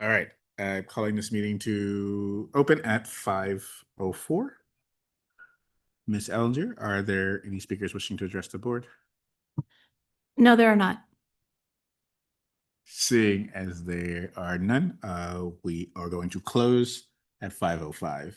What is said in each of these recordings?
All right. Calling this meeting to open at 5:04. Ms. Ellinger, are there any speakers wishing to address the board? No, there are not. Seeing as there are none, we are going to close at 5:05.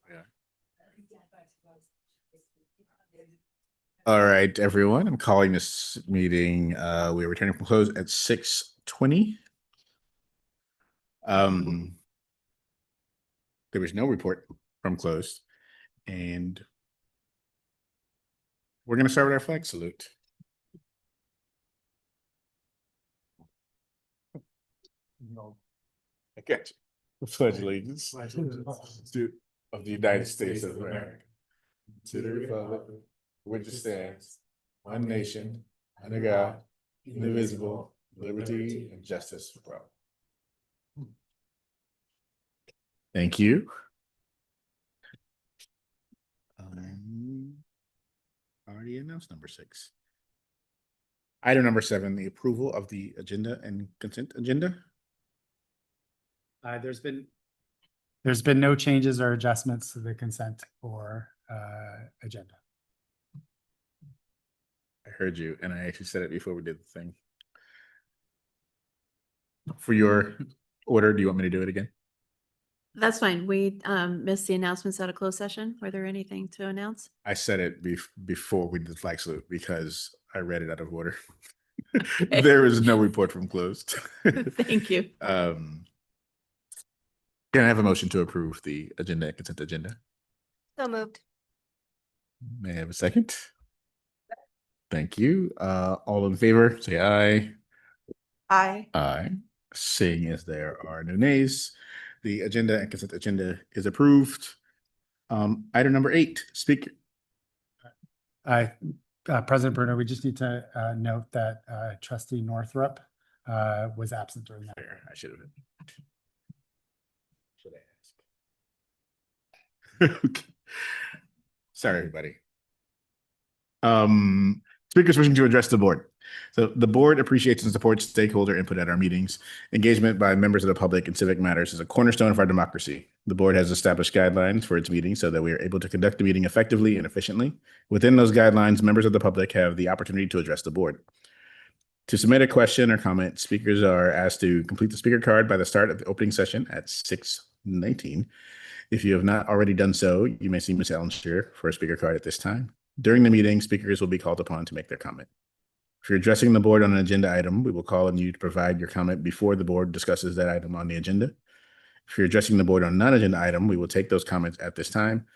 Yeah. All right, everyone. I'm calling this meeting. We're returning from close at 6:20. There was no report from closed, and we're going to start with our flag salute. I got you. Pledge allegiance to of the United States of America, to the republic which stands one nation under God, indivisible, liberty and justice for all. Thank you. Already announced number 6. Item number 7, the approval of the agenda and consent agenda. There's been no changes or adjustments to the consent or agenda. I heard you, and I actually said it before we did the thing. For your order, do you want me to do it again? That's fine. We missed the announcements out of closed session. Were there anything to announce? I said it before we did the flag salute because I read it out of order. There is no report from closed. Thank you. Can I have a motion to approve the agenda and consent agenda? So moved. May I have a second? Thank you. All in favor, say aye. Aye. Aye. Seeing as there are no nays, the agenda and consent agenda is approved. Item number 8, speaker. President Bruno, we just need to note that Trustee Northrup was absent during that. I should have. Should I ask? Okay. Sorry, everybody. Speakers wishing to address the board. So the board appreciates and supports stakeholder input at our meetings. Engagement by members of the public in civic matters is a cornerstone of our democracy. The board has established guidelines for its meetings so that we are able to conduct the meeting effectively and efficiently. Within those guidelines, members of the public have the opportunity to address the board. To submit a question or comment, speakers are asked to complete the speaker card by the start of the opening session at 6:19. If you have not already done so, you may see Ms. Ellinger for a speaker card at this time. During the meeting, speakers will be called upon to make their comment. If you're addressing the board on an agenda item, we will call on you to provide your comment before the board discusses that item on the agenda. If you're addressing the board on a non-agenda item, we will take those comments at this time.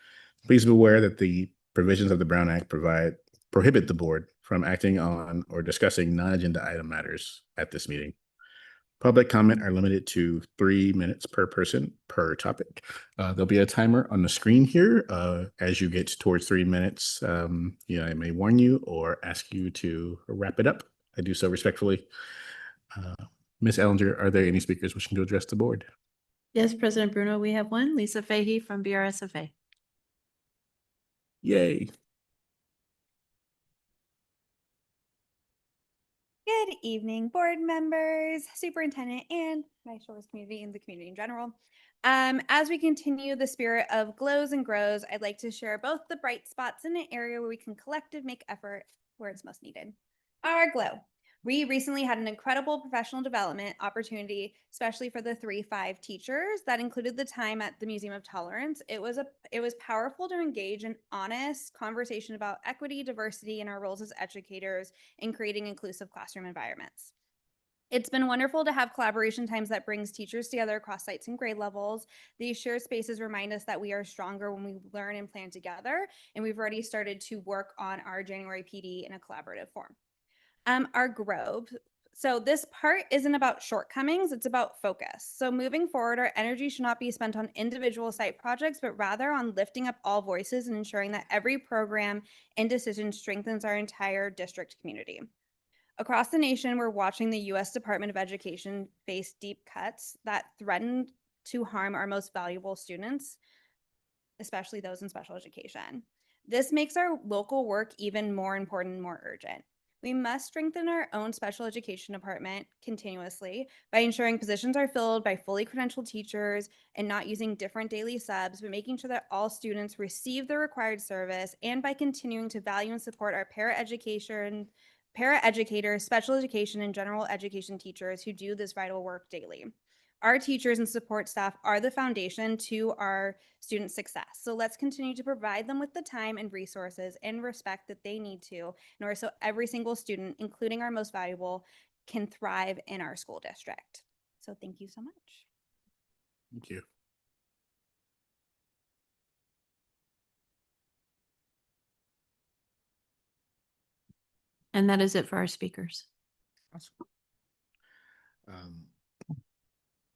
Please be aware that the provisions of the Brown Act prohibit the board from acting on or discussing non-agenda item matters at this meeting. Public comment are limited to 3 minutes per person per topic. There'll be a timer on the screen here. As you get towards 3 minutes, I may warn you or ask you to wrap it up. I do so respectfully. Ms. Ellinger, are there any speakers wishing to address the board? Yes, President Bruno, we have one. Lisa Fahey from BRSFA. Yay. Good evening, board members, superintendent, and my Shores community and the community in general. As we continue the spirit of glows and grows, I'd like to share both the bright spots in an area where we can collectively make effort where it's most needed. Our glow. We recently had an incredible professional development opportunity, especially for the 3-5 teachers, that included the time at the Museum of Tolerance. It was powerful to engage in honest conversation about equity, diversity, and our roles as educators in creating inclusive classroom environments. It's been wonderful to have collaboration times that brings teachers together across sites and grade levels. These shared spaces remind us that we are stronger when we learn and plan together, and we've already started to work on our January PD in a collaborative form. Our grow. So this part isn't about shortcomings, it's about focus. So moving forward, our energy should not be spent on individual site projects, but rather on lifting up all voices and ensuring that every program and decision strengthens our entire district community. Across the nation, we're watching the U.S. Department of Education face deep cuts that threaten to harm our most valuable students, especially those in special education. This makes our local work even more important and more urgent. We must strengthen our own special education department continuously by ensuring positions are filled by fully credentialed teachers and not using different daily subs, but making sure that all students receive the required service, and by continuing to value and support our paraeducators, special education, and general education teachers who do this vital work daily. Our teachers and support staff are the foundation to our student success. So let's continue to provide them with the time and resources and respect that they need to in order so every single student, including our most valuable, can thrive in our school district. So thank you so much. Thank you. And that is it for our speakers. Um,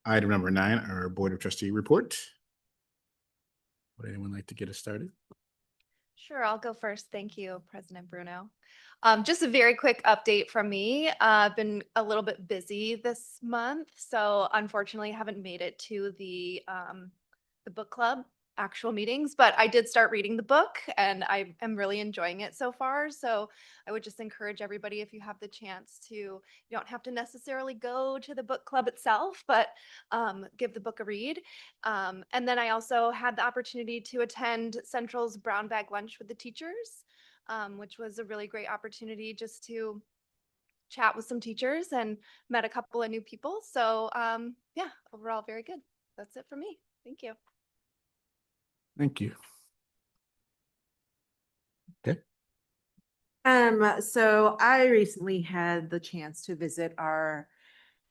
Item number 9, our Board of Trustee report. Would anyone like to get us started? Sure, I'll go first. Thank you, President Bruno. Just a very quick update from me. I've been a little bit busy this month, so unfortunately haven't made it to the book club actual meetings, but I did start reading the book and I am really enjoying it so far. So I would just encourage everybody, if you have the chance to, you don't have to necessarily go to the book club itself, but give the book a read. And then I also had the opportunity to attend Central's Brown Bag Lunch with the teachers, which was a really great opportunity just to chat with some teachers and met a couple of new people. So yeah, overall very good. That's it for me. Thank you. Thank you. Okay. So I recently had the chance to visit our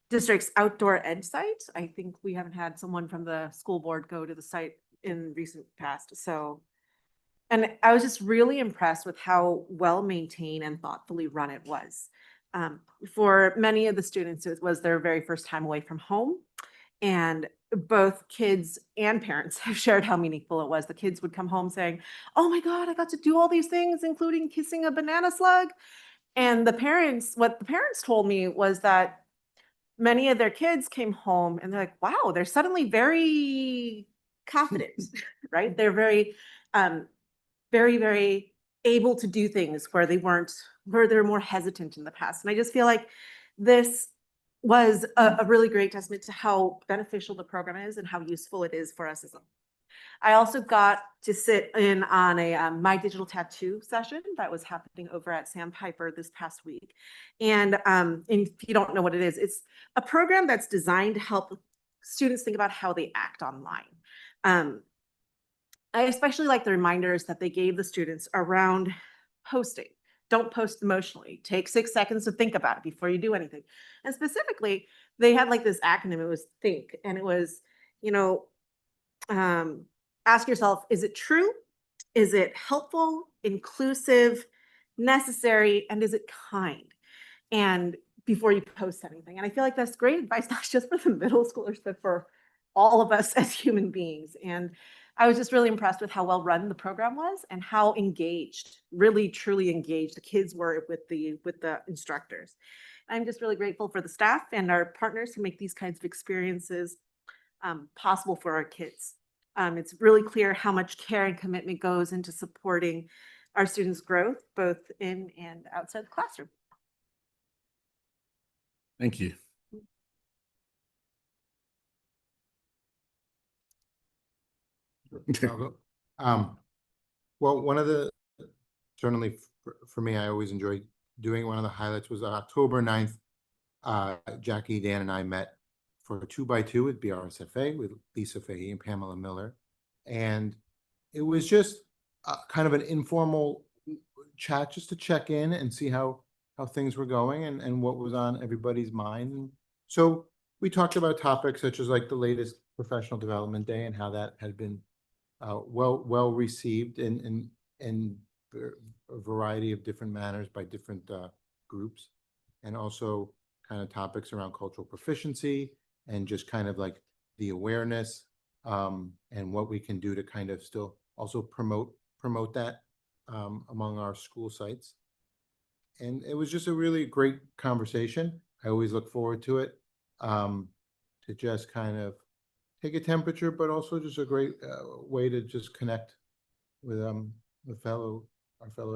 district's outdoor ed site. I think we haven't had someone from the school board go to the site in recent past. And I was just really impressed with how well maintained and thoughtfully run it was. For many of the students, it was their very first time away from home. And both kids and parents have shared how meaningful it was. The kids would come home saying, "Oh my God, I got to do all these things, including kissing a banana slug." And what the parents told me was that many of their kids came home and they're like, wow, they're suddenly very confident, right? They're very, very able to do things where they're more hesitant in the past. And I just feel like this was a really great testament to how beneficial the program is and how useful it is for us I also got to sit in on a My Digital Tattoo session that was happening over at Sandpiper this past week. And if you don't know what it is, it's a program that's designed to help students think about how they act online. I especially like the reminders that they gave the students around posting. Don't post emotionally. Take 6 seconds to think about it before you do anything. And specifically, they had like this acronym, it was THINK, and it was, ask yourself, is it true? Is it helpful, inclusive, necessary, and is it kind? And before you post anything. And I feel like that's great advice, not just for the middle schoolers, but for all of us as human beings. And I was just really impressed with how well run the program was and how engaged, really truly engaged the kids were with the instructors. I'm just really grateful for the staff and our partners who make these kinds of experiences possible for our kids. It's really clear how much care and commitment goes into supporting our students' growth, both in and outside the classroom. Thank you. I'll go. Well, one of the, certainly for me, I always enjoy doing, one of the highlights was on October 9th. Jackie, Dan, and I met for a 2x2 with BRSFA with Lisa Fahey and Pamela Miller. And it was just kind of an informal chat just to check in and see how things were going and what was on everybody's mind. And so we talked about topics such as like the latest professional development day and how that had been well received in a variety of different manners by different groups, and also kind of topics around cultural proficiency and just kind of like the awareness and what we can do to kind of still also promote that among our school sites. And it was just a really great conversation. I always look forward to it, to just kind of take a temperature, but also just a great way to just connect with our fellow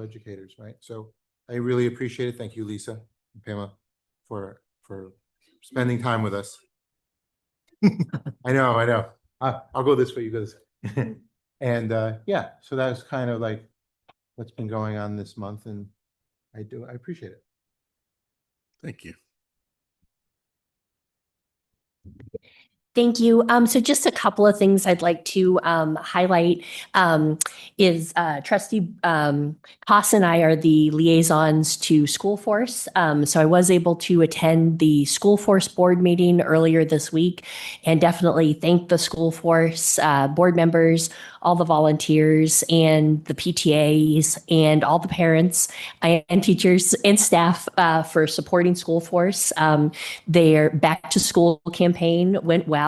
educators, right? So I really appreciate it. Thank you, Lisa and Pamela, for spending time with us. I know. I'll go this way, you go this way. And yeah, so that's kind of like what's been going on this month, and I appreciate it. Thank you. Thank you. So just a couple of things I'd like to highlight is Trustee Koss and I are the liaisons to School Force. So I was able to attend the School Force board meeting earlier this week and definitely thank the School Force board members, all the volunteers and the PTAs and all the parents and teachers and staff for supporting School Force. Their back to school campaign went well.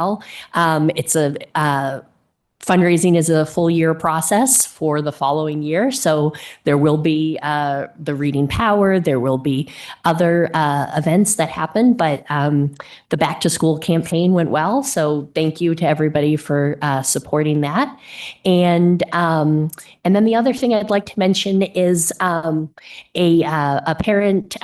It's a fundraising is a full year process for the following year. So there will be the Reading Power, there will be other events that happen, but the back to school campaign went well. So thank you to everybody for supporting that. And then the other thing I'd like to mention is a parent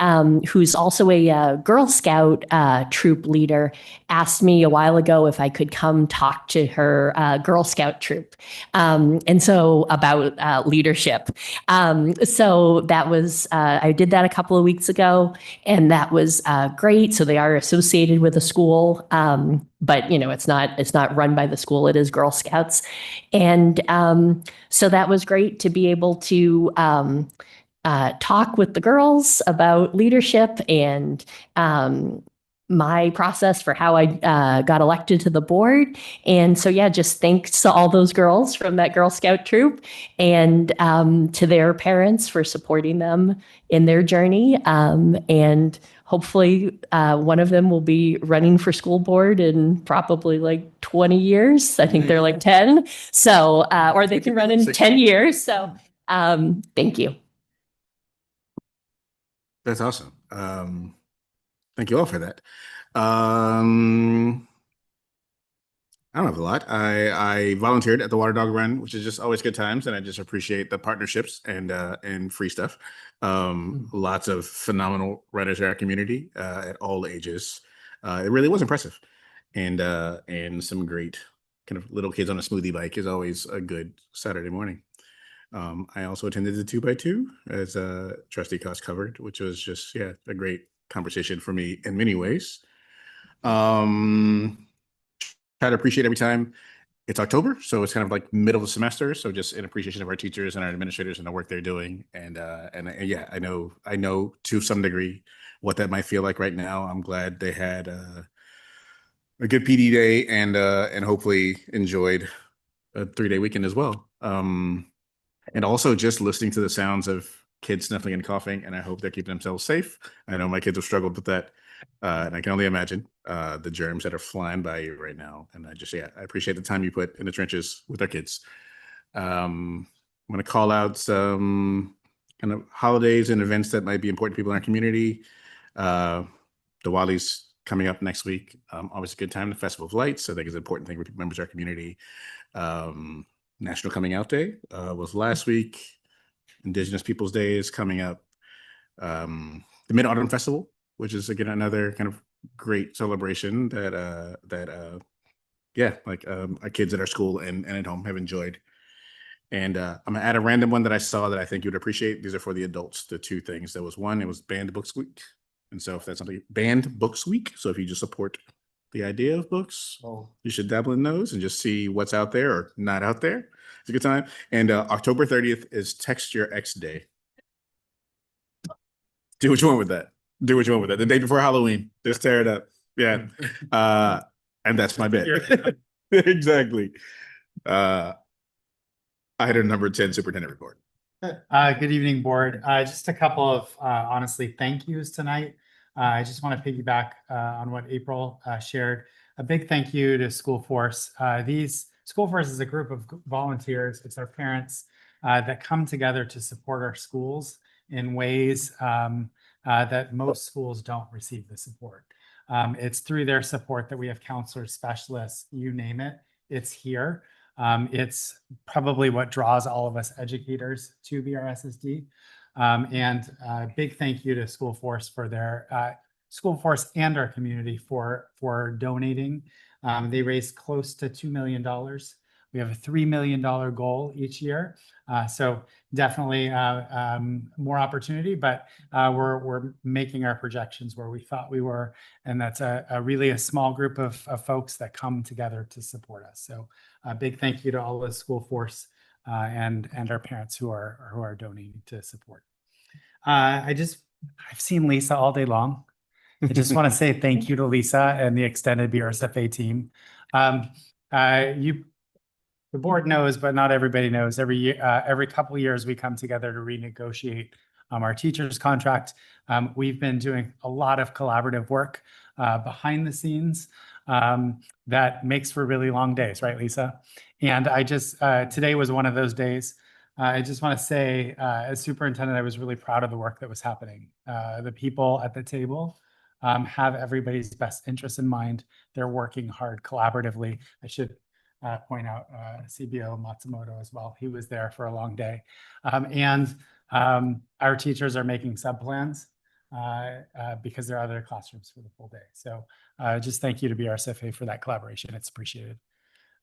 who's also a Girl Scout troop leader asked me a while ago if I could come talk to her Girl Scout troop. And so about leadership. So that was, I did that a couple of weeks ago and that was great. So they are associated with a school. But you know, it's not run by the school. It is Girl Scouts. And so that was great to be able to talk with the girls about leadership and my process for how I got elected to the board. And so, yeah, just thanks to all those girls from that Girl Scout troop and to their parents for supporting them in their journey. And hopefully one of them will be running for school board in probably like 20 years. I think they're like 10. So, or they can run in 10 years. So thank you. That's awesome. Thank you all for that. I don't have a lot. I volunteered at the Water Dog Run, which is just always good times, and I just appreciate the partnerships and free stuff. Lots of phenomenal runners in our community at all ages. It really was impressive, and some great kind of little kids on a smoothie bike is always a good Saturday morning. I also attended the 2x2 as Trustee Koss covered, which was just a great conversation for me in many ways. Try to appreciate every time it's October, so it's kind of like middle of the semester. So just in appreciation of our teachers and our administrators and the work they're doing. And yeah, I know to some degree what that might feel like right now. I'm glad they had a good PD day and hopefully enjoyed a 3-day weekend as well. And also just listening to the sounds of kids sniffling and coughing, and I hope they're keeping themselves safe. I know my kids have struggled with that. And I can only imagine the germs that are flying by you right now. And I appreciate the time you put in the trenches with our kids. I'm going to call out some kind of holidays and events that might be important to people in our community. Diwali's coming up next week. Always a good time, the Festival of Lights. I think it's an important thing for members of our community. National Coming Out Day was last week. Indigenous Peoples Day is coming up. The Mid-Autumn Festival, which is again another kind of great celebration that our kids at our school and at home have enjoyed. And I'm gonna add a random one that I saw that I think you would appreciate. These are for the adults. The two things. There was one. It was Banned Books Week, and so if that's something, Banned Books Week. So if you just support the idea of books, you should dabble in those and just see what's out there or not out there. It's a good time. And October 30th is Text Your Ex Day. Do what you want with that. Do what you want with that. The day before Halloween, just tear it up. Yeah. And that's my bet. Exactly. Item number 10, Superintendent Report. Good evening, board. Just a couple of honestly thank yous tonight. I just want to piggyback on what April shared. A big thank you to School Force. School Force is a group of volunteers. It's our parents that come together to support our schools in ways that most schools don't receive the support. It's through their support that we have counselors, specialists, you name it, it's here. It's probably what draws all of us educators to BRSSD. And big thank you to School Force for their School Force and our community for donating. They raised close to $2 million, We have a $3 million goal each year. So definitely more opportunity, but we're making our projections where we thought we were. And that's really a small group of folks that come together to support us. So a big thank you to all the school force and our parents who are donating to support. I've seen Lisa all day long. I just want to say thank you to Lisa and the extended BRSFA team. The board knows, but not everybody knows. Every year, every couple of years, we come together to renegotiate our teachers' contract. We've been doing a lot of collaborative work behind the scenes that makes for really long days, right, Lisa? And today was one of those days. I just want to say, as superintendent, I was really proud of the work that was happening. The people at the table have everybody's best interest in mind. They're working hard collaboratively. I should point out CBO Matsumoto as well. He was there for a long day. And our teachers are making sub-plans because there are other classrooms for the full day. So just thank you to BRSFA for that collaboration. It's appreciated.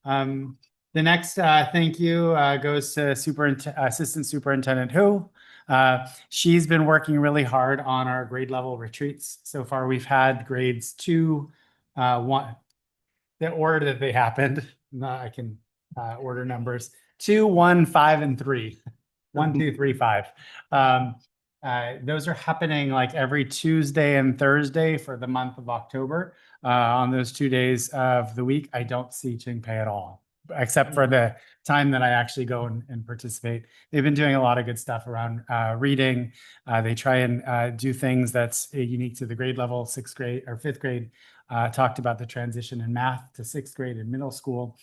The next thank you goes to Assistant Superintendent Hu. She's been working really hard on our grade level retreats. So far, we've had grades 2, 1, the order that they happened. I can order numbers 2, 1, 5, and 3. 1, 2, 3, 5. Those are happening like every Tuesday and Thursday for the month of October. On those 2 days of the week, I don't see Qingpei at all, except for the time that I actually go and participate. They've been doing a lot of good stuff around reading. They try and do things that's unique to the grade level, 6th grade or 5th grade. Talked about the transition in math to 6th grade and middle school.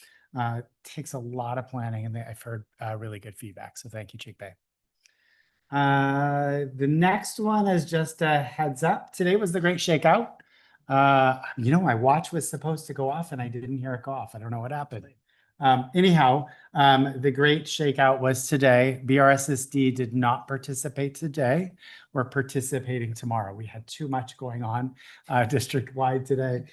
Takes a lot of planning, and I've heard really good feedback. So thank you, Qingpei. The next one is just a heads up. Today was the Great Shakeout. My watch was supposed to go off and I didn't hear it go off. I don't know what happened. Anyhow, the Great Shakeout was today. BRSSD did not participate today. We're participating tomorrow. We had too much going on district-wide today,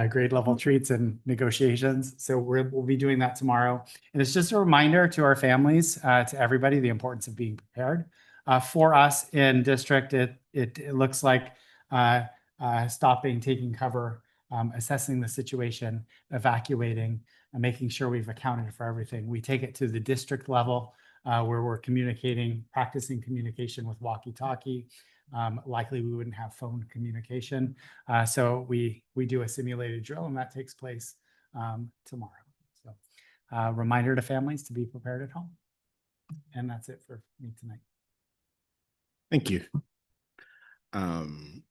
grade level treats and negotiations. So we'll be doing that tomorrow. And it's just a reminder to our families, to everybody, the importance of being prepared. For us in district, it looks like stopping, taking cover, assessing the situation, evacuating, and making sure we've accounted for everything. We take it to the district level where we're communicating, practicing communication with walkie-talkie. Likely we wouldn't have phone communication. So we do a simulated drill, and that takes place tomorrow. So reminder to families to be prepared at home. And that's it for me tonight. Thank you. In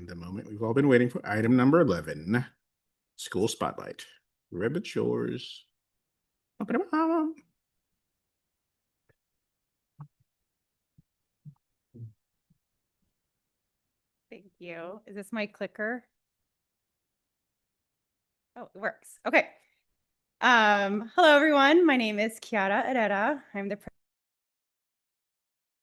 the moment we've all been waiting for, item number 11, school spotlight. Reb, it's yours. Thank you. Is this my clicker? Oh, it works. Okay. Hello, everyone. My name is Kiara Herrera. I'm the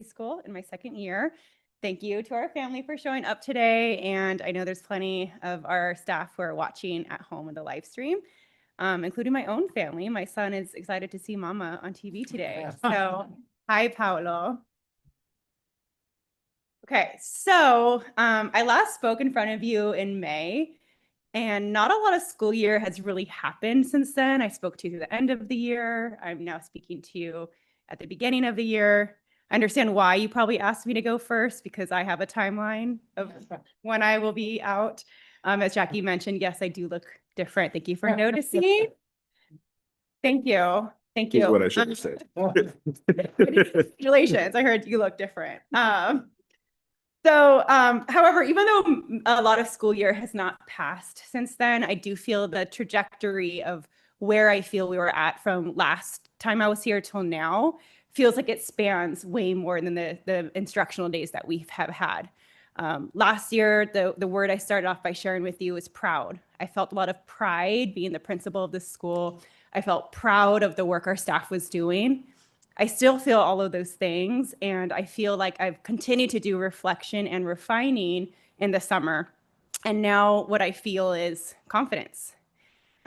school in my 2nd year. Thank you to our family for showing up today. And I know there's plenty of our staff who are watching at home in the live stream, including my own family. My son is excited to see Mama on TV today. So hi, Paolo. Okay, so I last spoke in front of you in May, and not a lot of school year has really happened since then. I spoke to you through the end of the year. I'm now speaking to you at the beginning of the year. I understand why you probably asked me to go first, because I have a timeline of when I will be out. As Jackie mentioned, yes, I do look different. Thank you for noticing. Thank you. Thank you. Here's what I should have said. Congratulations. I heard you look different. However, even though a lot of school year has not passed since then, I do feel the trajectory of where I feel we were at from last time I was here till now feels like it spans way more than the instructional days that we have had. Last year, the word I started off by sharing with you was proud. I felt a lot of pride being the principal of this school. I felt proud of the work our staff was doing. I still feel all of those things, and I feel like I've continued to do reflection and refining in the summer. And now what I feel is confidence.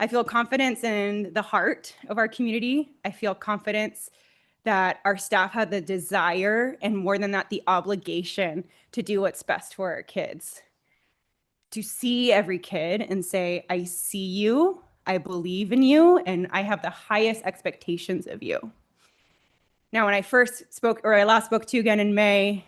I feel confidence in the heart of our community. I feel confidence that our staff have the desire and more than that, the obligation to do what's best for our kids. To see every kid and say, I see you, I believe in you, and I have the highest expectations of you. Now, when I first spoke, or I last spoke to you again in May,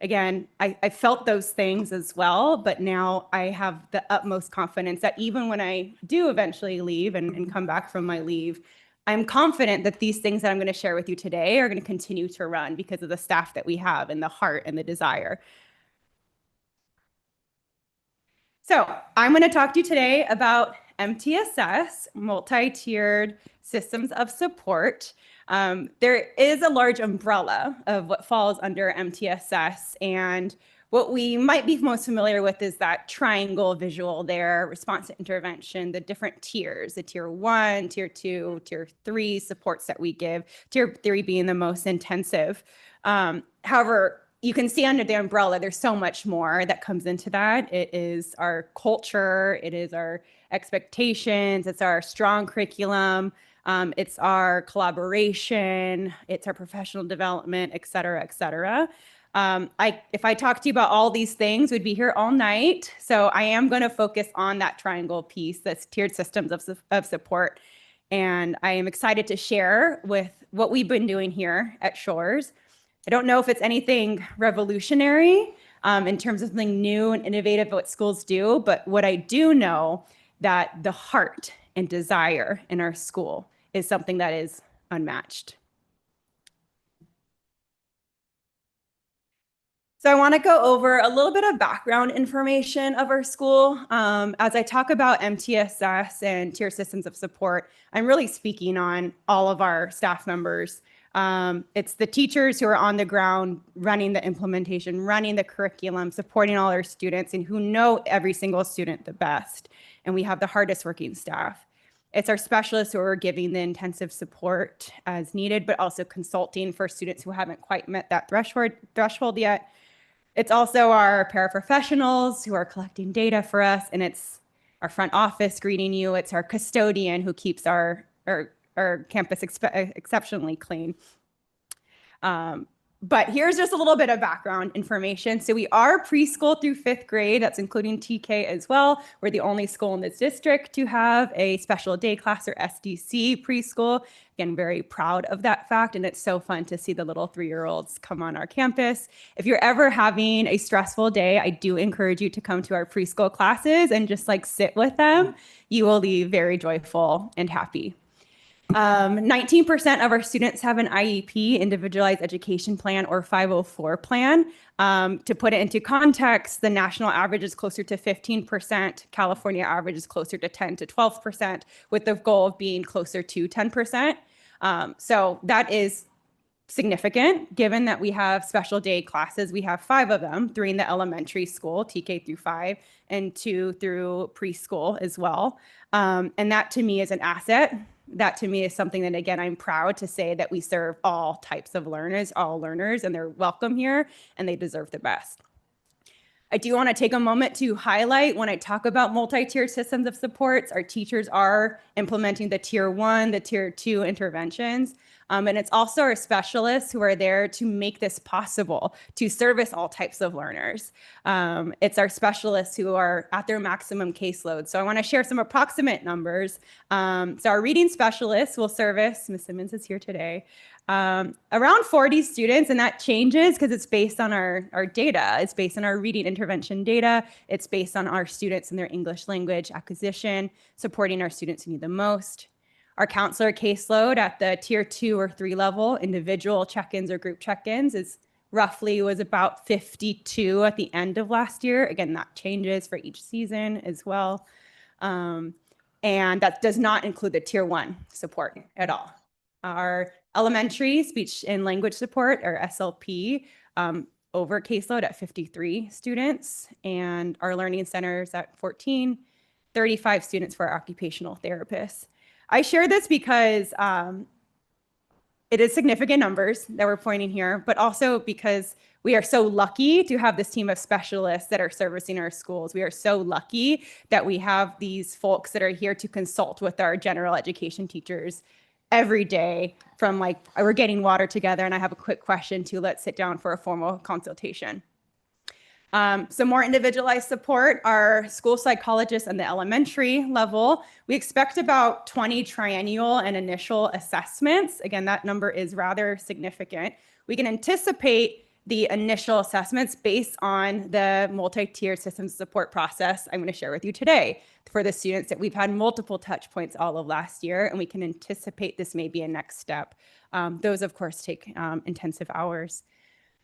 again, I felt those things as well, but now I have the utmost confidence that even when I do eventually leave and come back from my leave, I'm confident that these things that I'm going to share with you today are going to continue to run because of the staff that we have and the heart and the desire. So I'm going to talk to you today about MTSS, multi-tiered systems of support. There is a large umbrella of what falls under MTSS, and what we might be most familiar with is that triangle visual there, response to intervention, the different tiers, the tier 1, tier 2, tier 3 supports that we give, tier 3 being the most intensive. However, you can see under the umbrella, there's so much more that comes into that. It is our culture, it is our expectations, it's our strong curriculum, it's our collaboration, it's our professional development, et cetera, et cetera. If I talk to you about all these things, we'd be here all night. So I am going to focus on that triangle piece, that's tiered systems of support. And I am excited to share with what we've been doing here at Shores. I don't know if it's anything revolutionary in terms of something new and innovative what schools do, but what I do know that the heart and desire in our school is something that is unmatched. So I want to go over a little bit of background information of our school. As I talk about MTSS and tier systems of support, I'm really speaking on all of our staff members. It's the teachers who are on the ground running the implementation, running the curriculum, supporting all our students, and who know every single student the best. And we have the hardest working staff. It's our specialists who are giving the intensive support as needed, but also consulting for students who haven't quite met that threshold yet. It's also our paraprofessionals who are collecting data for us, and it's our front office greeting you. It's our custodian who keeps our campus exceptionally clean. But here's just a little bit of background information. So we are preschool through 5th grade. That's including TK as well. We're the only school in this district to have a special day class or SDC preschool. Again, very proud of that fact. And it's so fun to see the little 3-year-olds come on our campus. If you're ever having a stressful day, I do encourage you to come to our preschool classes and just like sit with them. You will leave very joyful and happy. 19% of our students have an IEP, Individualized Education Plan, or 504 plan. To put it into context, the national average is closer to 15%. California average is closer to 10 to 12%, with the goal of being closer to 10%. So that is significant, given that we have special day classes. We have 5 of them, 3 in the elementary school, TK through 5, and 2 through preschool as well. And that to me is an asset. That to me is something that, again, I'm proud to say that we serve all types of learners, all learners, and they're welcome here and they deserve the best. I do want to take a moment to highlight when I talk about multi-tiered systems of supports, our teachers are implementing the tier 1, the tier 2 interventions. And it's also our specialists who are there to make this possible, to service all types of learners. It's our specialists who are at their maximum caseload. So I want to share some approximate numbers. So our reading specialists will service, Ms. Simmons is here today, around 40 students, and that changes because it's based on our data. It's based on our reading intervention data. It's based on our students and their English language acquisition, supporting our students who need the most. Our counselor caseload at the tier 2 or 3 level, individual check-ins or group check-ins, was about 52 at the end of last year. Again, that changes for each season as well. And that does not include the tier 1 support at all. Our elementary speech and language support, or SLP, over caseload at 53 students, and our learning centers at 14, 35 students for our occupational therapists. I share this because it is significant numbers that we're pointing here, but also because we are so lucky to have this team of specialists that are servicing our schools. We are so lucky that we have these folks that are here to consult with our general education teachers every day, from like, we're getting water together and I have a quick question to let's sit down for a formal consultation. Some more individualized support, our school psychologists and the elementary level. We expect about 20 triennial and initial assessments. Again, that number is rather significant. We can anticipate the initial assessments based on the multi-tiered systems support process I'm going to share with you today for the students that we've had multiple touch points all of last year, and we can anticipate this may be a next step. Those, of course, take intensive hours.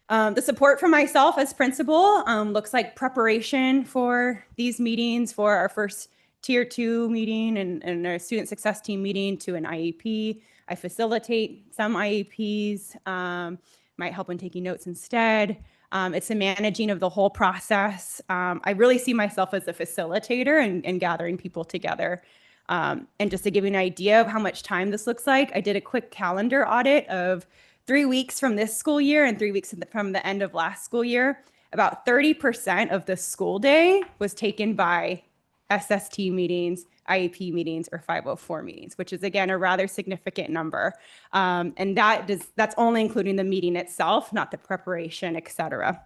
The support from myself as principal looks like preparation for these meetings, for our first tier 2 meeting and our student success team meeting to an IEP. I facilitate some IEPs, might help in taking notes instead. It's a managing of the whole process. I really see myself as a facilitator and gathering people together. And just to give you an idea of how much time this looks like, I did a quick calendar audit of 3 weeks from this school year and 3 weeks from the end of last school year. About 30% of the school day was taken by SST meetings, IEP meetings, or 504 meetings, which is, again, a rather significant number. And that's only including the meeting itself, not the preparation, et cetera.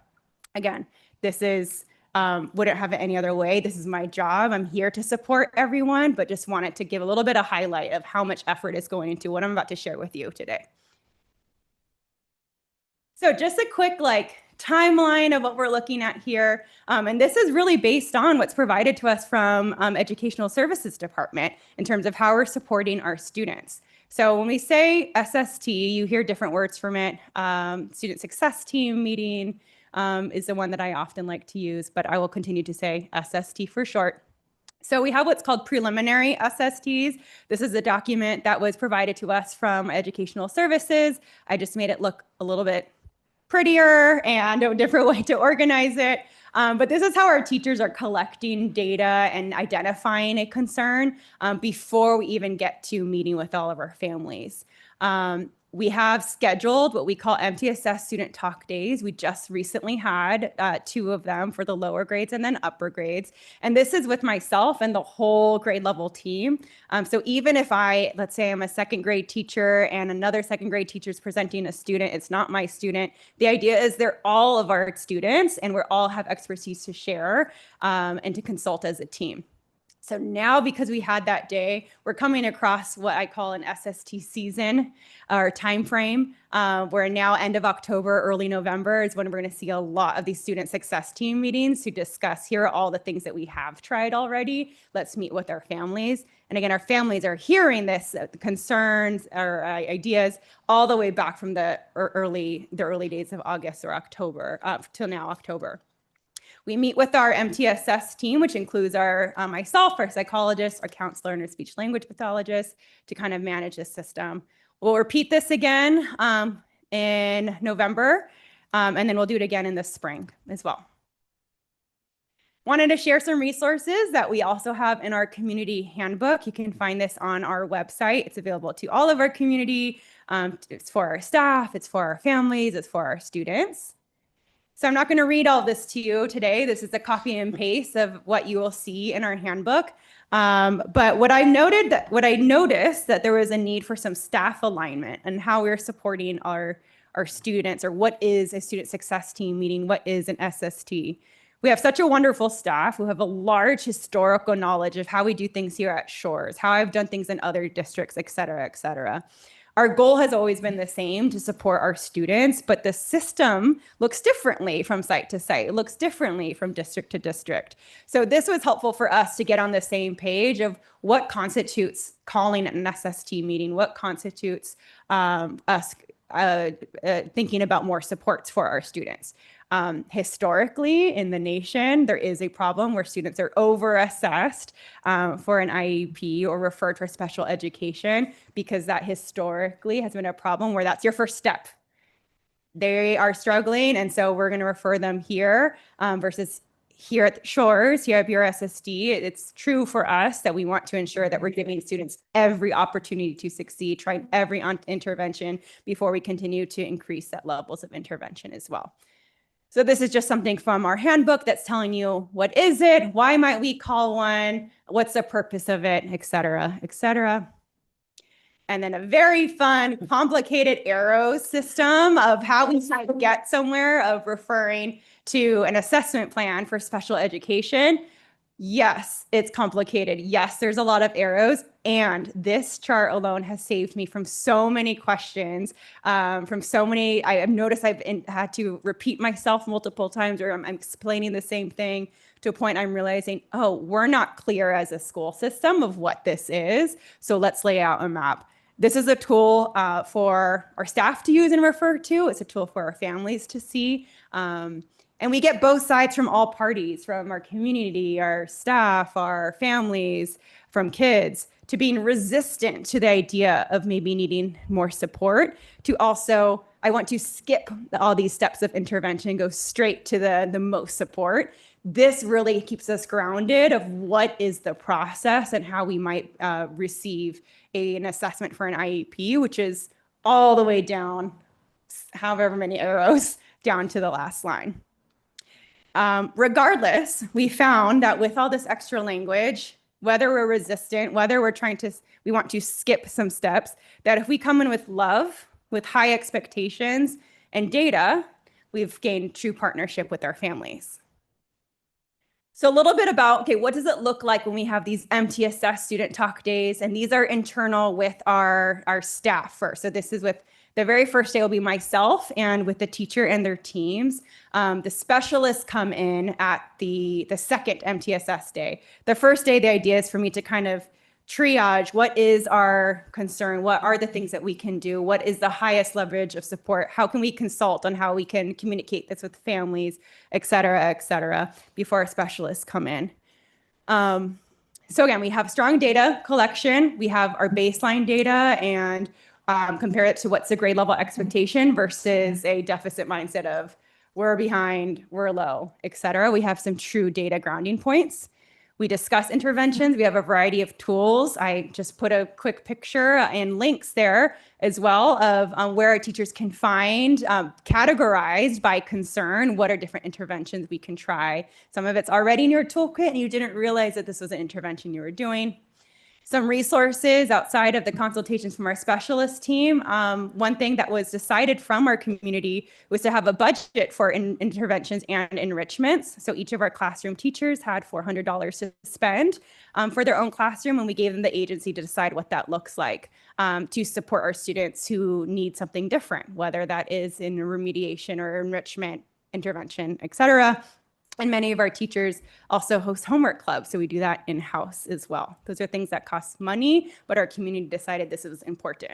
Again, this is, wouldn't have it any other way. This is my job. I'm here to support everyone, but just wanted to give a little bit of highlight of how much effort is going into what I'm about to share with you today. So just a quick timeline of what we're looking at here. And this is really based on what's provided to us from Educational Services Department in terms of how we're supporting our students. So when we say SST, you hear different words from it. Student Success Team meeting is the one that I often like to use, but I will continue to say SST for short. So we have what's called preliminary SSTs. This is a document that was provided to us from Educational Services. I just made it look a little bit prettier and a different way to organize it. But this is how our teachers are collecting data and identifying a concern before we even get to meeting with all of our families. We have scheduled what we call MTSS student talk days. We just recently had 2 of them for the lower grades and then upper grades. And this is with myself and the whole grade level team. So even if let's say I'm a 2nd grade teacher and another 2nd grade teacher is presenting a student, it's not my student. The idea is they're all of our students and we all have expertise to share and to consult as a team. So now, because we had that day, we're coming across what I call an SST season or time frame. Where now end of October, early November is when we're going to see a lot of these student success team meetings to discuss, here are all the things that we have tried already. Let's meet with our families. And again, our families are hearing this, the concerns or ideas all the way back from the early days of August or October till now October. We meet with our MTSS team, which includes myself, our psychologist, our counselor, and our speech language pathologist to kind of manage this system. We'll repeat this again in November, and then we'll do it again in the spring as well. Wanted to share some resources that we also have in our community handbook. You can find this on our website. It's available to all of our community. It's for our staff, it's for our families, it's for our students. So I'm not going to read all this to you today. This is a copy and paste of what you will see in our handbook. But what I noticed that there was a need for some staff alignment and how we're supporting our students, or what is a student success team meeting, what is an SST. We have such a wonderful staff who have a large historical knowledge of how we do things here at Shores, how I've done things in other districts, et cetera, et cetera. Our goal has always been the same, to support our students, but the system looks differently from site to site. It looks differently from district to district. So this was helpful for us to get on the same page of what constitutes calling an SST meeting, what constitutes us thinking about more supports for our students. Historically in the nation, there is a problem where students are over-assessed for an IEP or referred for special education, because that historically has been a problem where that's your first step. They are struggling, and so we're going to refer them here versus here at the Shores, here at BRSSD, it's true for us that we want to ensure that we're giving students every opportunity to succeed, trying every intervention before we continue to increase that levels of intervention as well. So this is just something from our handbook that's telling you what is it, why might we call one, what's the purpose of it, et cetera, et cetera. And then a very fun, complicated arrow system of how we might get somewhere of referring to an assessment plan for special education. Yes, it's complicated. Yes, there's a lot of arrows. And this chart alone has saved me from so many questions, from so many, I have noticed I've had to repeat myself multiple times, or I'm explaining the same thing to a point I'm realizing, oh, we're not clear as a school system of what this is. So let's lay out a map. This is a tool for our staff to use and refer to. It's a tool for our families to see. And we get both sides from all parties, from our community, our staff, our families, from kids, to being resistant to the idea of maybe needing more support, to also, I want to skip all these steps of intervention and go straight to the most support. This really keeps us grounded of what is the process and how we might receive an assessment for an IEP, which is all the way down, however many arrows, down to the last line. Regardless, we found that with all this extra language, whether we're resistant, whether we want to skip some steps, that if we come in with love, with high expectations and data, we've gained true partnership with our families. So a little bit about, okay, what does it look like when we have these MTSS student talk days? And these are internal with our staff first. So this is with the very first day will be myself and with the teacher and their teams. The specialists come in at the second MTSS day. The first day, the idea is for me to kind of triage what is our concern, what are the things that we can do, what is the highest leverage of support, how can we consult on how we can communicate this with families, et cetera, before our specialists come in. So again, we have strong data collection, we have our baseline data and compare it to what's the grade level expectation versus a deficit mindset of we're behind, we're low, et cetera. We have some true data grounding points. We discuss interventions. We have a variety of tools. I just put a quick picture and links there as well of where our teachers can find, categorized by concern, what are different interventions we can try. Some of it's already in your toolkit and you didn't realize that this was an intervention you were doing. Some resources outside of the consultations from our specialist team. One thing that was decided from our community was to have a budget for interventions and enrichments. So each of our classroom teachers had $400 to spend for their own classroom, and we gave them the agency to decide what that looks like to support our students who need something different, whether that is in remediation or enrichment, intervention, et cetera. And many of our teachers also host homework clubs, so we do that in-house as well. Those are things that cost money, but our community decided this is important.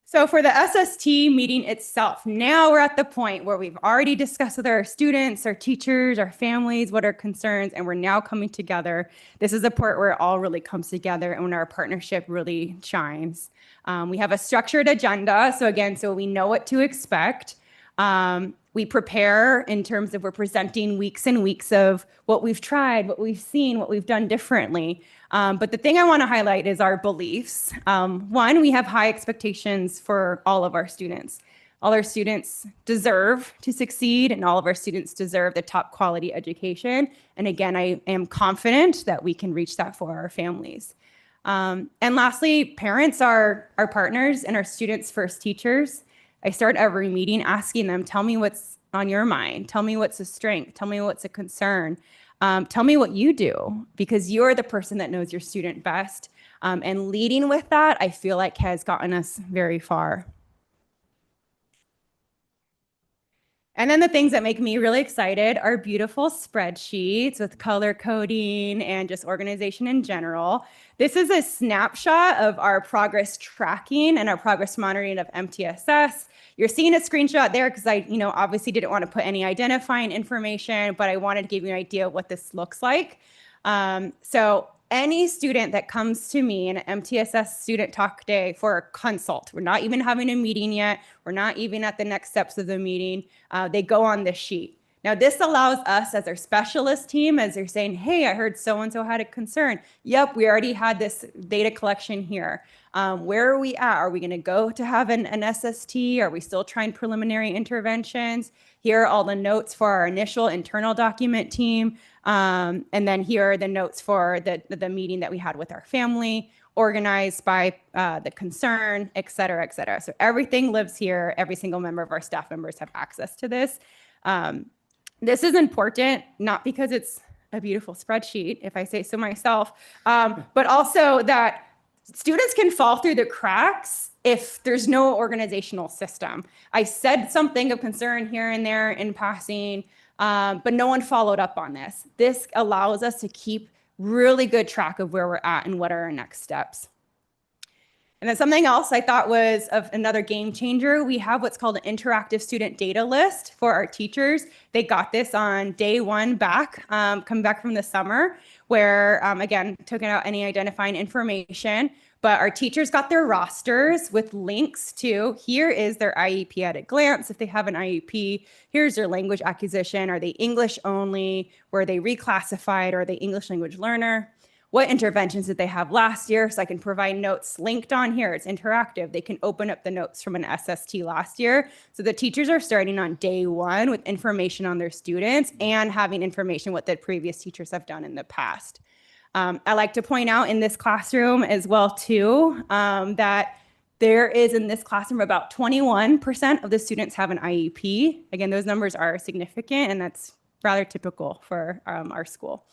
So for the SST meeting itself, now we're at the point where we've already discussed with our students, our teachers, our families, what are concerns, and we're now coming together. This is the part where it all really comes together and when our partnership really shines. We have a structured agenda, so we know what to expect. We prepare in terms of we're presenting weeks and weeks of what we've tried, what we've seen, what we've done differently. But the thing I want to highlight is our beliefs. One, we have high expectations for all of our students. All our students deserve to succeed and all of our students deserve the top quality education. And again, I am confident that we can reach that for our families. And lastly, parents are our partners and our students' first teachers. I start every meeting asking them, tell me what's on your mind. Tell me what's a strength. Tell me what's a concern. Tell me what you do, because you're the person that knows your student best. And leading with that, I feel like has gotten us very far. And then the things that make me really excited are beautiful spreadsheets with color coding and just organization in general. This is a snapshot of our progress tracking and our progress monitoring of MTSS. You're seeing a screenshot there because I, obviously didn't want to put any identifying information, but I wanted to give you an idea of what this looks like. So any student that comes to me in an MTSS student talk day for a consult, we're not even having a meeting yet, we're not even at the next steps of the meeting, they go on this sheet. Now, this allows us as our specialist team, as they're saying, hey, I heard so-and-so had a concern. Yep, we already had this data collection here. Where are we at? Are we going to go to have an SST? Are we still trying preliminary interventions? Here are all the notes for our initial internal document team. And then here are the notes for the meeting that we had with our family, organized by the concern, et cetera, et cetera. So everything lives here. Every single member of our staff members have access to this. This is important, not because it's a beautiful spreadsheet, if I say so myself, but also that students can fall through the cracks if there's no organizational system. I said something of concern here and there in passing, but no one followed up on this. This allows us to keep really good track of where we're at and what are our next steps. And then something else I thought was of another game changer. We have what's called an interactive student data list for our teachers. They got this on day one back, coming back from the summer, where again, took out any identifying information, but our teachers got their rosters with links to, here is their IEP at a glance. If they have an IEP, here's their language acquisition. Are they English only? Were they reclassified? Are they English language learner? What interventions did they have last year? So I can provide notes linked on here. It's interactive. They can open up the notes from an SST last year. So the teachers are starting on day one with information on their students and having information what the previous teachers have done in the past. I like to point out in this classroom as well too, that there is in this classroom about 21% of the students have an IEP. Again, those numbers are significant and that's rather typical for our school.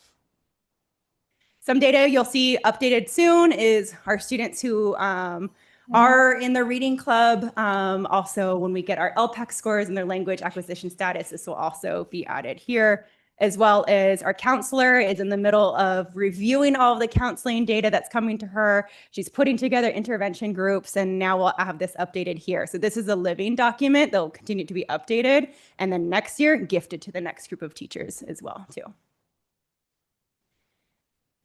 Some data you'll see updated soon is our students who are in the reading club. Also, when we get our LPAC scores and their language acquisition status, this will also be added here, as well as our counselor is in the middle of reviewing all of the counseling data that's coming to her. She's putting together intervention groups, and now we'll have this updated here. So this is a living document that will continue to be updated, and then next year gifted to the next group of teachers as well, too.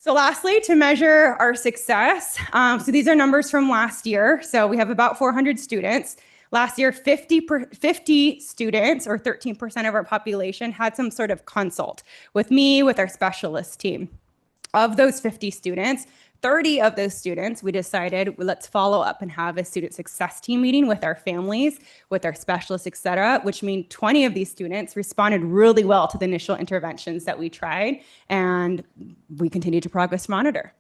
So lastly, to measure our success, so these are numbers from last year. So we have about 400 students. Last year, 50 students, or 13% of our population, had some sort of consult with me, with our specialist team. Of those 50 students, 30 of those students, we decided let's follow up and have a student success team meeting with our families, with our specialists, et cetera, which means 20 of these students responded really well to the initial interventions that we tried, and we continue to progress monitor.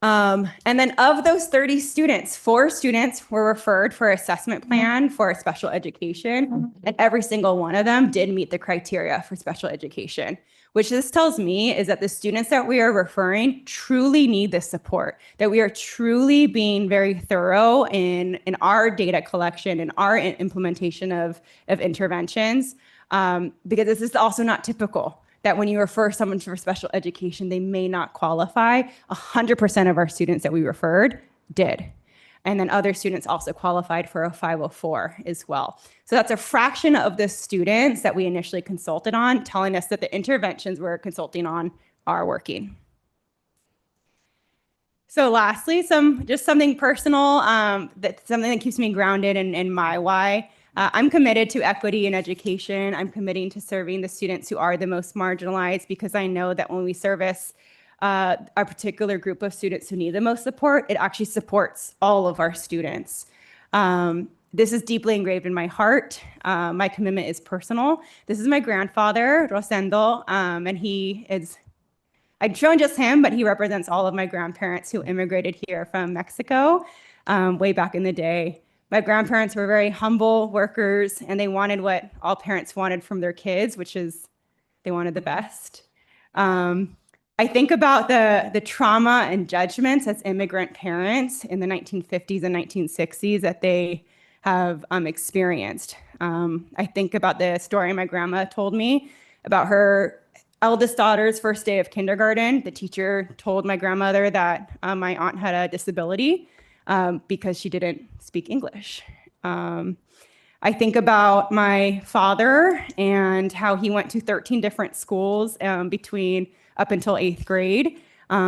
And then of those 30 students, 4 students were referred for assessment plan for special education, and every single one of them did meet the criteria for special education. Which this tells me is that the students that we are referring truly need this support, that we are truly being very thorough in our data collection and our implementation of interventions, because this is also not typical, that when you refer someone for special education, they may not qualify. 100% of our students that we referred did. And then other students also qualified for a 504 as well. So that's a fraction of the students that we initially consulted on, telling us that the interventions we're consulting on are working. So lastly, something personal, something that keeps me grounded in my why. I'm committed to equity in education. I'm committing to serving the students who are the most marginalized, because I know that when we service a particular group of students who need the most support, it actually supports all of our students. This is deeply engraved in my heart. My commitment is personal. This is my grandfather, Rosendo, and he is, I'd shown just him, but he represents all of my grandparents who immigrated here from Mexico way back in the day. My grandparents were very humble workers, and they wanted what all parents wanted from their kids, which is they wanted the best. I think about the trauma and judgments as immigrant parents in the 1950s and 1960s that they have experienced. I think about the story my grandma told me about her eldest daughter's first day of kindergarten. The teacher told my grandmother that my aunt had a disability because she didn't speak English. I think about my father and how he went to 13 different schools between up until 8th grade,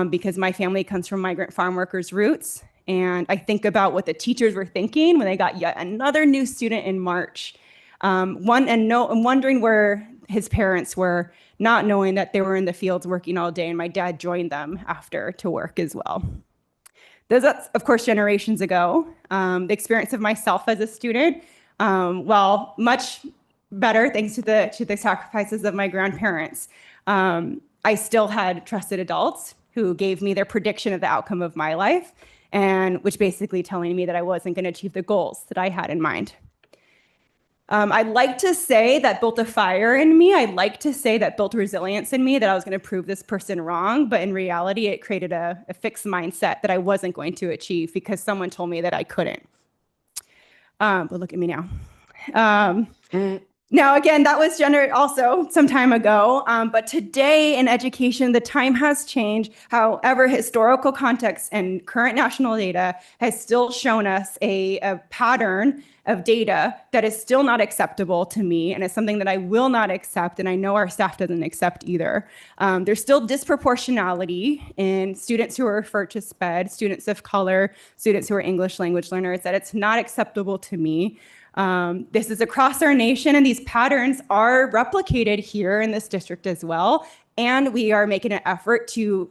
because my family comes from migrant farm workers' roots. And I think about what the teachers were thinking when they got yet another new student in March, and wondering where his parents were, not knowing that they were in the fields working all day, and my dad joined them after to work as well. That's, of course, generations ago. The experience of myself as a student, well, much better thanks to the sacrifices of my grandparents. I still had trusted adults who gave me their prediction of the outcome of my life, and which basically telling me that I wasn't going to achieve the goals that I had in mind. I'd like to say that built a fire in me. I'd like to say that built resilience in me, that I was going to prove this person wrong. But in reality, it created a fixed mindset that I wasn't going to achieve because someone told me that I couldn't. But look at me now. Now, again, that was also some time ago. But today in education, the time has changed. However, historical context and current national data has still shown us a pattern of data that is still not acceptable to me, and it's something that I will not accept, and I know our staff doesn't accept either. There's still disproportionality in students who are referred to SPED, students of color, students who are English language learners, that it's not acceptable to me. This is across our nation, and these patterns are replicated here in this district as well. And we are making an effort to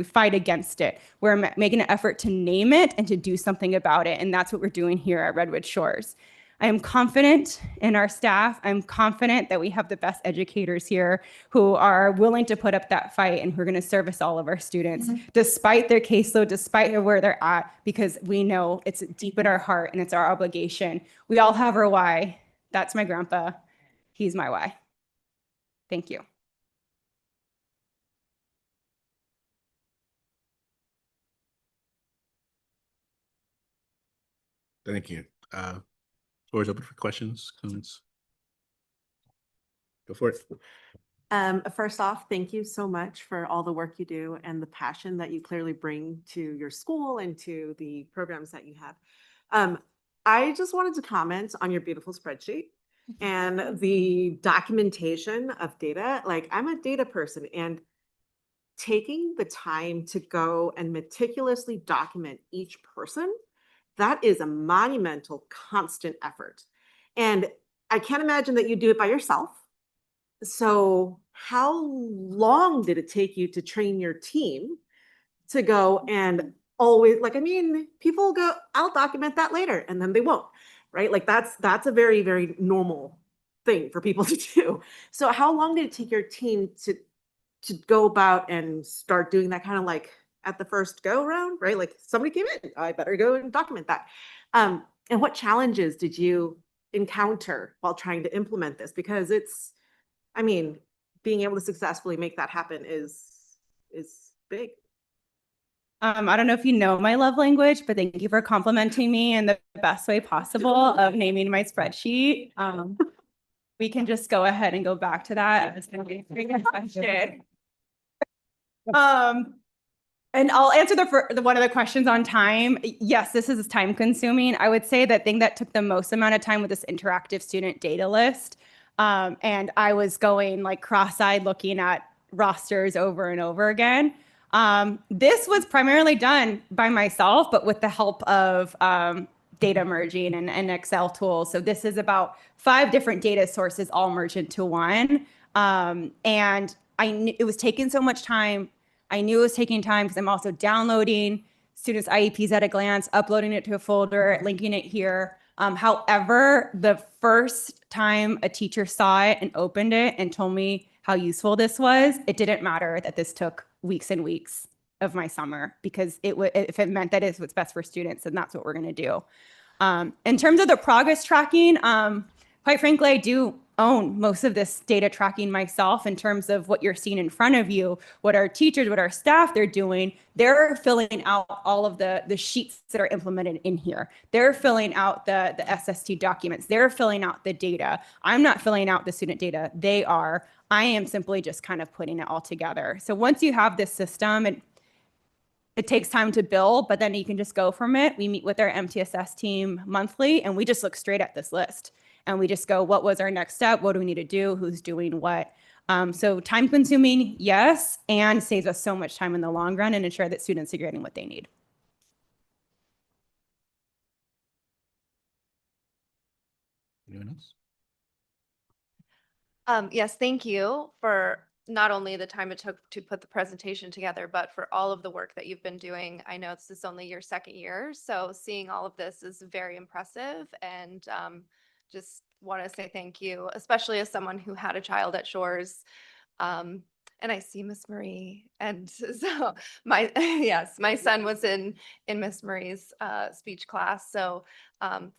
fight against it. We're making an effort to name it and to do something about it. And that's what we're doing here at Redwood Shores. I am confident in our staff. I'm confident that we have the best educators here who are willing to put up that fight and who are going to service all of our students, despite their caseload, despite where they're at, because we know it's deep in our heart and it's our obligation. We all have our why. That's my grandpa. He's my why. Thank you. Thank you. Floor is open for questions, comments. Go for it. First off, thank you so much for all the work you do and the passion that you clearly bring to your school and to the programs that you have. I just wanted to comment on your beautiful spreadsheet and the documentation of data. Like, I'm a data person, and taking the time to go and meticulously document each person, that is a monumental, constant effort. And I can't imagine that you do it by yourself. So how long did it take you to train your team to go and always, like, I mean, people go, I'll document that later, and then they won't, right? Like, that's a very, very normal thing for people to do. So how long did it take your team to go about and start doing that, kind of like at the first go round, right? Like, somebody came in, I better go and document that. And what challenges did you encounter while trying to implement this? Because it's, I mean, being able to successfully make that happen is big. I don't know if you know my love language, but thank you for complimenting me in the best way possible of naming my spreadsheet. We can just go ahead and go back to that. It's going to be a great question. And I'll answer the one of the questions on time. Yes, this is time consuming. I would say the thing that took the most amount of time with this interactive student data list. And I was going like cross-eyed looking at rosters over and over again. This was primarily done by myself, but with the help of data merging and Excel tools. So this is about 5 different data sources all merged into one. And I knew it was taking so much time. I knew it was taking time because I'm also downloading students' IEPs at a glance, uploading it to a folder, linking it here. However, the first time a teacher saw it and opened it and told me how useful this was, it didn't matter that this took weeks and weeks of my summer, because if it meant that is what's best for students, then that's what we're going to do. In terms of the progress tracking, quite frankly, I do own most of this data tracking myself in terms of what you're seeing in front of you, what our teachers, what our staff, they're doing. They're filling out all of the sheets that are implemented in here. They're filling out the SST documents. They're filling out the data. I'm not filling out the student data. They are. I am simply just kind of putting it all together. So once you have this system, it takes time to build, but then you can just go from it. We meet with our MTSS team monthly, and we just look straight at this list. And we just go, what was our next step? What do we need to do? Who's doing what? So time consuming, yes, and saves us so much time in the long run and ensure that students are getting what they need. Anyone else? Yes, thank you for not only the time it took to put the presentation together, but for all of the work that you've been doing. I know this is only your second year, so seeing all of this is very impressive, and just want to say thank you, especially as someone who had a child at Shores. And I see Miss Marie, and so my yes, my son was in Miss Marie's speech class, so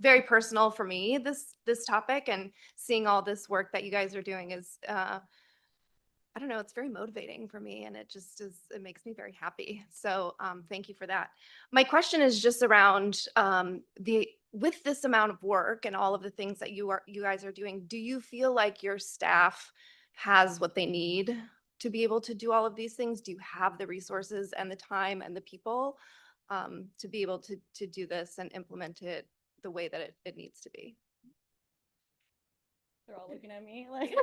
very personal for me, this topic, and seeing all this work that you guys are doing is I don't know, it's very motivating for me, and it just is, it makes me very happy. So thank you for that. My question is just around with this amount of work and all of the things that you guys are doing, do you feel like your staff has what they need to be able to do all of these things? Do you have the resources and the time and the people to be able to do this and implement it the way that it needs to be? They're all looking at me like.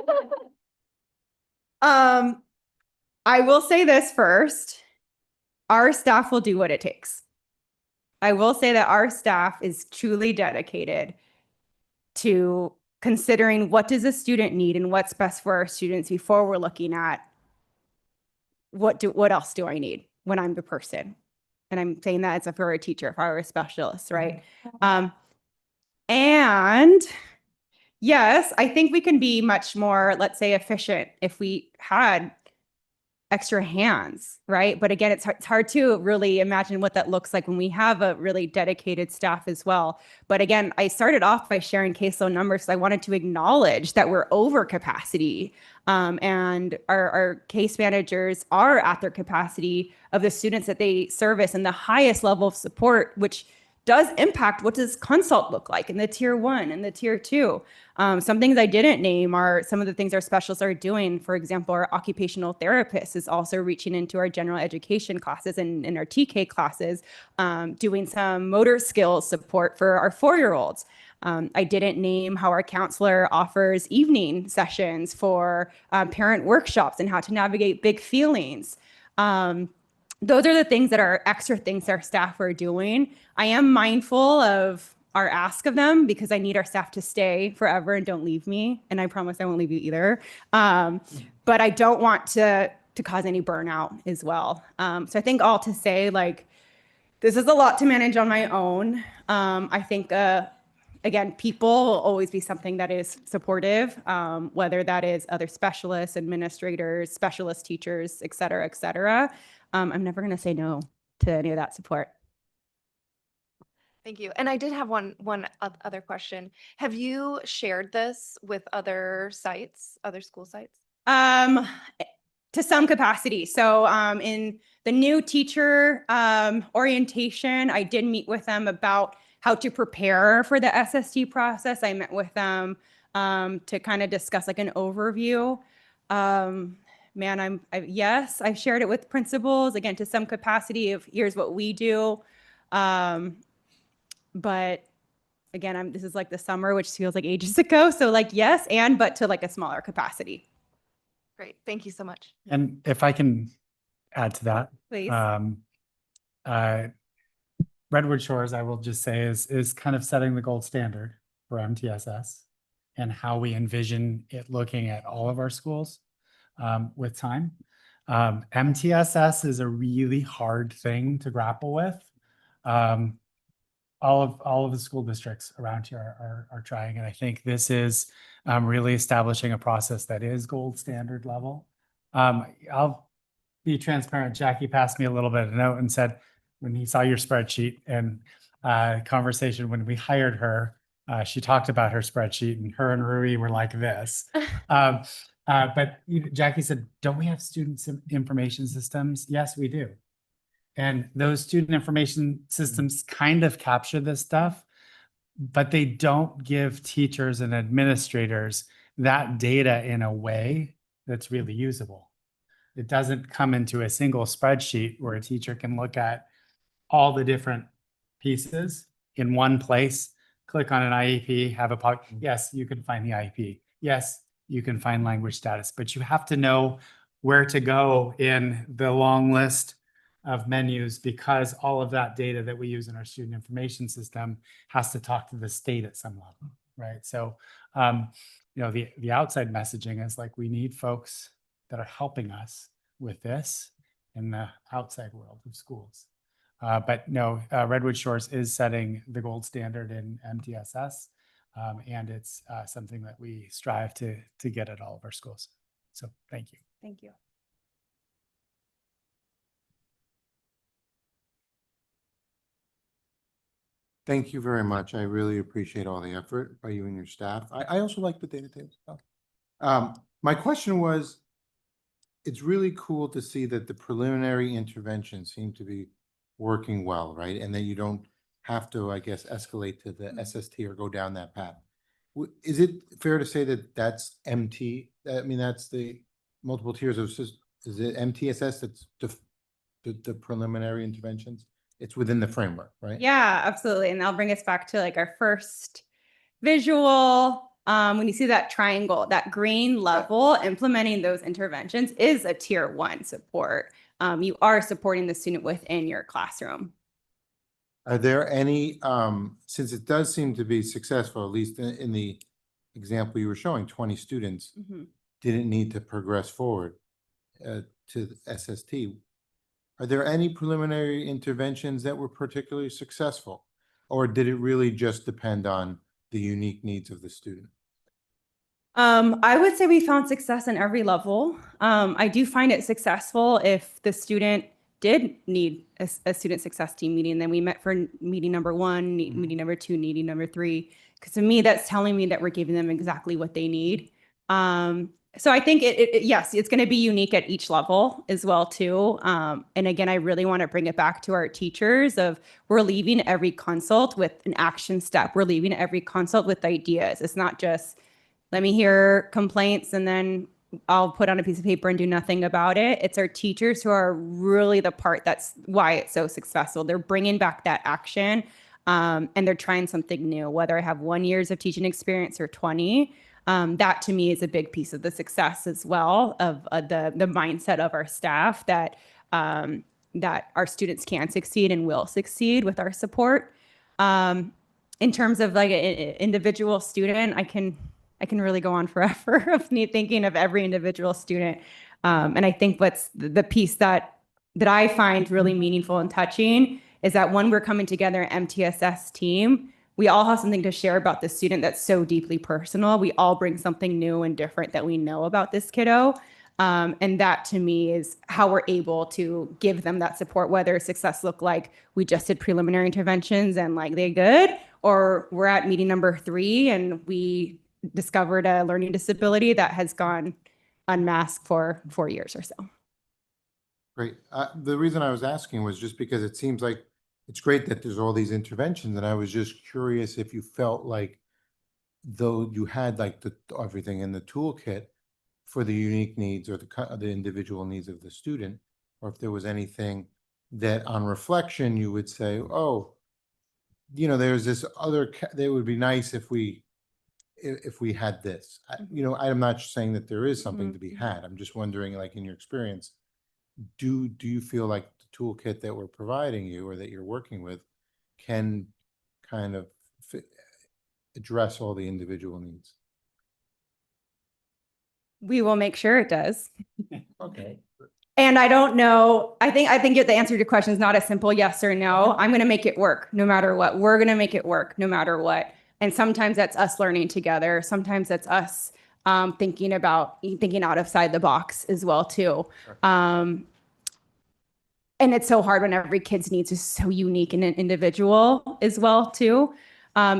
I will say this first. Our staff will do what it takes. I will say that our staff is truly dedicated to considering what does a student need and what's best for our students before we're looking at what else do I need when I'm the person. And I'm saying that as if we're a teacher, if I were a specialist, right? And yes, I think we can be much more, let's say, efficient if we had extra hands, right? But again, it's hard to really imagine what that looks like when we have a really dedicated staff as well. But again, I started off by sharing caseload numbers. So I wanted to acknowledge that we're over capacity, and our case managers are at their capacity of the students that they service and the highest level of support, which does impact what does consult look like in the tier 1 and the tier 2. Some things I didn't name are some of the things our specialists are doing. For example, our occupational therapist is also reaching into our general education classes and in our TK classes, doing some motor skills support for our 4-year-olds. I didn't name how our counselor offers evening sessions for parent workshops and how to navigate big feelings. Those are the things that are extra things our staff are doing. I am mindful of our ask of them because I need our staff to stay forever and don't leave me. And I promise I won't leave you either. But I don't want to cause any burnout as well. So I think all to say, like, this is a lot to manage on my own. I think, again, people will always be something that is supportive, whether that is other specialists, administrators, specialist teachers, et cetera, et cetera. I'm never going to say no to any of that support. Thank you. And I did have one other question. Have you shared this with other sites, other school sites? To some capacity. So in the new teacher orientation, I did meet with them about how to prepare for the SST process. I met with them to kind of discuss like an overview. Yes, I've shared it with principals, again, to some capacity of here's what we do. But again, this is like the summer, which feels like ages ago. So like, yes, but to like a smaller capacity. Great. Thank you so much. And if I can add to that. Please. Redwood Shores, I will just say, is kind of setting the gold standard for MTSS and how we envision it looking at all of our schools with time. MTSS is a really hard thing to grapple with. All of the school districts around here are trying, and I think this is really establishing a process that is gold standard level. I'll be transparent. Jackie passed me a little bit of a note and said, when he saw your spreadsheet and conversation when we hired her, she talked about her spreadsheet, and her and Rui were like this. But Jackie said, don't we have student information systems? Yes, we do. And those student information systems kind of capture this stuff, but they don't give teachers and administrators that data in a way that's really usable. It doesn't come into a single spreadsheet where a teacher can look at all the different pieces in one place, click on an IEP, have a yes, you can find the IEP. Yes, you can find language status, but you have to know where to go in the long list of menus, because all of that data that we use in our student information system has to talk to the state at some level, right? So the outside messaging is like, we need folks that are helping us with this in the outside world of schools. But no, Redwood Shores is setting the gold standard in MTSS, and it's something that we strive to get at all of our schools. So thank you. Thank you. Thank you very much. I really appreciate all the effort by you and your staff. I also like the data table stuff. My question was, it's really cool to see that the preliminary interventions seem to be working well, right? And that you don't have to, I guess, escalate to the SST or go down that path. Is it fair to say that that's MT? I mean, that's the multiple tiers of, is it MTSS that's the preliminary interventions? It's within the framework, right? Yeah, absolutely. And that'll bring us back to like our first visual. When you see that triangle, that green level, implementing those interventions is a tier 1 support. You are supporting the student within your classroom. Are there any, since it does seem to be successful, at least in the example you were showing, 20 students didn't need to progress forward to the SST. Are there any preliminary interventions that were particularly successful? Or did it really just depend on the unique needs of the student? I would say we found success in every level. I do find it successful if the student did need a student success team meeting, then we met for meeting number 1, meeting number 2, meeting number 3. Because to me, that's telling me that we're giving them exactly what they need. So I think yes, it's going to be unique at each level as well too. And again, I really want to bring it back to our teachers of we're leaving every consult with an action step. We're leaving every consult with ideas. It's not just let me hear complaints and then I'll put on a piece of paper and do nothing about it. It's our teachers who are really the part that's why it's so successful. They're bringing back that action and they're trying something new, whether I have 1 year of teaching experience or 20. That to me is a big piece of the success as well of the mindset of our staff that that our students can succeed and will succeed with our support. In terms of like an individual student, I can really go on forever of me thinking of every individual student. And I think what's the piece that I find really meaningful and touching is that when we're coming together, MTSS team, we all have something to share about the student that's so deeply personal. We all bring something new and different that we know about this kiddo. And that to me is how we're able to give them that support, whether success look like we just did preliminary interventions and like they good, or we're at meeting number 3 and we discovered a learning disability that has gone unmasked for 4 years or so. Great. The reason I was asking was just because it seems like it's great that there's all these interventions, and I was just curious if you felt like though you had like everything in the toolkit for the unique needs or the individual needs of the student, or if there was anything that on reflection you would say, oh, there's this other, that would be nice if we had this. I'm not saying that there is something to be had. I'm just wondering, like in your experience, do you feel like the toolkit that we're providing you or that you're working with can kind of address all the individual needs? We will make sure it does. Okay. And I don't know, I think the answer to your question is not a simple yes or no. I'm going to make it work no matter what. We're going to make it work no matter what. And sometimes that's us learning together. Sometimes that's us thinking outside the box as well too. Sure. And it's so hard when every kid's needs is so unique and individual as well too.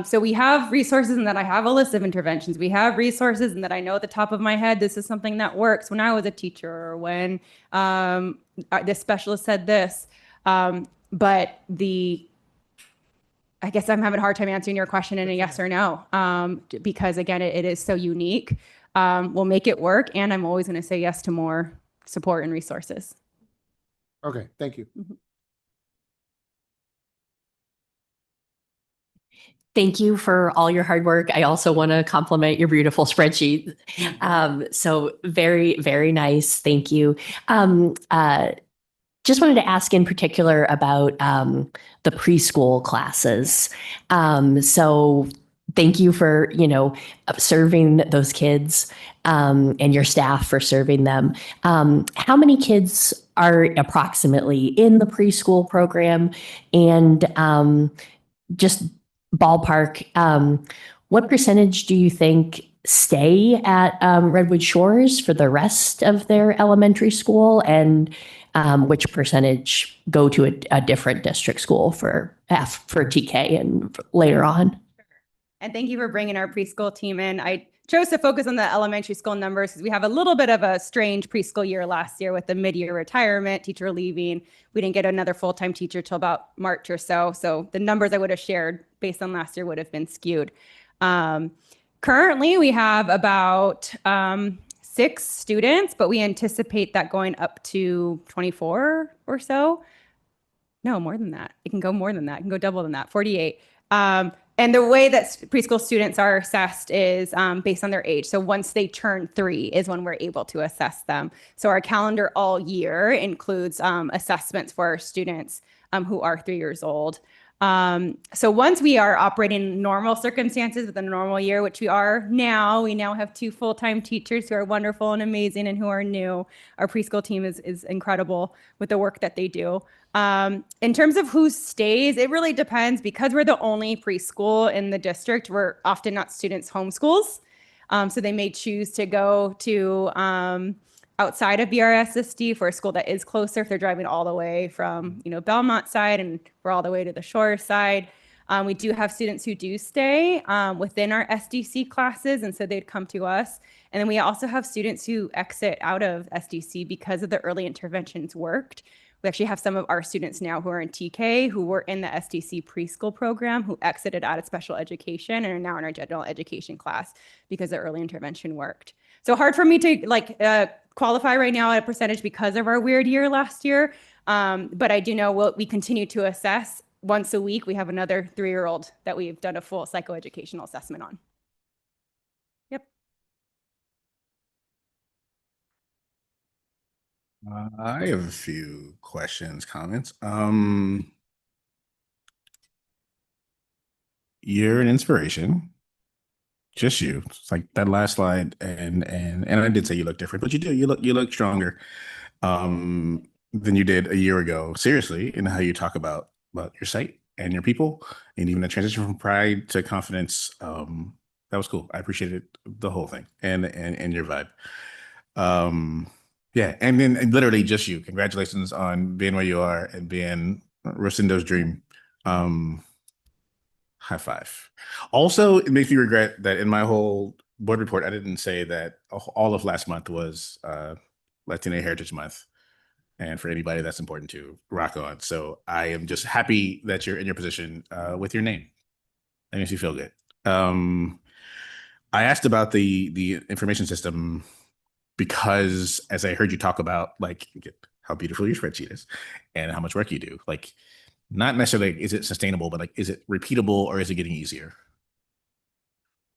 So we have resources and that I have a list of interventions. We have resources and that I know at the top of my head, this is something that works when I was a teacher or when this specialist said this. But I guess I'm having a hard time answering your question in a yes or no, because again, it is so unique. We'll make it work. And I'm always going to say yes to more support and resources. Okay, thank you. Thank you for all your hard work. I also want to compliment your beautiful spreadsheet. So very, very nice. Thank you. Just wanted to ask in particular about the preschool classes. So thank you for, serving those kids, and your staff for serving them. How many kids are approximately in the preschool program? And just ballpark, what percentage do you think stay at Redwood Shores for the rest of their elementary school? And which percentage go to a different district school for TK and later on? And thank you for bringing our preschool team in. I chose to focus on the elementary school numbers because we have a little bit of a strange preschool year last year with the mid-year retirement, teacher leaving. We didn't get another full-time teacher till about March or so. So the numbers I would have shared based on last year would have been skewed. Currently, we have about 6 students, but we anticipate that going up to 24 or so. No, more than that. It can go more than that. It can go double than that, 48. And the way that preschool students are assessed is based on their age. So once they turn 3 is when we're able to assess them. So our calendar all year includes assessments for our students who are 3 years old. So once we are operating in normal circumstances with a normal year, which we are now, we now have 2 full-time teachers who are wonderful and amazing and who are new. Our preschool team is incredible with the work that they do. In terms of who stays, it really depends because we're the only preschool in the district. We're often not students' homeschools. So they may choose to go to outside of BRSSD for a school that is closer if they're driving all the way from, Belmont side and we're all the way to the shore side. We do have students who do stay within our SDC classes, and so they'd come to us. And then we also have students who exit out of SDC because of the early interventions worked. We actually have some of our students now who are in TK who were in the SDC preschool program who exited out of special education and are now in our general education class because the early intervention worked. So hard for me to qualify right now at a percentage because of our weird year last year. But I do know we continue to assess once a week. We have another 3-year-old that we've done a full psychoeducational assessment on. Yep. I have a few questions, comments. You're an inspiration. Just you. It's like that last slide, and I did say you look different, but you do. You look stronger than you did a year ago. Seriously, in how you talk about your site and your people, and even the transition from pride to confidence. That was cool. I appreciated the whole thing and your vibe. Yeah, and then literally just you. Congratulations on being where you are and being Rosindo's dream. High five. Also, it makes me regret that in my whole board report, I didn't say that all of last month was Latina Heritage Month. And for anybody that's important to, rock on. So I am just happy that you're in your position with your name. That makes you feel good. I asked about the information system because as I heard you talk about how beautiful your spreadsheet is and how much work you do, not necessarily is it sustainable, but is it repeatable or is it getting easier?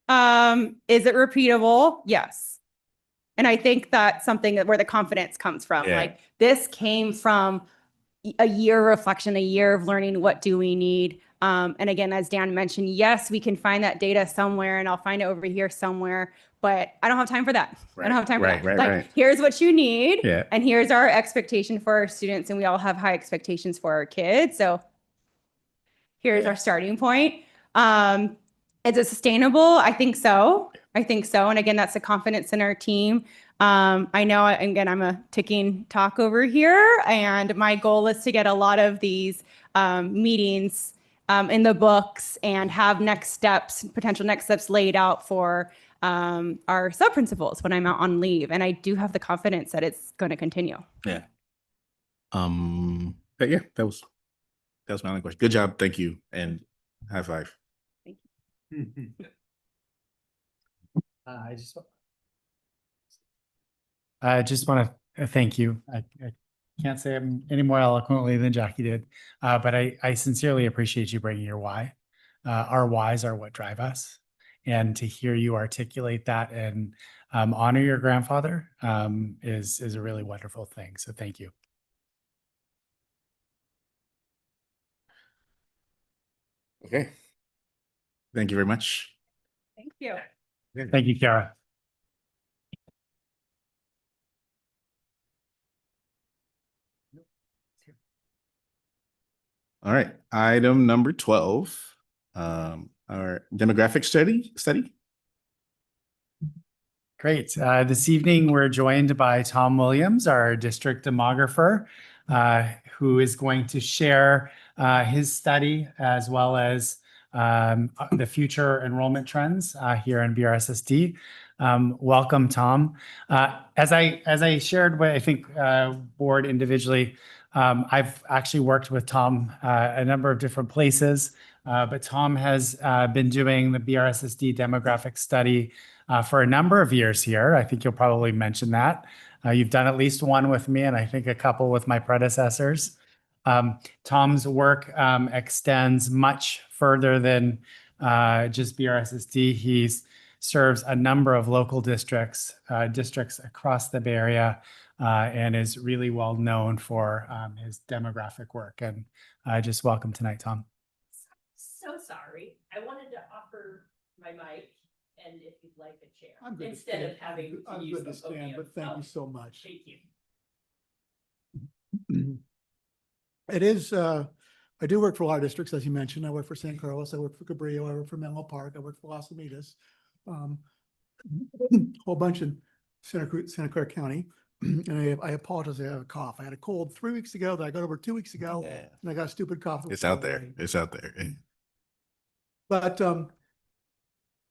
Is it repeatable? Yes. And I think that's something where the confidence comes from. Yeah. This came from a year of reflection, a year of learning what do we need. And again, as Dan mentioned, yes, we can find that data somewhere and I'll find it over here somewhere, but I don't have time for that. Right. I don't have time for that. Right. Here's what you need. Yeah. And here's our expectation for our students. And we all have high expectations for our kids. So here's our starting point. Is it sustainable? I think so. And again, that's the confidence in our team. I know, again, I'm a ticking talk over here, and my goal is to get a lot of these meetings in the books and have potential next steps laid out for our sub-principals when I'm out on leave. And I do have the confidence that it's going to continue. Yeah. But yeah, that was my only question. Good job. Thank you. And high five. I just want to thank you. I can't say it any more eloquently than Jackie did, but I sincerely appreciate you bringing your why. Our whys are what drive us, and to hear you articulate that and honor your grandfather is a really wonderful thing. So thank you. Okay. Thank you very much. Thank you. Thank you, Kara. All right, item number 12, our demographic study. Great. This evening, we're joined by Tom Williams, our district demographer, who is going to share his study as well as the future enrollment trends here in BRSSD. Welcome, Tom. As I shared with, I think, board individually, I've actually worked with Tom a number of different places, but Tom has been doing the BRSSD demographic study for a number of years here. I think you'll probably mention that. You've done at least one with me, and I think a couple with my predecessors. Tom's work extends much further than just BRSSD. He serves a number of local districts across the Bay Area, and is really well known for his demographic work. And just welcome tonight, Tom. So sorry. I wanted to offer my mic, and if you'd like a chair, I'm good to instead stand. of having to I'm use good the to stand, podium. but thank you Oh, so much. Thank you. It is, I do work for a lot of districts, as you mentioned. I work for San Carlos, I work for Cabrillo, I work for Menlo Park, I work for Las Alamitas. Whole bunch in Santa Clara County. And I apologize, I have a cough. I had a cold 3 weeks ago that I got over 2 weeks ago, Yeah. and I got a stupid cough. It's out there. It's out there. But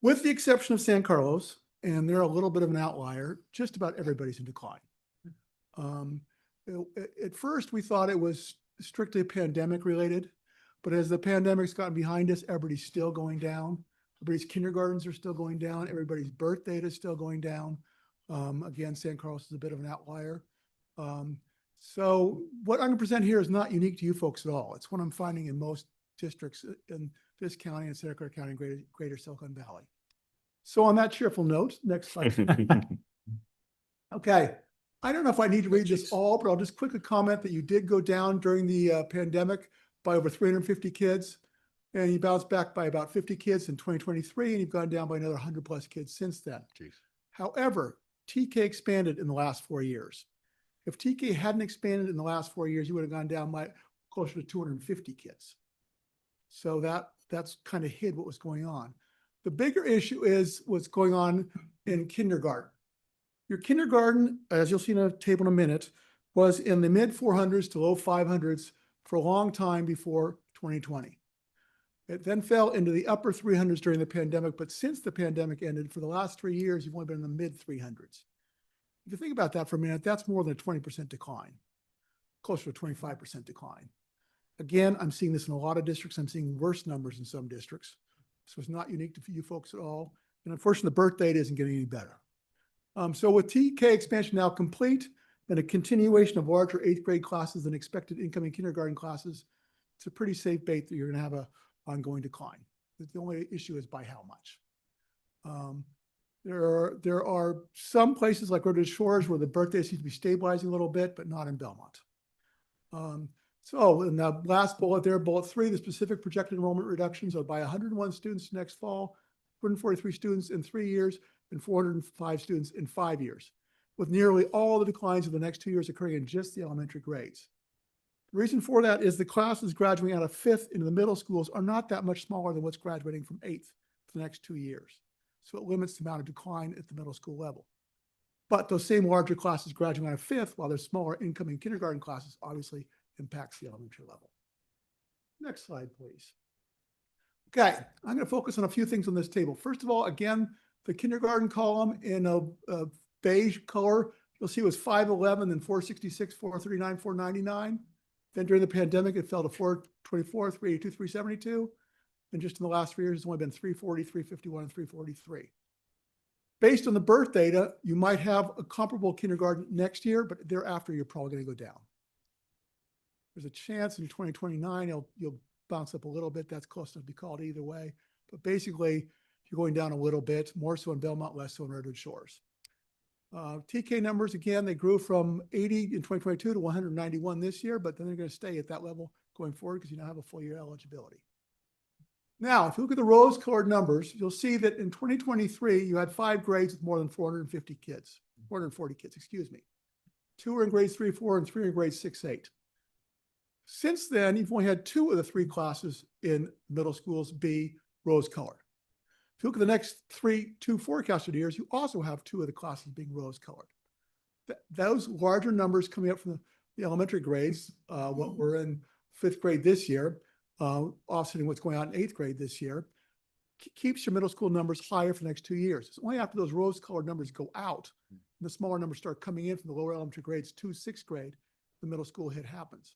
with the exception of San Carlos, and they're a little bit of an outlier, just about everybody's in decline. At first, we thought it was strictly pandemic related, but as the pandemic's gotten behind us, everybody's still going down. Everybody's kindergartens are still going down. Everybody's birth date is still going down. Again, San Carlos is a bit of an outlier. So what I'm going to present here is not unique to you folks at all. It's what I'm finding in most districts in this county and Santa Clara County and greater Silicon Valley. So on that cheerful note, next slide. Okay. I don't know if I need to read this all, but I'll just quickly comment that you did go down during the pandemic by over 350 kids, and you bounced back by about 50 kids in 2023, and you've gone down by another 100 plus kids since then. Jeez. However, TK expanded in the last 4 years. If TK hadn't expanded in the last 4 years, you would have gone down by closer to 250 kids. So that's kind of hid what was going on. The bigger issue is what's going on in kindergarten. Your kindergarten, as you'll see in a table in a minute, was in the mid 400s to low 500s for a long time before 2020. It then fell into the upper 300s during the pandemic, but since the pandemic ended, for the last 3 years, you've only been in the mid 300s. If you think about that for a minute, that's more than a 20% decline, closer to 25% decline. Again, I'm seeing this in a lot of districts. I'm seeing worse numbers in some districts. So it's not unique to you folks at all. And unfortunately, the birth date isn't getting any better. So with TK expansion now complete and a continuation of larger 8th grade classes than expected incoming kindergarten classes, it's a pretty safe bet that you're going to have an ongoing decline. The only issue is by how much. There are some places like Redwood Shores where the birthday seems to be stabilizing a little bit, but not in Belmont. So in the last bullet there, bullet 3, the specific projected enrollment reductions are by 101 students next fall, 143 students in 3 years, and 405 students in 5 years, with nearly all the declines in the next 2 years occurring in just the elementary grades. The reason for that is the classes graduating out of 5th into the middle schools are not that much smaller than what's graduating from 8th for the next 2 years. So it limits the amount of decline at the middle school level. But those same larger classes graduating out of 5th, while there's smaller incoming kindergarten classes, obviously impacts the elementary level. Next slide, please. Okay, I'm going to focus on a few things on this table. First of all, again, the kindergarten column in a beige color, you'll see it was 511, then 466, 439, 499. Then during the pandemic, it fell to 424, 382, 372. And just in the last 3 years, it's only been 340, 351, and 343. Based on the birth data, you might have a comparable kindergarten next year, but thereafter, you're probably going to go down. There's a chance in 2029, you'll bounce up a little bit. That's close enough to be called either way. But basically, you're going down a little bit, more so in Belmont, less so in Redwood Shores. TK numbers, again, they grew from 80 in 2022 to 191 this year, but then they're going to stay at that level going forward because you now have a full year eligibility. Now, if you look at the rose-colored numbers, you'll see that in 2023, you had 5 grades with more than 450 kids, 440 kids, excuse me. 2 were in grades 3, 4, and 3 in grades 6, 8. Since then, you've only had 2 of the 3 classes in middle schools be rose-colored. If you look at the next 2 forecasted years, you also have 2 of the classes being rose-colored. Those larger numbers coming up from the elementary grades, what we're in 5th grade this year, offsetting what's going on in 8th grade this year, keeps your middle school numbers higher for the next 2 years. It's only after those rose-colored numbers go out and the smaller numbers start coming in from the lower elementary grades to 6th grade, the middle school hit happens.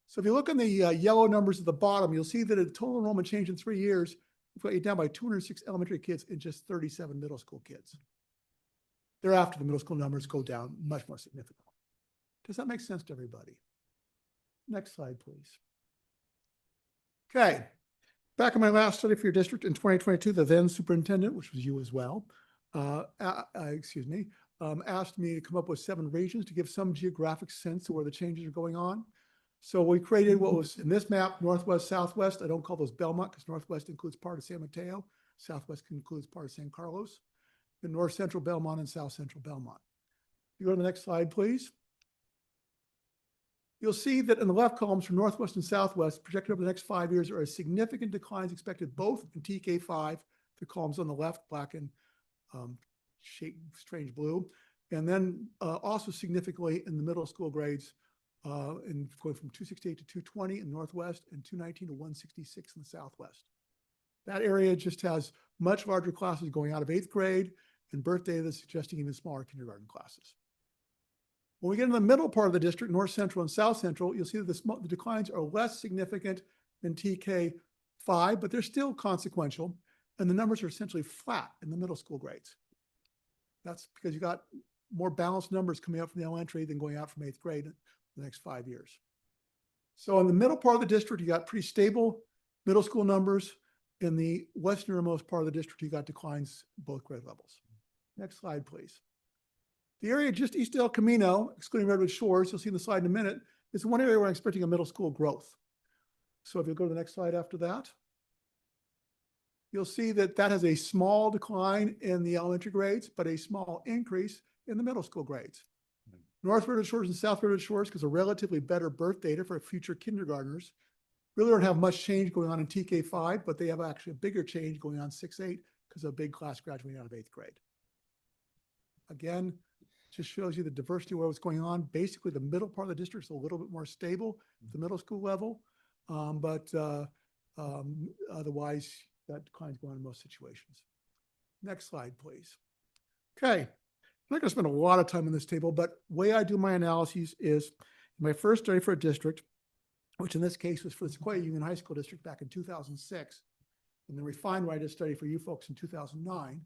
So if you look on the yellow numbers at the bottom, you'll see that a total enrollment change in 3 years, we've got you down by 206 elementary kids and just 37 middle school kids. Thereafter, the middle school numbers go down much more significantly. Does that make sense to everybody? Next slide, please. Okay, back in my last study for your district in 2022, the then superintendent, which was you as well, asked me to come up with 7 regions to give some geographic sense of where the changes are going on. So we created what was in this map, Northwest, Southwest. I don't call those Belmont because Northwest includes part of San Mateo. Southwest includes part of San Carlos. The North Central Belmont and South Central Belmont. You go to the next slide, please. You'll see that in the left columns for Northwest and Southwest, projected over the next 5 years, there are significant declines expected both in TK5, the columns on the left, black and strange blue, and then also significantly in the middle school grades, in going from 268 to 220 in the Northwest and 219 to 166 in the Southwest. That area just has much larger classes going out of 8th grade and birth data that's suggesting even smaller kindergarten classes. When we get in the middle part of the district, North Central and South Central, you'll see that the declines are less significant than TK5, but they're still consequential, and the numbers are essentially flat in the middle school grades. That's because you got more balanced numbers coming out from the elementary than going out from 8th grade in the next 5 years. So in the middle part of the district, you got pretty stable middle school numbers. In the westernmost part of the district, you got declines both grade levels. Next slide, please. The area just east of El Camino, excluding Redwood Shores, you'll see in the slide in a minute, is one area where I'm expecting a middle school growth. So if you'll go to the next slide after that, you'll see that that has a small decline in the elementary grades, but a small increase in the middle school grades. North Redwood Shores and South Redwood Shores, because of relatively better birth data for future kindergartners, really don't have much change going on in TK5, but they have actually a bigger change going on 6-8 because of a big class graduating out of 8th grade. Again, just shows you the diversity of what's going on. Basically, the middle part of the district is a little bit more stable at the middle school level, but otherwise, that decline's going on in most situations. Next slide, please. Okay, I'm not going to spend a lot of time on this table, but the way I do my analyses is my first study for a district, which in this case was for the Sequoia Union High School District back in 2006, and the refined way I did a study for you folks in 2009.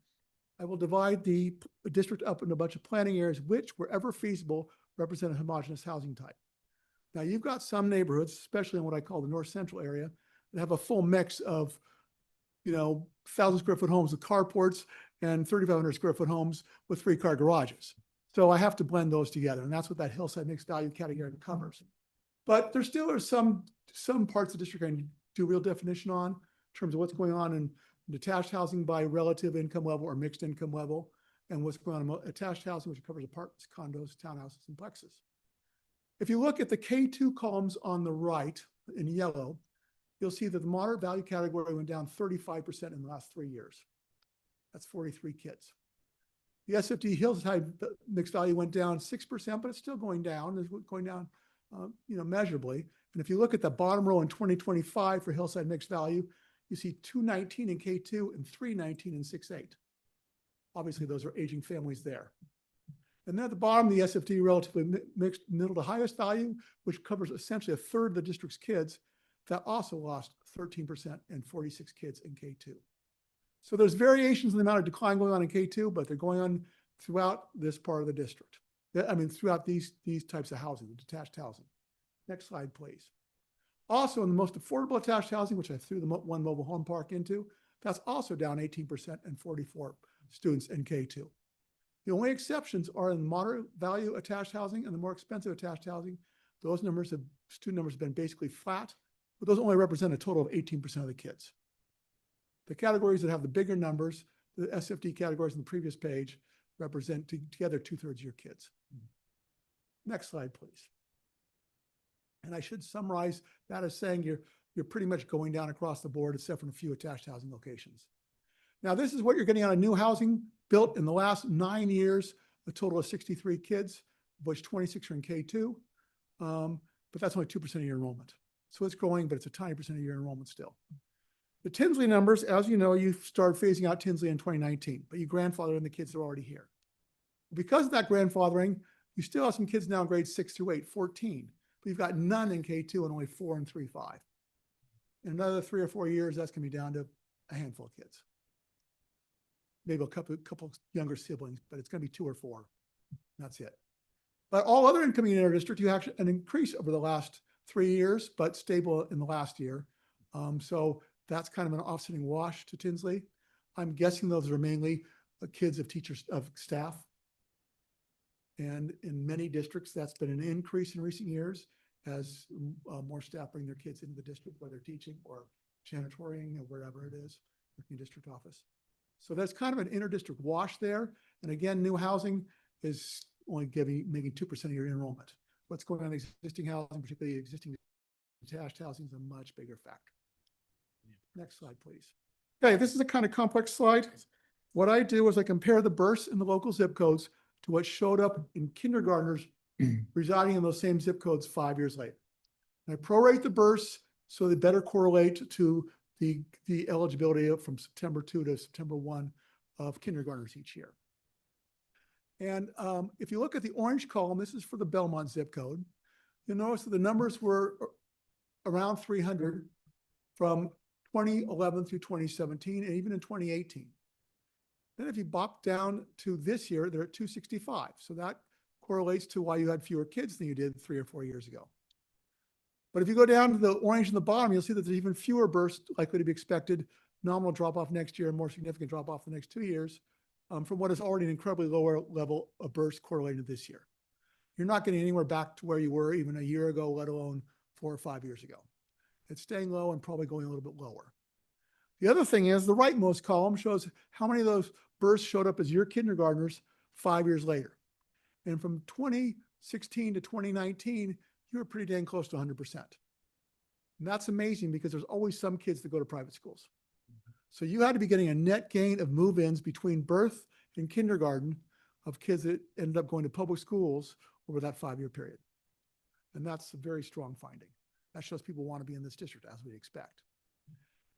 I will divide the district up into a bunch of planning areas, which, wherever feasible, represent a homogeneous housing type. Now, you've got some neighborhoods, especially in what I call the North Central area, that have a full mix of, 1,000 square foot homes with carports and 3,500 square foot homes with 3-car garages. So I have to blend those together, and that's what that hillside mixed value category covers. But there still are some parts of the district I can do real definition on in terms of what's going on in detached housing by relative income level or mixed income level, and what's going on in attached housing, which covers apartments, condos, townhouses, and plexes. If you look at the K2 columns on the right in yellow, you'll see that the moderate value category went down 35% in the last 3 years. That's 43 kids. The SFD hillside mixed value went down 6%, but it's still going down. It's going down, measurably. And if you look at the bottom row in 2025 for hillside mixed value, you see 219 in K2 and 319 in 6-8. Obviously, those are aging families there. And then at the bottom, the SFD relatively mixed middle to highest value, which covers essentially a third of the district's kids, that also lost 13% and 46 kids in K2. So there's variations in the amount of decline going on in K2, but they're going on throughout this part of the district. I mean, throughout these types of housing, the detached housing. Next slide, please. Also, in the most affordable attached housing, which I threw the one mobile home park into, that's also down 18% and 44 students in K2. The only exceptions are in moderate value attached housing and the more expensive attached housing. Those student numbers have been basically flat, but those only represent a total of 18% of the kids. The categories that have the bigger numbers, the SFD categories on the previous page, represent together 2/3 of your kids. Next slide, please. And I should summarize that as saying you're pretty much going down across the board, except for a few attached housing locations. Now, this is what you're getting on a new housing built in the last 9 years, a total of 63 kids, of which 26 are in K2. But that's only 2% of your enrollment. So it's growing, but it's a tiny percent of your enrollment still. The Tinsley numbers, as you know, you started phasing out Tinsley in 2019, but you grandfathered in the kids that are already here. Because of that grandfathering, you still have some kids now in grades 6 through 8, 14, but you've got none in K2 and only 4 and 3-5. In another 3 or 4 years, that's going to be down to a handful of kids. Maybe a couple younger siblings, but it's going to be 2 or 4. That's it. But all other incoming in our district, you have an increase over the last 3 years, but stable in the last year. So that's kind of an offsetting wash to Tinsley. I'm guessing those are mainly kids of teachers, of staff. And in many districts, that's been an increase in recent years as more staff bring their kids into the district, whether teaching or janitoring or wherever it is, working in district office. So that's kind of an inter-district wash there. And again, new housing is only making 2% of your enrollment. What's going on in existing housing, particularly existing detached housing, is a much bigger factor. Next slide, please. Okay, this is a kind of complex slide. What I do is I compare the births in the local zip codes to what showed up in kindergartners residing in those same zip codes 5 years later. And I prorate the births so they better correlate to the eligibility from September 2 to September 1 of kindergartners each year. And if you look at the orange column, this is for the Belmont zip code. You'll notice that the numbers were around 300 from 2011 through 2017, and even in 2018. Then if you bop down to this year, they're at 265. So that correlates to why you had fewer kids than you did 3 or 4 years ago. But if you go down to the orange in the bottom, you'll see that there's even fewer births likely to be expected, nominal drop-off next year, and more significant drop-off the next 2 years, from what is already an incredibly lower level of births correlated this year. You're not getting anywhere back to where you were even a year ago, let alone 4 or 5 years ago. It's staying low and probably going a little bit lower. The other thing is the rightmost column shows how many of those births showed up as your kindergartners 5 years later. And from 2016 to 2019, you were pretty dang close to 100%. And that's amazing because there's always some kids that go to private schools. So you had to be getting a net gain of move-ins between birth and kindergarten of kids that ended up going to public schools over that 5-year period. And that's a very strong finding. That shows people want to be in this district, as we'd expect.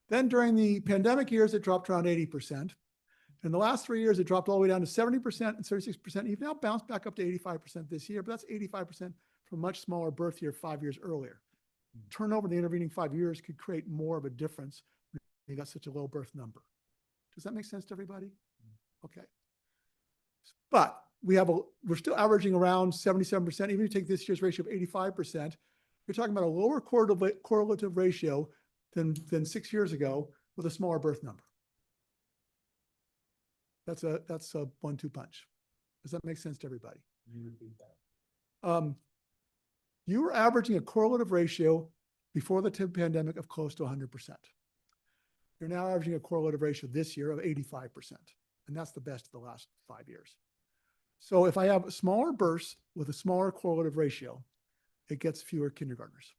Then during the pandemic years, it dropped around 80%. In the last 3 years, it dropped all the way down to 70% and 36%. You've now bounced back up to 85% this year, but that's 85% from a much smaller birth year 5 years earlier. Turnover in the intervening 5 years could create more of a difference when you got such a low birth number. Does that make sense to everybody? Okay. But we're still averaging around 77%. Even if you take this year's ratio of 85%, you're talking about a lower correlative ratio than 6 years ago with a smaller birth number. That's a 1-2 punch. Does that make sense to everybody? You were averaging a correlative ratio before the pandemic of close to 100%. You're now averaging a correlative ratio this year of 85%. And that's the best of the last 5 years. So if I have smaller births with a smaller correlative ratio, it gets fewer kindergartners.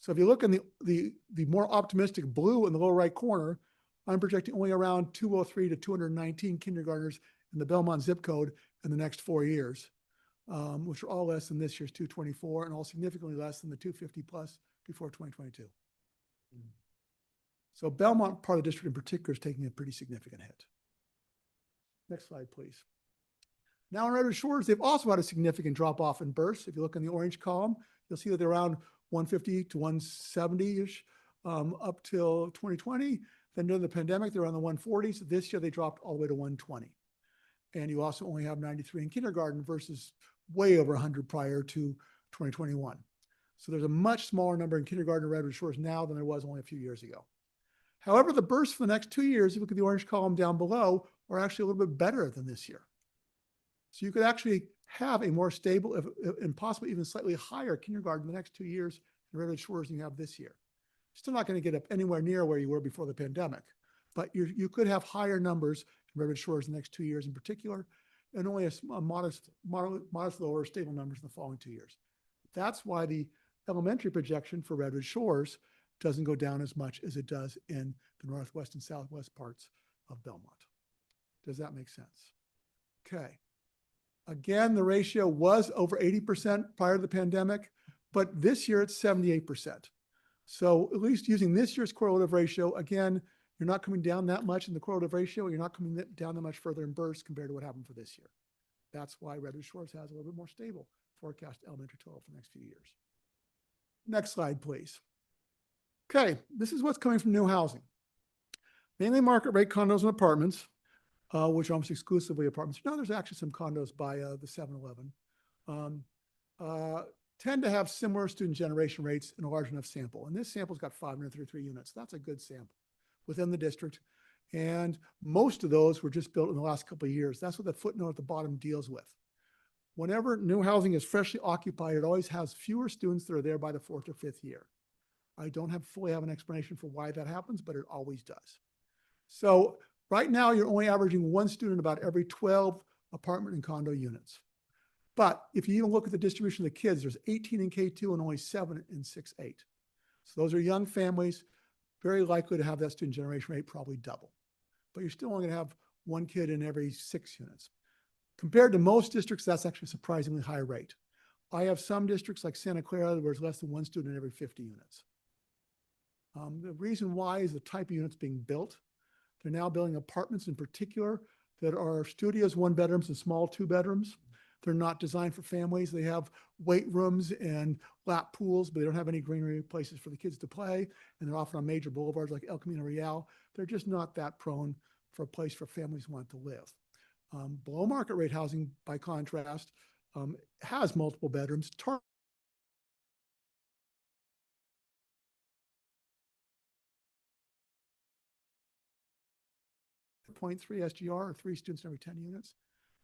So if you look in the more optimistic blue in the lower right corner, I'm projecting only around 203 to 219 kindergartners in the Belmont zip code in the next 4 years, which are all less than this year's 224 and all significantly less than the 250 plus before 2022. So Belmont, part of the district in particular, is taking a pretty significant hit. Next slide, please. Now in Redwood Shores, they've also had a significant drop off in births. If you look in the orange column, you'll see that they're around 150 to 170-ish up till 2020. Then during the pandemic, they're on the 140s. This year, they dropped all the way to 120. And you also only have 93 in kindergarten versus way over 100 prior to 2021. So there's a much smaller number in kindergarten in Redwood Shores now than there was only a few years ago. However, the births for the next 2 years, if you look at the orange column down below, are actually a little bit better than this year. So you could actually have a more stable and possibly even slightly higher kindergarten the next 2 years in Redwood Shores than you have this year. Still not going to get up anywhere near where you were before the pandemic, but you could have higher numbers in Redwood Shores in the next 2 years in particular, and only a modest lower stable numbers in the following 2 years. That's why the elementary projection for Redwood Shores doesn't go down as much as it does in the northwest and southwest parts of Belmont. Does that make sense? Okay. Again, the ratio was over 80% prior to the pandemic, but this year it's 78%. So at least using this year's correlative ratio, again, you're not coming down that much in the correlative ratio. You're not coming down that much further in bursts compared to what happened for this year. That's why Redwood Shores has a little bit more stable forecast elementary total for the next few years. Next slide, please. Okay, this is what's coming from new housing. Mainly market rate condos and apartments, which are almost exclusively apartments. Now there's actually some condos by the 7-Eleven. Tend to have similar student generation rates in a large enough sample. And this sample's got 533 units. That's a good sample within the district. And most of those were just built in the last couple of years. That's what the footnote at the bottom deals with. Whenever new housing is freshly occupied, it always has fewer students that are there by the 4th or 5th year. I don't fully have an explanation for why that happens, but it always does. So right now, you're only averaging 1 student about every 12 apartment and condo units. But if you even look at the distribution of the kids, there's 18 in K2 and only 7 in 6-8. So those are young families, very likely to have that student generation rate probably double. But you're still only going to have 1 kid in every 6 units. Compared to most districts, that's actually a surprisingly high rate. I have some districts like Santa Clara where there's less than 1 student in every 50 units. The reason why is the type of units being built. They're now building apartments in particular that are studios, 1-bedrooms and small 2-bedrooms. They're not designed for families. They have weight rooms and lap pools, but they don't have any greenery places for the kids to play. And they're often on major boulevards like El Camino Real. They're just not that prone for a place for families who want to live. Below market rate housing, by contrast, has multiple bedrooms. 0.3 SGR, or 3 students in every 10 units.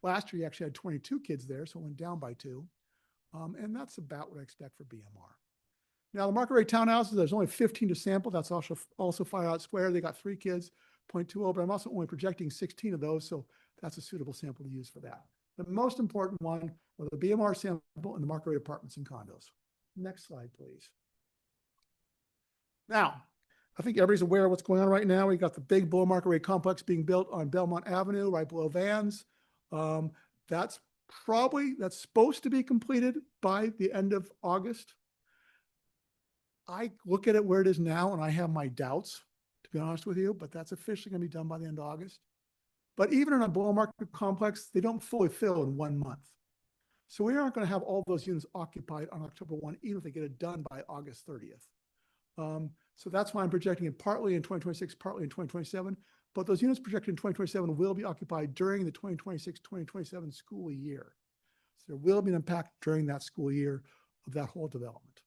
Last year, you actually had 22 kids there, so it went down by 2. And that's about what I expect for BMR. Now, the market rate townhouses, there's only 15 to sample. That's also Fire Out Square. They got 3 kids, 0.20, but I'm also only projecting 16 of those, so that's a suitable sample to use for that. The most important one are the BMR sample and the market rate apartments and condos. Next slide, please. Now, I think everybody's aware of what's going on right now. We got the big below market rate complex being built on Belmont Avenue, right below Vans. That's supposed to be completed by the end of August. I look at it where it is now and I have my doubts, to be honest with you, but that's officially going to be done by the end of August. But even in a below market complex, they don't fully fill in 1 month. So we aren't going to have all those units occupied on October 1, even if they get it done by August 30th. So that's why I'm projecting it partly in 2026, partly in 2027. But those units projected in 2027 will be occupied during the 2026-2027 school year. So there will be an impact during that school year of that whole development,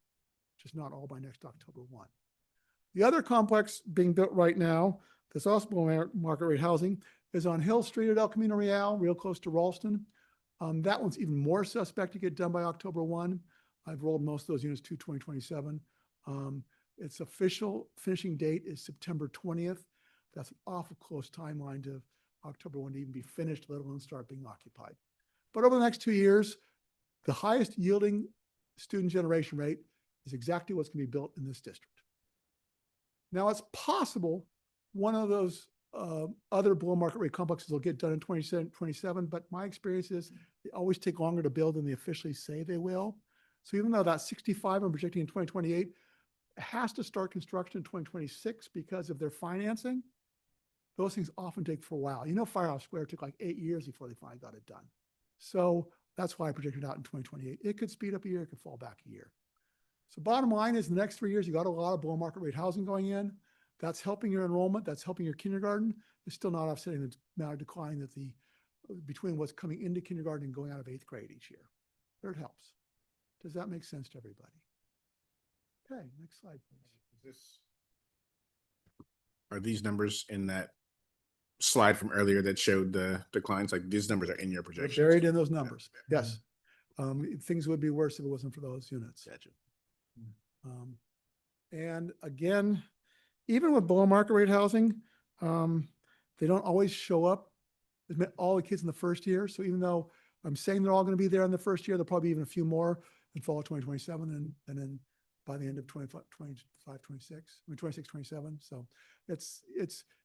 just not all by next October 1. The other complex being built right now, that's also below market rate housing, is on Hill Street at El Camino Real, real close to Ralston. That one's even more suspect to get done by October 1. I've rolled most of those units to 2027. Its official finishing date is September 20th. That's an awful close timeline to October 1 to even be finished, let alone start being occupied. But over the next 2 years, the highest yielding student generation rate is exactly what's going to be built in this district. Now, it's possible one of those other below market rate complexes will get done in 2027, but my experience is they always take longer to build than they officially say they will. So even though that 65 I'm projecting in 2028 has to start construction in 2026 because of their financing, those things often take for a while. You know, Firehouse Square took like 8 years before they finally got it done. So that's why I projected it out in 2028. It could speed up a year, it could fall back a year. So bottom line is, in the next 3 years, you got a lot of below market rate housing going in. That's helping your enrollment. That's helping your kindergarten. It's still not offsetting the amount of decline that between what's coming into kindergarten and going out of 8th grade each year. There it helps. Does that make sense to everybody? Okay, next slide, please. Are these numbers in that slide from earlier that showed the declines? Like, these numbers are in your They're projections? buried in those numbers. Yes. Things would be worse if it wasn't for those units. Gotcha. And again, even with below market rate housing, They don't always show up, all the kids in the first year. So even though I'm saying they're all going to be there in the first year, there'll probably be even a few more in fall of 2027 and then by the end of 25, 26, I mean, 26, 27. So it's,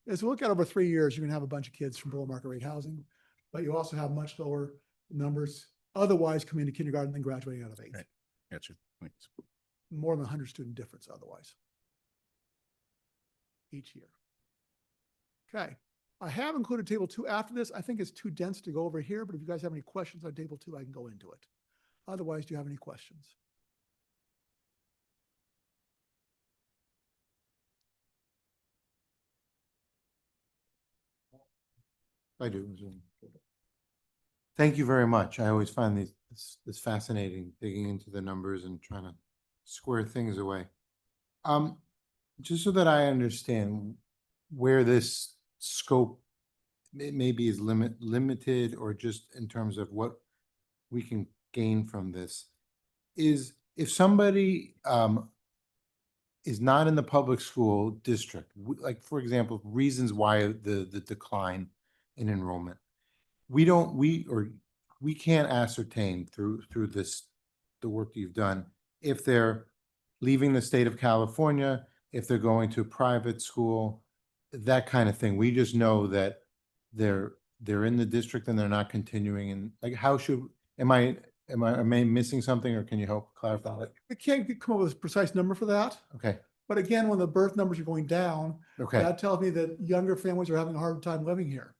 as we look at over 3 years, you're going to have a bunch of kids from below market rate housing, but you also have much lower numbers otherwise coming into kindergarten than graduating out of eighth. Right. Gotcha. Thanks. More than 100 student difference otherwise each year. Okay. I have included table 2 after this. I think it's too dense to go over here, but if you guys have any questions on table 2, I can go into it. Otherwise, do you have any questions? I do. Thank you very much. I always find this fascinating, digging into the numbers and trying to square things away. Just so that I understand where this scope maybe is limited or just in terms of what we can gain from this, is if somebody is not in the public school district, like for example, reasons why the decline in enrollment, we can't ascertain through the work that you've done if they're leaving the state of California, if they're going to private school, that kind of thing. We just know that they're in the district and they're not continuing. And like, how should, am I missing something, or can you help clarify that? We can't come up with a precise number for that. Okay. But again, when the birth numbers are going down, Okay. that tells me that younger families are having a hard time living here,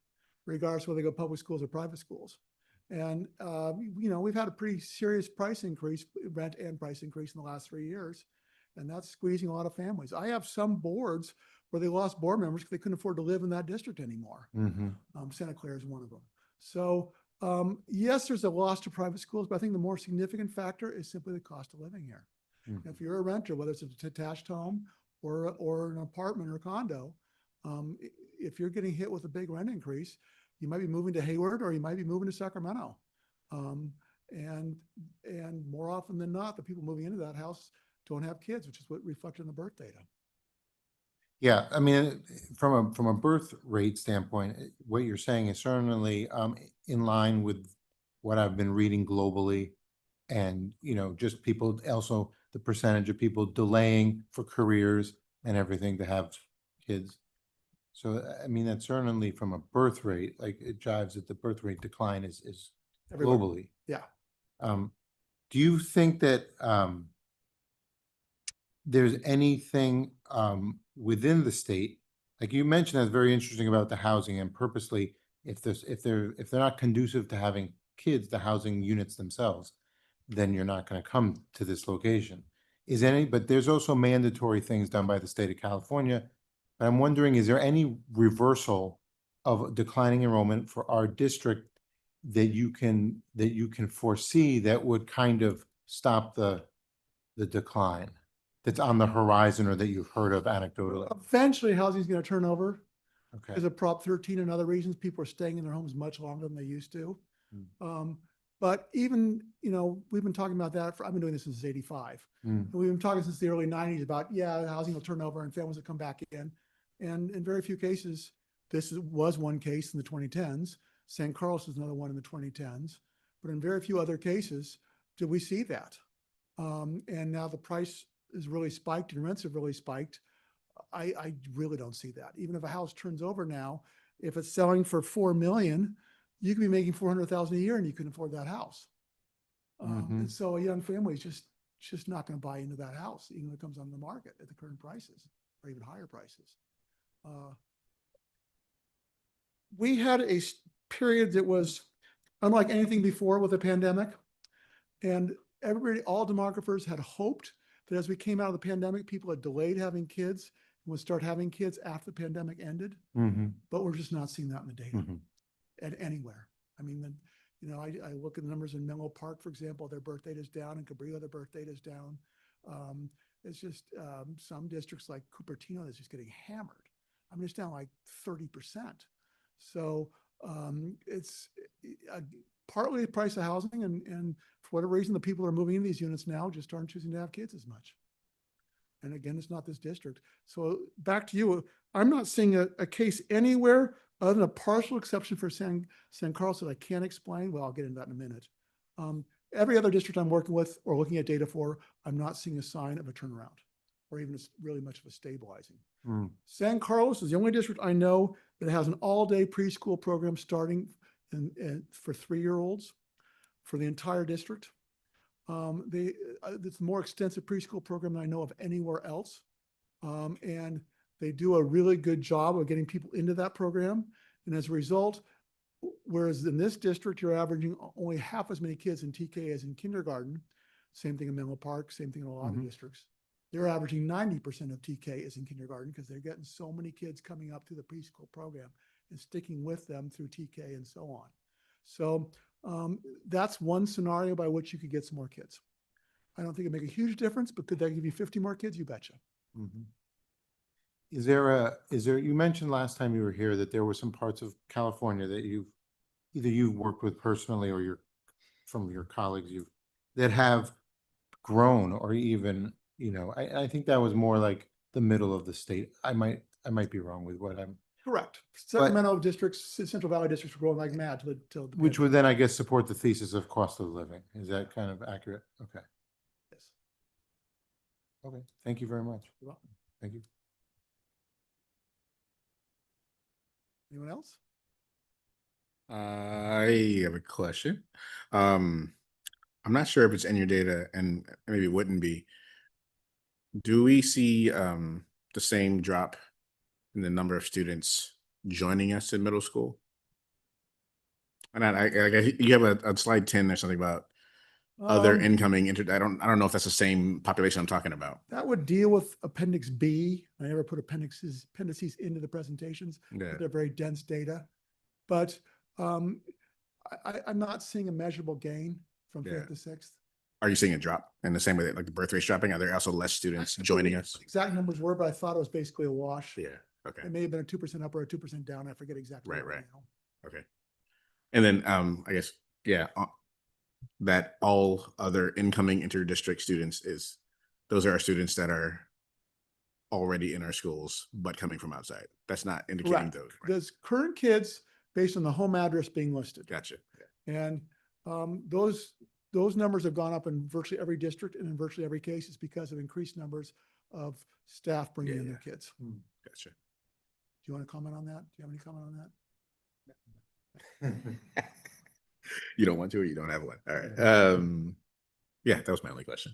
regardless whether they go public schools or private schools. And, you know, we've had a pretty serious price increase, rent and price increase in the last 3 years. And that's squeezing a lot of families. I have some boards where they lost board members because they couldn't afford to live in that district anymore. Mm-hmm. Santa Clara is one of them. So yes, there's a loss to private schools, but I think the more significant factor is simply the cost of living here. Mm-hmm. If you're a renter, whether it's a detached home or an apartment or a condo, if you're getting hit with a big rent increase, you might be moving to Hayward or you might be moving to Sacramento. And more often than not, the people moving into that house don't have kids, which is what reflected in the birth data. Yeah, I mean, from a birth rate standpoint, what you're saying is certainly in line with what I've been reading globally, and you know, just people, also the percentage of people delaying for careers and everything to have kids. So I mean, that's certainly from a birth rate, like it jives that the birth rate decline is Everywhere. globally. Yeah. Do you think that there's anything within the state, like you mentioned, that's very interesting about the housing, and purposely, if they're not conducive to having kids, the housing units themselves, then you're not going to come to this location. But there's also mandatory things done by the state of California. But I'm wondering, is there any reversal of declining enrollment for our district that you can foresee that would kind of stop the decline that's on the horizon, or that you've heard of anecdotally? Eventually, housing is going to turn over. Okay. Because of Prop 13 and other reasons, people are staying in their homes much longer than they used to. Mm. But even, you know, we've been talking about that I've been doing this since 85. Mm. And we've been talking since the early 90s about, yeah, housing will turn over and families will come back in. And in very few cases, was one case in the 2010s. San Carlos is another one in the 2010s. But in very few other cases did we see that. And now the price is really spiked and rents have really spiked. I really don't see that. Even if a house turns over now, if it's selling for $4 million, you could be making $400,000 a year and you can afford that house. And so a young family is just not going to buy into that house, even if it comes on the market at the current prices or even higher prices. We had a period that was unlike anything before with the pandemic, and all demographers had hoped that as we came out of the pandemic, people had delayed having kids and would start having kids after the pandemic ended. Mm-hmm. But we're just not seeing that in the data Mm-hmm. at anywhere. I mean, you know, I look at the numbers in Menlo Park, for example, their birth rate is down, and Cabrillo, their birth rate is down. It's just some districts like Cupertino that's just getting hammered. I mean, it's down like 30%. So it's partly the price of housing, and for whatever reason, the people that are moving into these units now just aren't choosing to have kids as much. And again, it's not this district. So back to you. I'm not seeing a case anywhere other than a partial exception for San Carlos that I can't explain. Well, I'll get into that in a minute. Every other district I'm working with or looking at data for, I'm not seeing a sign of a turnaround or even really much of a stabilizing. San Carlos is the only district I know that has an all-day preschool program starting for 3-year-olds for the entire district. It's a more extensive preschool program than I know of anywhere else. And they do a really good job of getting people into that program. And as a result, whereas in this district, you're averaging only half as many kids in TK as in kindergarten, same thing in Menlo Park, same thing in a lot of districts. They're averaging 90% of TK is in kindergarten because they're getting so many kids coming up through the preschool program and sticking with them through TK and so on. So that's one scenario by which you could get some more kids. I don't think it'd make a huge difference, but could that give you 50 more kids? You betcha. Is there, you mentioned last time you were here that there were some parts of California that you've worked with personally or from your colleagues that have grown or even, I think that was more like the middle of the state. I might be wrong with what I'm. Correct. Sacramento districts, Central Valley districts are growing like mad till Which would then, I guess, support the thesis of cost of living. Is that kind of accurate? Okay. Yes. Okay. Thank you very much. You're welcome. Thank you. Anyone else? I have a question. I'm not sure if it's in your data and maybe it wouldn't be. Do we see the same drop in the number of students joining us in middle school? And you have a slide 10 or something about other incoming I don't know if that's the same population I'm talking about. That would deal with Appendix B. I never put appendices into the presentations. Yeah. They're very dense data. But I'm not seeing a measurable gain from 5th to 6th. Are you seeing a drop in the same way that like the birth rate's dropping? Are there also less students joining us? Exact numbers were, but I thought it was basically a wash. Yeah. Okay. It may have been a 2% up or a 2% down. I forget exactly. Right. Now. Okay. And then I guess, that all other incoming inter-district students those are our students that are already in our schools, but coming from outside. That's not indicating Correct. those. Right? There's current kids based on the home address being listed. Gotcha. And those numbers have gone up in virtually every district and in virtually every case. It's because of increased numbers of staff bringing in their kids. Gotcha. Do you want to comment on that? Do you have any comment on that? You don't want to, or you don't have one. All right. Yeah, that was my only question.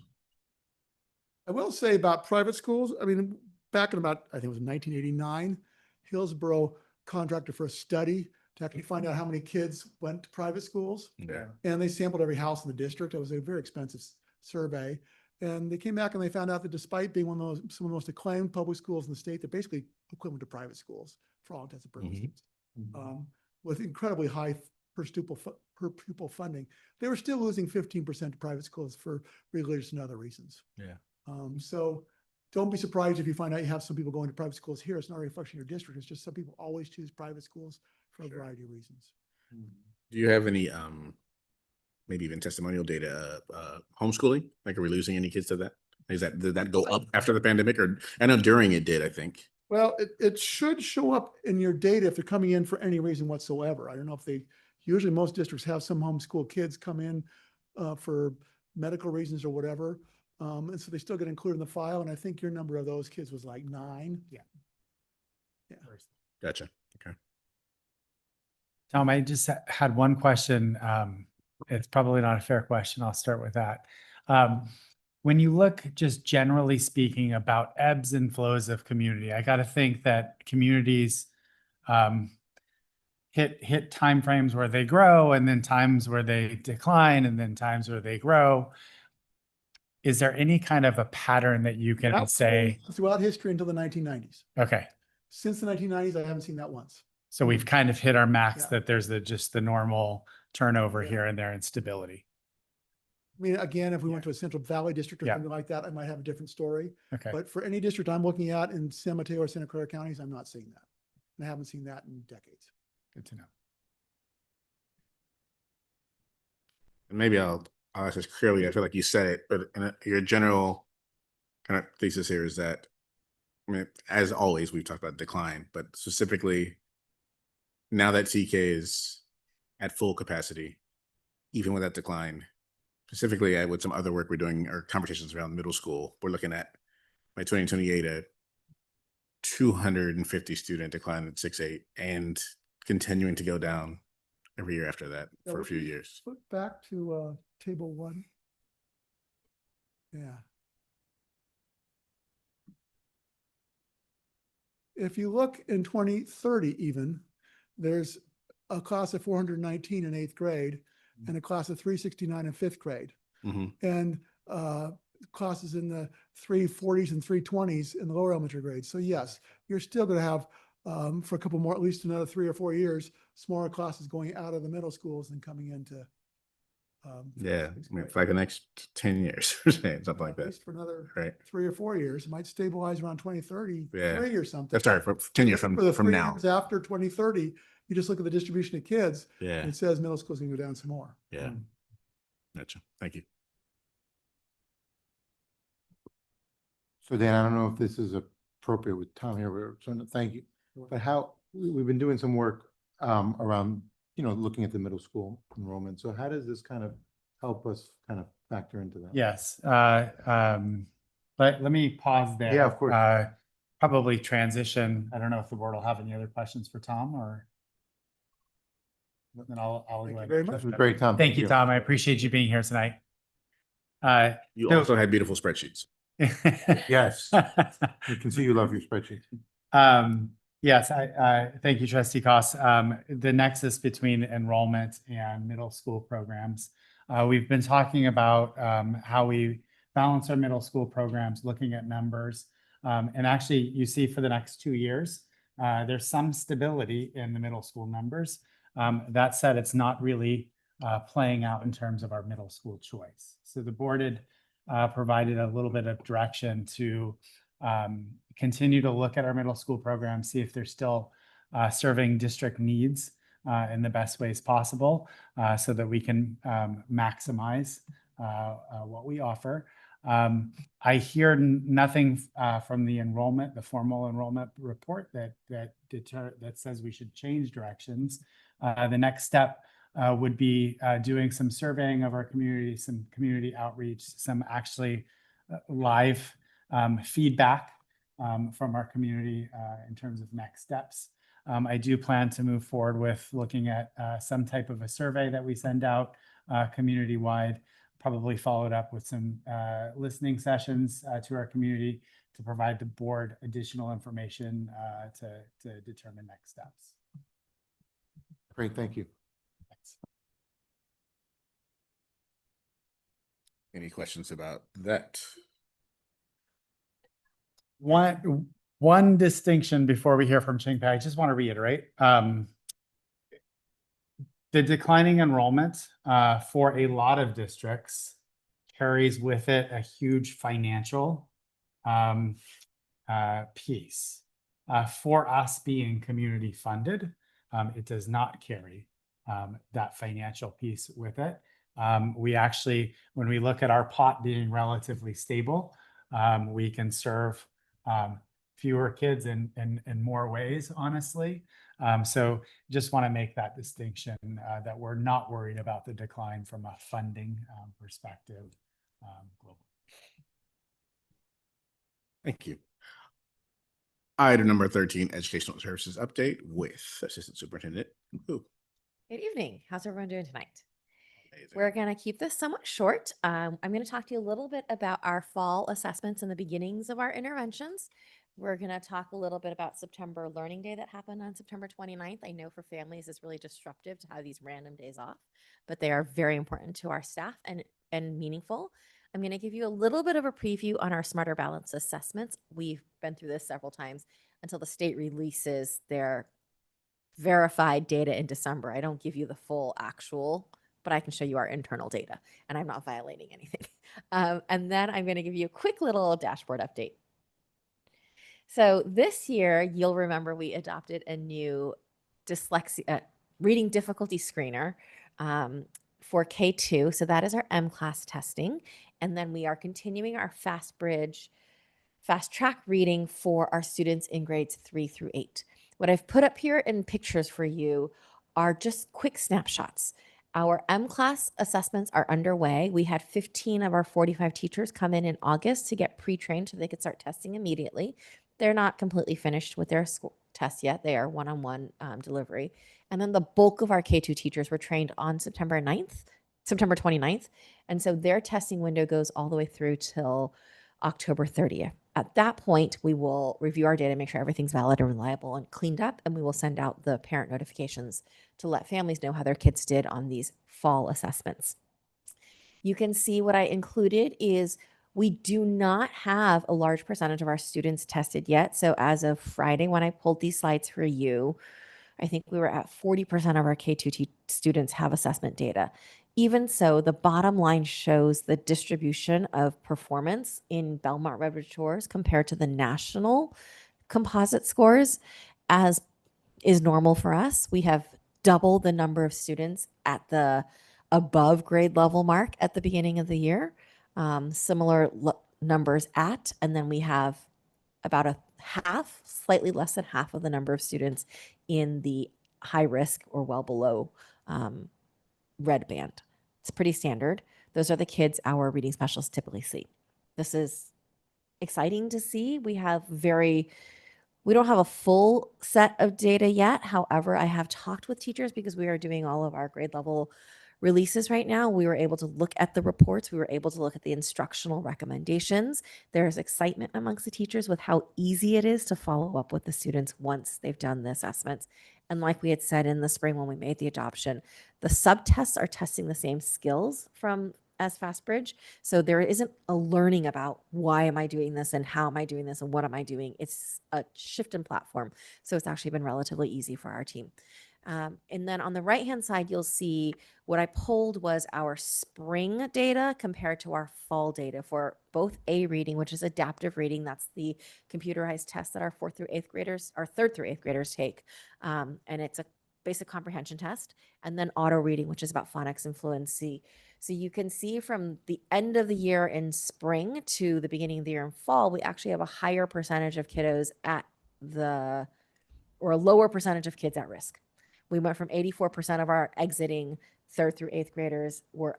I will say about private schools. I mean, back in about, I think it was 1989, Hillsborough contracted for a study to actually find out how many kids went to private schools. Yeah. And they sampled every house in the district. It was a very expensive survey. And they came back and they found out that despite being some of the most acclaimed public schools in the state, they're basically equivalent to private schools for all intents and purposes. With incredibly high per pupil funding, they were still losing 15% to private schools for religious and other reasons. Yeah. So don't be surprised if you find out you have some people going to private schools here. It's not a reflection of your district. It's just some people always choose private schools for a variety of reasons. Do you have any maybe even testimonial data homeschooling? Like, are we losing any kids to that? Did that go up after the pandemic, or I know during it did, I think. Well, it should show up in your data if they're coming in for any reason whatsoever. I don't know if usually most districts have some homeschool kids come in for medical reasons or whatever. And so they still get included in the file. And I think your number of those kids was like 9. Yeah. Gotcha. Okay. Tom, I just had one question. It's probably not a fair question. I'll start with that. When you look just generally speaking about ebbs and flows of community, I got to think that communities hit timeframes where they grow and then times where they decline and then times where they grow. Is there any kind of a pattern that you can say? Throughout history until the 1990s. Okay. Since the 1990s, I haven't seen that once. So we've kind of hit our max that there's just the normal turnover here and there and stability. I mean, again, if we went to a Central Valley district or something like that, I might have a different story. Okay. But for any district I'm looking at in San Mateo or Santa Clara counties, I'm not seeing that. And I haven't seen that in decades. Good to know. And maybe I'll ask this clearly. I feel like you said it, but in your general kind of thesis here is that, I mean, as always, we've talked about decline, but specifically now that TK is at full capacity, even with that decline, specifically with some other work we're doing or conversations around middle school, we're looking at by 2028 a 250 student decline at 6.8 and continuing to go down every year after that Yeah, for a would few you years. Flip back to table 1. Yeah. If you look in 2030 even, there's a class of 419 in 8th grade and a class of 369 in 5th grade. Mhm. And classes in the 340s and 320s in the lower elementary grades. So yes, you're still going to have for a couple more, at least another 3 or 4 years, smaller classes going out of the middle schools and coming into. Yeah, sixth I mean, grade. for like the next 10 years, something like At that. least for another Right. 3 or 4 years. It might stabilize around 2033 Yeah. or something. That's right, for 10 years For the from 3 now. years after 2030, you just look at the distribution of kids, Yeah, and it says middle school's gonna go down some more. yeah. Gotcha. Thank you. So Dan, I don't know if this is appropriate with Tom here, so thank you. But how, we've been doing some work around, looking at the middle school enrollment. So how does this kind of help us kind of factor into that? Yes. Let me pause there. Yeah, of course. Probably transition. I don't know if the board will have any other questions for Tom or. Then I'll go Thank you ahead. very This much. was great, Tom. Thank you, Tom. I appreciate you being here tonight. You So- also had beautiful spreadsheets. Yes. We can see you love your spreadsheets. Yes, I thank you, Trustee Koss. The nexus between enrollment and middle school programs. We've been talking about how we balance our middle school programs, looking at numbers. And actually, you see for the next 2 years, there's some stability in the middle school numbers. That said, it's not really playing out in terms of our middle school choice. So the board had provided a little bit of direction to continue to look at our middle school program, see if they're still serving district needs in the best ways possible so that we can maximize what we offer. I hear nothing from the enrollment, the formal enrollment report that says we should change directions. The next step would be doing some surveying of our community, some community outreach, some actually live feedback from our community in terms of next steps. I do plan to move forward with looking at some type of a survey that we send out community-wide, probably followed up with some listening sessions to our community to provide the board additional information to determine next steps. Great, thank you. Thanks. Any questions about that? One distinction before we hear from Ching Pei, I just want to reiterate. The declining enrollment for a lot of districts carries with it a huge financial piece. For us being community funded, it does not carry that financial piece with it. We actually, when we look at our pot being relatively stable, we can serve fewer kids in more ways, honestly. So just want to make that distinction that we're not worried about the decline from a funding perspective globally. Thank you. Item number 13, educational services update with Assistant Superintendent. Ooh, Good evening. How's everyone doing tonight? amazing. We're going to keep this somewhat short. I'm going to talk to you a little bit about our fall assessments and the beginnings of our interventions. We're going to talk a little bit about September Learning Day that happened on September 29th. I know for families it's really disruptive to have these random days off, but they are very important to our staff and meaningful. I'm going to give you a little bit of a preview on our Smarter Balance assessments. We've been through this several times until the state releases their verified data in December. I don't give you the full actual, but I can show you our internal data, and I'm not violating anything. And then I'm going to give you a quick little dashboard update. So this year, you'll remember we adopted a new dyslexia reading difficulty screener for K2. So that is our M-class testing. And then we are continuing our FastBridge fast track reading for our students in grades 3 through 8. What I've put up here in pictures for you are just quick snapshots. Our M-class assessments are underway. We had 15 of our 45 teachers come in August to get pre-trained so they could start testing immediately. They're not completely finished with their school tests yet. They are one-on-one delivery. And then the bulk of our K-2 teachers were trained on September 29th. And so their testing window goes all the way through till October 30th. At that point, we will review our data, make sure everything's valid and reliable and cleaned up, and we will send out the parent notifications to let families know how their kids did on these fall assessments. You can see what I included is we do not have a large percentage of our students tested yet. So as of Friday, when I pulled these slides for you, I think we were at 40% of our K-2 students have assessment data. Even so, the bottom line shows the distribution of performance in Belmont-Redwood Shores compared to the national composite scores. As is normal for us, we have double the number of students at the above grade level mark at the beginning of the year, similar numbers and then we have about a half, slightly less than half of the number of students in the high risk or well below red band. It's pretty standard. Those are the kids our reading specialists typically see. This is exciting to see. We don't have a full set of data yet. However, I have talked with teachers because we are doing all of our grade level releases right now. We were able to look at the reports. We were able to look at the instructional recommendations. There's excitement amongst the teachers with how easy it is to follow up with the students once they've done the assessments. And like we had said in the spring when we made the adoption, the subtests are testing the same skills as FastBridge. So there isn't a learning about why am I doing this and how am I doing this and what am I doing? It's a shift in platform. So it's actually been relatively easy for our team. And then on the right-hand side, you'll see what I pulled was our spring data compared to our fall data for both A reading, which is adaptive reading. That's the computerized test that our 3rd through 8th graders take. And it's a basic comprehension test. And then auto reading, which is about phonics and fluency. So you can see from the end of the year in spring to the beginning of the year in fall, we actually have a higher percentage of kiddos or a lower percentage of kids at risk. We went from 84% of our exiting 3rd through 8th graders were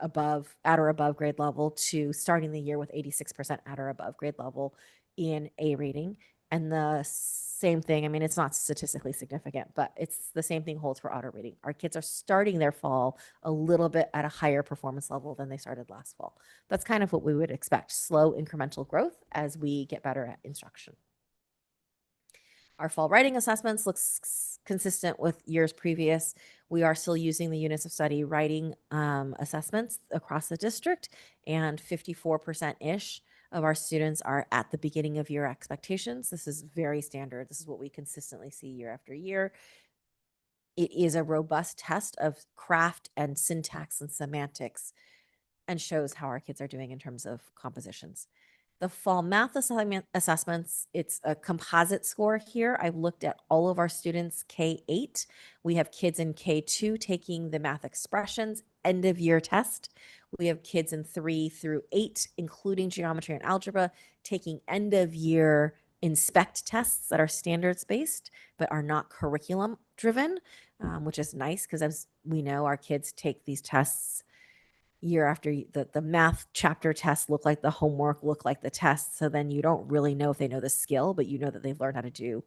at or above grade level to starting the year with 86% at or above grade level in A reading. And the same thing, I mean, it's not statistically significant, but it's the same thing holds for auto reading. Our kids are starting their fall a little bit at a higher performance level than they started last fall. That's kind of what we would expect, slow incremental growth as we get better at instruction. Our fall writing assessments looks consistent with years previous. We are still using the units of study writing assessments across the district, and 54%-ish of our students are at the beginning of year expectations. This is very standard. This is what we consistently see year after year. It is a robust test of craft and syntax and semantics and shows how our kids are doing in terms of compositions. The fall math assessments, it's a composite score here. I've looked at all of our students K-8. We have kids in K-2 taking the math expressions end of year test. We have kids in 3 through 8, including geometry and algebra, taking end of year inspect tests that are standards based, but are not curriculum driven, which is nice because as we know, our kids take these tests year after the math chapter tests look like the homework, look like the tests. So then you don't really know if they know the skill, but you know that they've learned how to do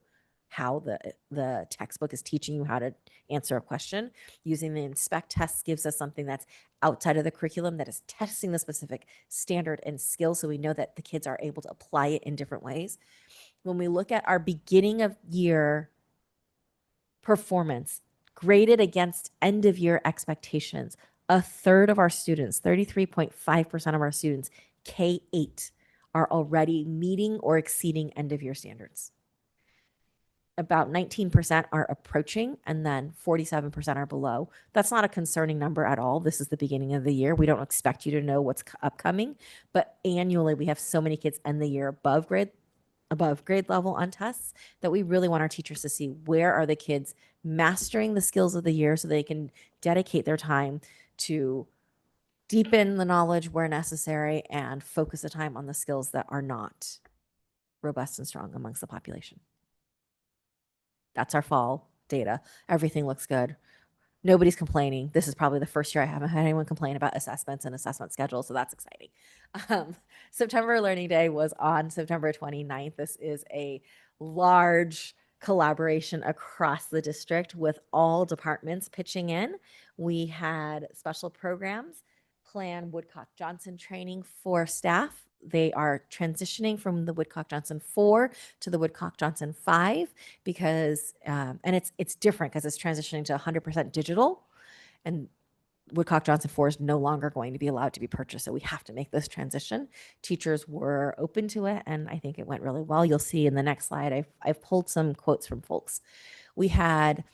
how the textbook is teaching you how to answer a question. Using the inspect tests gives us something that's outside of the curriculum that is testing the specific standard and skill. So we know that the kids are able to apply it in different ways. When we look at our beginning of year performance graded against end of year expectations, a third of our students, 33.5% of our students, K-8, are already meeting or exceeding end of year standards. About 19% are approaching, and then 47% are below. That's not a concerning number at all. This is the beginning of the year. We don't expect you to know what's upcoming, but annually we have so many kids end the year above grade level on tests that we really want our teachers to see where are the kids mastering the skills of the year so they can dedicate their time to deepen the knowledge where necessary and focus the time on the skills that are not. robust and strong amongst the population. That's our fall data. Everything looks good. Nobody's complaining. This is probably the first year I haven't had anyone complain about assessments and assessment schedules, so that's exciting. September Learning Day was on September 29th. This is a large collaboration across the district with all departments pitching in. We had special programs, plan Woodcock-Johnson training for staff. They are transitioning from the Woodcock-Johnson 4 to the Woodcock-Johnson 5 because, and it's different because it's transitioning to 100% digital, and Woodcock-Johnson 4 is no longer going to be allowed to be purchased. So we have to make this transition. Teachers were open to it, and I think it went really well. You'll see in the next slide, I've pulled some quotes from folks. We had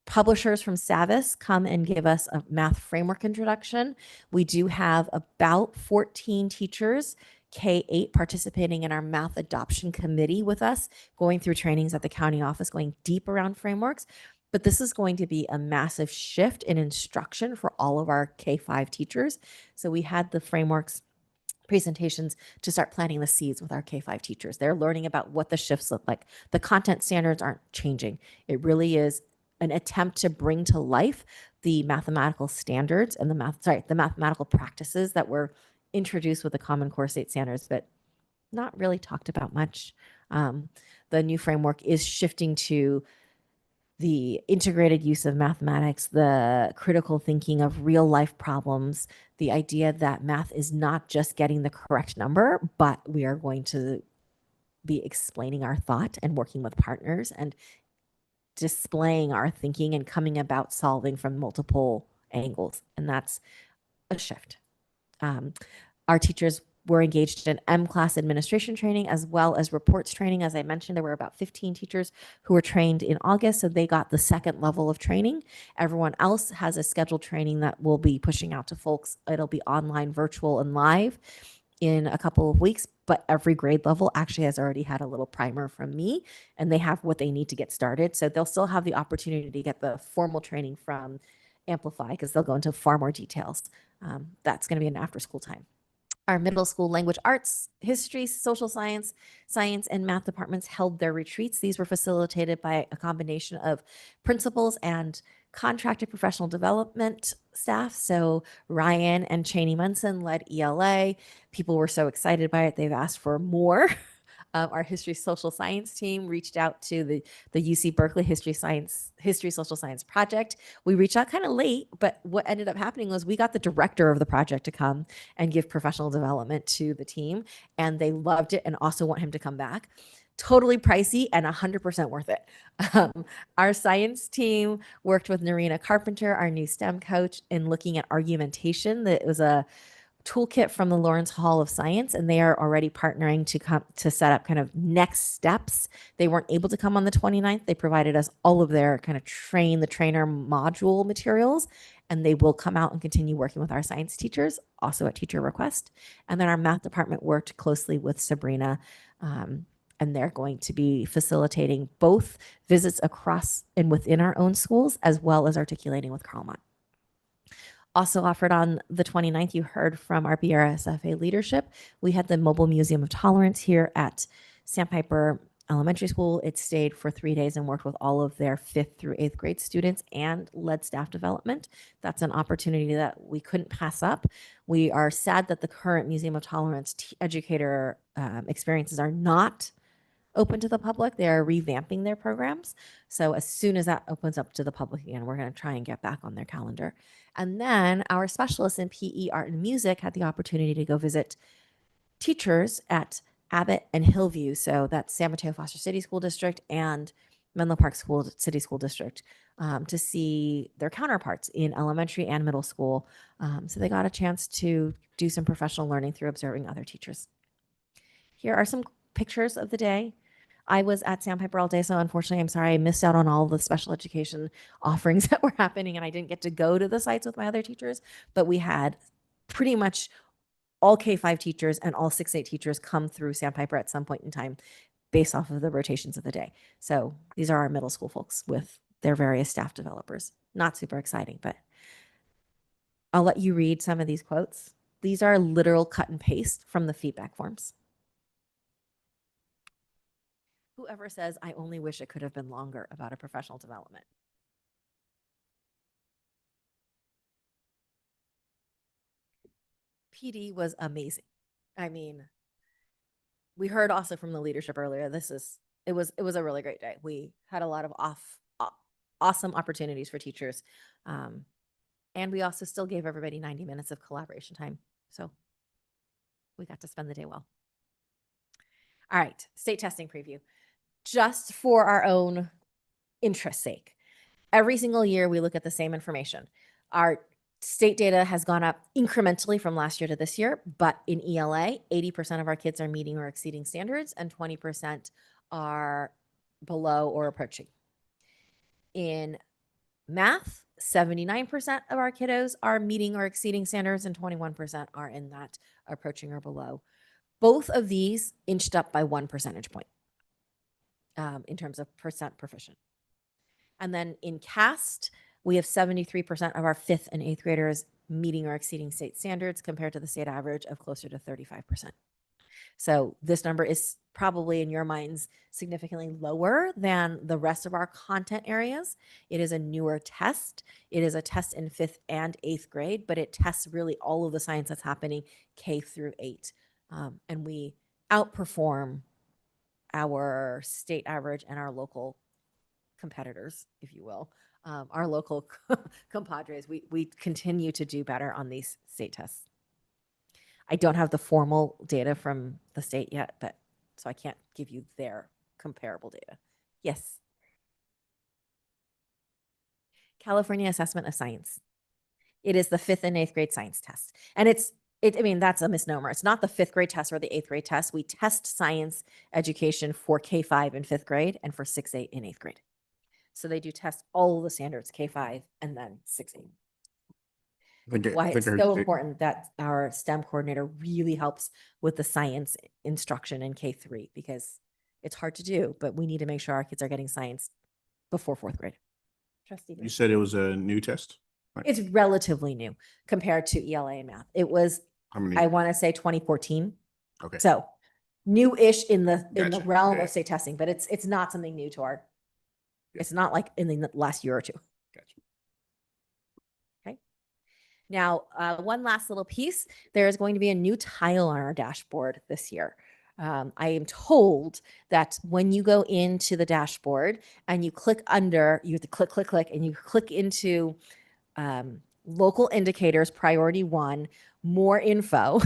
publishers from Savis come and give us a math framework introduction. We do have about 14 teachers, K-8, participating in our math adoption committee with us, going through trainings at the county office, going deep around frameworks. But this is going to be a massive shift in instruction for all of our K-5 teachers. So we had the frameworks presentations to start planting the seeds with our K-5 teachers. They're learning about what the shifts look like. The content standards aren't changing. It really is an attempt to bring to life the mathematical standards and the mathematical practices that were introduced with the Common Core State Standards, but not really talked about much. The new framework is shifting to the integrated use of mathematics, the critical thinking of real life problems, the idea that math is not just getting the correct number, but we are going to be explaining our thought and working with partners and displaying our thinking and coming about solving from multiple angles. And that's a shift. Our teachers were engaged in M-class administration training as well as reports training. As I mentioned, there were about 15 teachers who were trained in August, so they got the second level of training. Everyone else has a scheduled training that we'll be pushing out to folks. It'll be online, virtual, and live in a couple of weeks, but every grade level actually has already had a little primer from me, and they have what they need to get started. So they'll still have the opportunity to get the formal training from Amplify because they'll go into far more details. That's going to be an after-school time. Our middle school language arts, history, social science, science, and math departments held their retreats. These were facilitated by a combination of principals and contracted professional development staff. So Ryan and Cheney Munson led ELA. People were so excited by it, they've asked for more. Our history social science team reached out to the UC Berkeley history social science project. We reached out kind of late, but what ended up happening was we got the director of the project to come and give professional development to the team, and they loved it and also want him to come back. Totally pricey and 100% worth it. Our science team worked with Narina Carpenter, our new STEM coach, in looking at argumentation. That was a toolkit from the Lawrence Hall of Science, and they are already partnering to set up kind of next steps. They weren't able to come on the 29th. They provided us all of their kind of train the trainer module materials, and they will come out and continue working with our science teachers, also at teacher request. And then our math department worked closely with Sabrina, and they're going to be facilitating both visits across and within our own schools, as well as articulating with Carlmont. Also offered on the 29th, you heard from our BRSFA leadership. We had the Mobile Museum of Tolerance here at Sandpiper Elementary School. It stayed for 3 days and worked with all of their 5th through 8th grade students and led staff development. That's an opportunity that we couldn't pass up. We are sad that the current Museum of Tolerance educator experiences are not open to the public. They are revamping their programs. So as soon as that opens up to the public again, we're going to try and get back on their calendar. And then our specialists in PE, art, and music had the opportunity to go visit teachers at Abbott and Hillview. So that's San Mateo Foster City School District and Menlo Park City School District to see their counterparts in elementary and middle school. So they got a chance to do some professional learning through observing other teachers. Here are some pictures of the day. I was at Sandpiper all day, so unfortunately, I'm sorry I missed out on all the special education offerings that were happening, and I didn't get to go to the sites with my other teachers, but we had pretty much all K-5 teachers and all 6-8 teachers come through Sandpiper at some point in time based off of the rotations of the day. So these are our middle school folks with their various staff developers. Not super exciting, but I'll let you read some of these quotes. These are literal cut and paste from the feedback forms. Whoever says, I only wish it could have been longer about a professional development. PD was amazing. I mean, we heard also from the leadership earlier, it was a really great day. We had a lot of awesome opportunities for teachers. And we also still gave everybody 90 minutes of collaboration time. So we got to spend the day well. All right, state testing preview. Just for our own interest's sake, every single year we look at the same information. Our state data has gone up incrementally from last year to this year, but in ELA, 80% of our kids are meeting or exceeding standards and 20% are below or approaching. In math, 79% of our kiddos are meeting or exceeding standards and 21% are in that approaching or below. Both of these inched up by 1 percentage point in terms of percent proficient. And then in CAST, we have 73% of our 5th and 8th graders meeting or exceeding state standards compared to the state average of closer to 35%. So this number is probably in your minds significantly lower than the rest of our content areas. It is a newer test. It is a test in 5th and 8th grade, but it tests really all of the science that's happening K through 8. And we outperform our state average and our local competitors, if you will, our local compadres. We continue to do better on these state tests. I don't have the formal data from the state yet, but so I can't give you their comparable data. Yes. California Assessment of Science. It is the 5th and 8th grade science test. And I mean, that's a misnomer. It's not the 5th grade test or the 8th grade test. We test science education for K-5 in 5th grade and for 6-8 in 8th grade. So they do test all of the standards, K-5 and then 6-8. Why it's so important that our STEM coordinator really helps with the science instruction in K-3, because it's hard to do, but we need to make sure our kids are getting science before 4th grade. Trustee, You said it was a new test? it's relatively new compared to ELA and math. It was, How many? I want to say 2014. Okay. So new-ish in the Gotcha. realm Okay. of state testing, but it's not something new to our. It's not like in the last year or two. Gotcha. Okay. Now, one last little piece. There is going to be a new tile on our dashboard this year. I am told that when you go into the dashboard and you click under, you have to click, and you click into local indicators, priority 1, more info,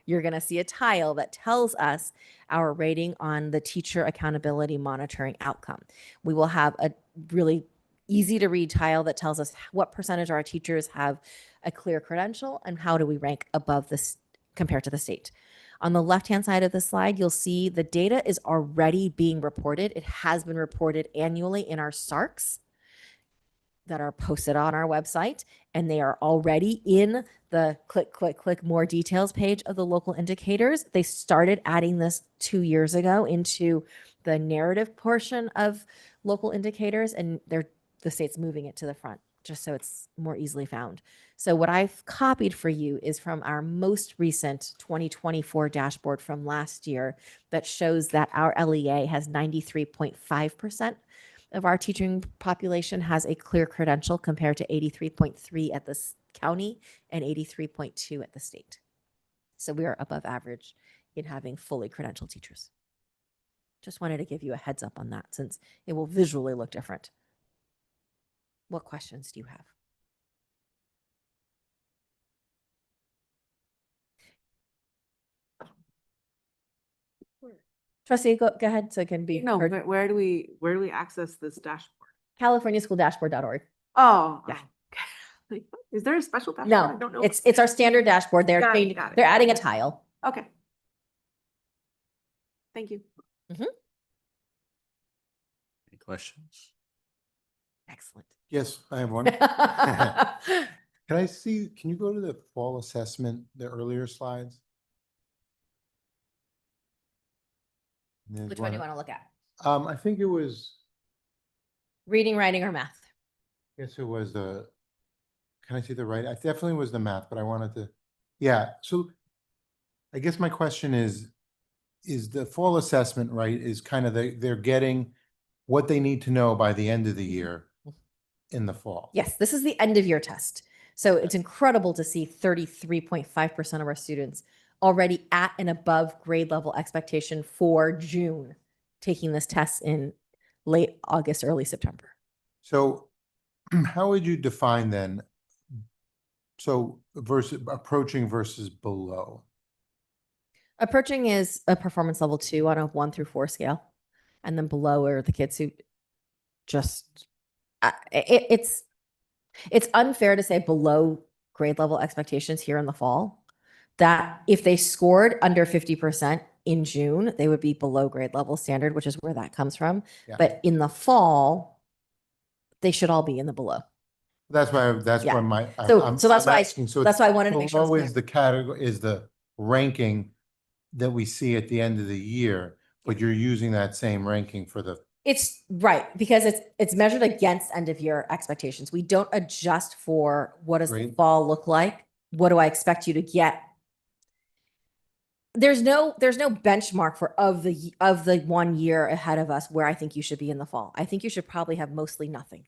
you're going to see a tile that tells us our rating on the teacher accountability monitoring outcome. We will have a really easy to read tile that tells us what percentage of our teachers have a clear credential and how do we rank above this compared to the state. On the left-hand side of the slide, you'll see the data is already being reported. It has been reported annually in our SARCs that are posted on our website, and they are already in the click more details page of the local indicators. They started adding this 2 years ago into the narrative portion of local indicators, and the state's moving it to the front just so it's more easily found. So what I've copied for you is from our most recent 2024 dashboard from last year that shows that our LEA has 93.5% of our teaching population has a clear credential compared to 83.3 at the county and 83.2 at the state. So we are above average in having fully credentialed teachers. Just wanted to give you a heads up on that since it will visually look different. What questions do you have? Trustee, go ahead so it can be No, heard. but where do we access this dashboard? CaliforniaSchoolDashboard.org. Oh, Yeah. okay. Is there a special dashboard? No, I don't know. it's our standard dashboard. They're Got it, got it. they're adding a tile. Okay. Thank you. Any questions? Excellent. Yes, I have one. Can you go to the fall assessment, the earlier slides? There's Which one do you want to look at? I think it was, Reading, writing, or math? it was can I see the right? I definitely was the math, but I wanted to, yeah. So I guess my question is, is the fall assessment, right, is kind of they're getting what they need to know by the end of the year in the fall. Yes, this is the end of year test. So it's incredible to see 33.5% of our students already at and above grade level expectation for June, taking this test in late August, early September. So how would you define then? So versus approaching versus below. Approaching is a performance level 2 on a 1 through 4 scale. And then below are the kids who just, it's unfair to say below grade level expectations here in the fall, that if they scored under 50% in June, they would be below grade level standard, which is where that comes from. Yeah. But in the fall, they should all be in the below. That's why, that's Yeah. why my, So that's why, asking, so that's it's why I wanted to make sure. below it's is clear. the category, is the ranking that we see at the end of the year, but you're using that same ranking for the, It's right, because it's measured against end of year expectations. We don't adjust for what does the Great. fall look like? What do I expect you to get? There's no benchmark for of the 1 year ahead of us where I think you should be in the fall. I think you should probably have mostly nothing.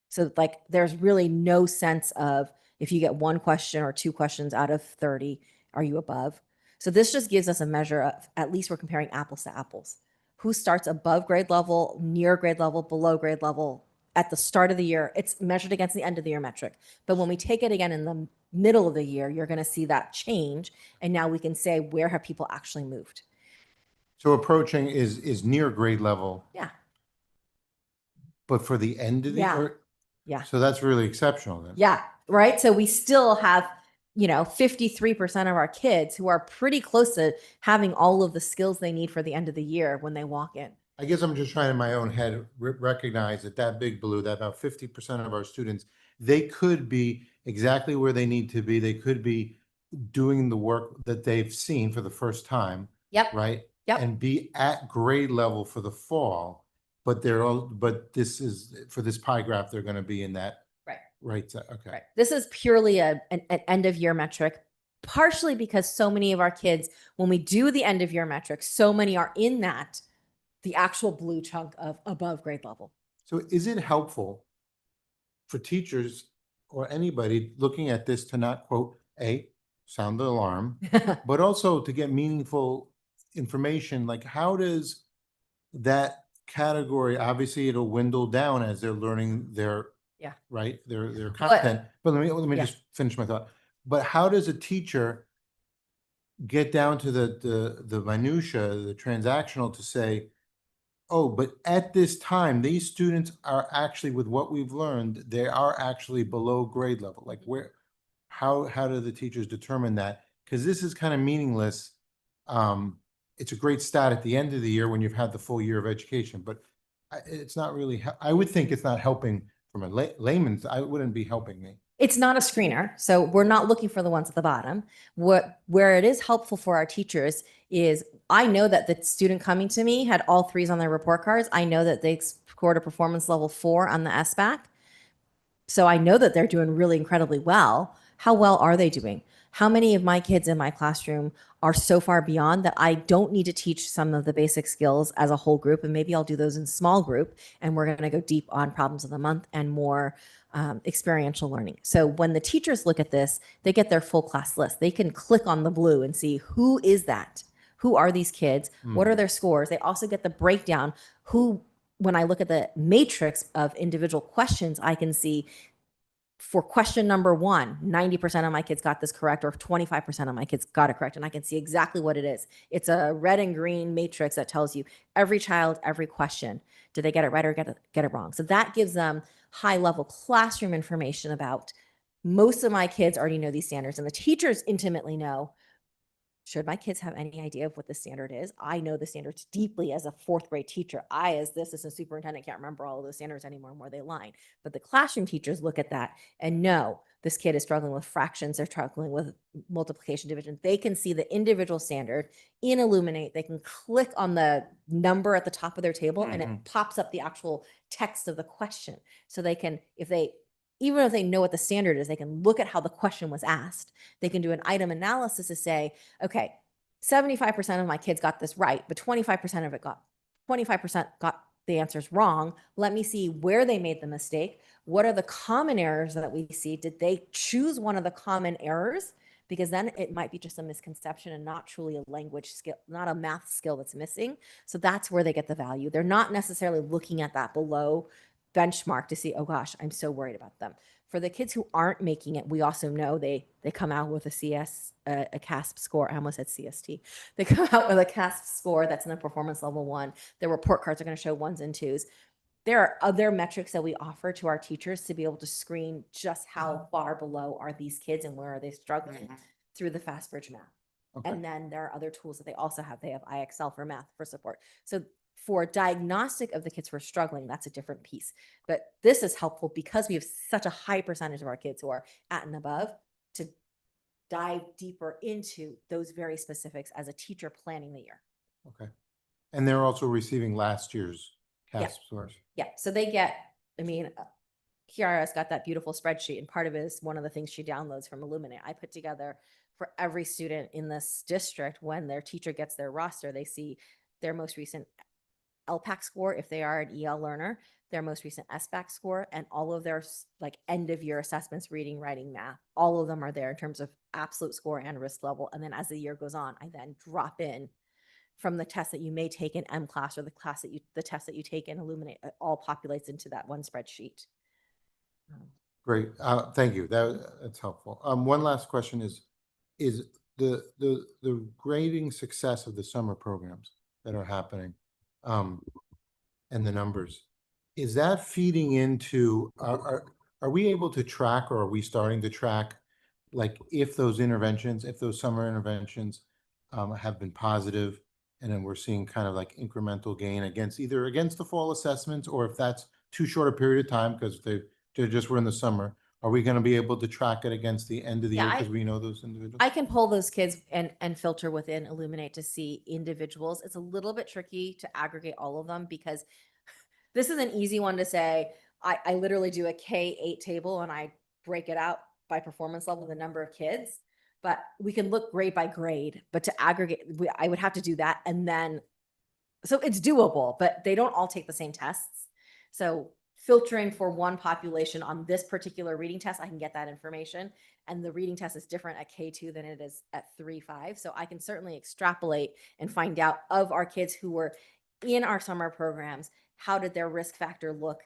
So like there's really no sense of if you get 1 question or 2 questions out of 30, are you above? So this just gives us a measure of, at least we're comparing apples to apples. Who starts above grade level, near grade level, below grade level at the start of the year? It's measured against the end of the year metric. But when we take it again in the middle of the year, you're going to see that change. And now we can say, where have people actually moved? so approaching is near grade level, Yeah. but for the end of the Yeah. year. Yeah. So that's really exceptional then. Yeah. Right. So we still have, 53% of our kids who are pretty close to having all of the skills they need for the end of the year when they walk in. I guess I'm just trying in my own head recognize that big blue, that about 50% of our students, they could be exactly where they need to be. They could be doing the work that they've seen for the first time. Yep. Right? Yep. And be at grade level for the fall, but but this is, for this pie graph, they're going to be in that. Right. Right. Okay. Right. This is purely an end of year metric, partially because so many of our kids, when we do the end of year metric, so many are in that, the actual blue chunk of above grade level. So is it helpful for teachers or anybody looking at this to not quote, sound the alarm, but also to get meaningful information? Like, how does that category, obviously it'll dwindle down as they're learning their, Yeah. right, their content. But let me Yeah. just finish my thought. But how does a teacher get down to the minutia, the transactional, to say, oh, but at this time, these students are actually, with what we've learned, they are actually below grade level? Like, where, how do the teachers determine that? Because this is kind of meaningless. It's a great stat at the end of the year when you've had the full year of education, but it's not really, I would think it's not helping from a layman's, I wouldn't be helping me. It's not a screener, so we're not looking for the ones at the bottom. Where it is helpful for our teachers is, I know that the student coming to me had all 3s on their report cards. I know that they scored a performance level 4 on the SBAC. So I know that they're doing really incredibly well. How well are they doing? How many of my kids in my classroom are so far beyond that I don't need to teach some of the basic skills as a whole group? And maybe I'll do those in small group, and we're going to go deep on problems of the month and more experiential learning. So when the teachers look at this, they get their full class list. They can click on the blue and see, who is that? Who are these kids? What are their scores? They also get the breakdown. When I look at the matrix of individual questions, I can see, for question number 1, 90% of my kids got this correct, or 25% of my kids got it correct. And I can see exactly what it is. It's a red and green matrix that tells you every child, every question. Did they get it right or get it wrong? So that gives them high level classroom information about, most of my kids already know these standards, and the teachers intimately know, should my kids have any idea of what the standard is? I know the standards deeply as a 4th grade teacher. I, as this assistant superintendent, can't remember all of those standards anymore and where they line. But the classroom teachers look at that and know this kid is struggling with fractions. They're struggling with multiplication, division. They can see the individual standard in Illuminate. They can click on the number at the top of their table and it pops up the actual text of the question. So they can, even if they know what the standard is, they can look at how the question was asked. They can do an item analysis to say, okay, 75% of my kids got this right, but 25% got the answers wrong. Let me see where they made the mistake. What are the common errors that we see? Did they choose one of the common errors? Because then it might be just a misconception and not truly a language skill, not a math skill that's missing. So that's where they get the value. They're not necessarily looking at that below benchmark to see, oh gosh, I'm so worried about them. For the kids who aren't making it, we also know they come out with a CASP score. I almost said CST. They come out with a CASP score that's in the performance level 1. Their report cards are going to show 1s and 2s. There are other metrics that we offer to our teachers to be able to screen just how far below are these kids and where are they struggling through the FastBridge math. Okay. And then there are other tools that they also have. They have IXL for math for support. So for diagnostic of the kids who are struggling, that's a different piece. But this is helpful because we have such a high percentage of our kids who are at and above to dive deeper into those very specifics as a teacher planning the year. Okay. And they're also receiving last year's Yeah. CASP scores. Yeah, so they get, I mean, Kiara's got that beautiful spreadsheet, and part of it is one of the things she downloads from Illuminate. I put together for every student in this district, when their teacher gets their roster, they see their most recent LPAC score, if they are an EL learner, their most recent SBAC score, and all of their like end of year assessments, reading, writing, math, all of them are there in terms of absolute score and risk level. And then as the year goes on, I then drop in from the test that you may take in M class or the test that you take in Illuminate. It all populates into that one spreadsheet. Great. Thank you. That's helpful. One last question is the grading success of the summer programs that are happening, and the numbers, is that feeding into, are we able to track, or are we starting to track, like if those summer interventions have been positive, and then we're seeing kind of like incremental gain against the fall assessments, or if that's too short a period of time because they just were in the summer, are we going to be able to track it against the end of the year because we know those individuals? I can pull those kids and filter within Illuminate to see individuals. It's a little bit tricky to aggregate all of them because this is an easy one to say. I literally do a K-8 table and I break it out by performance level, the number of kids, but we can look grade by grade, but to aggregate, I would have to do that. And then, so it's doable, but they don't all take the same tests. So filtering for one population on this particular reading test, I can get that information. And the reading test is different at K2 than it is at 3-5. So I can certainly extrapolate and find out of our kids who were in our summer programs, how did their risk factor look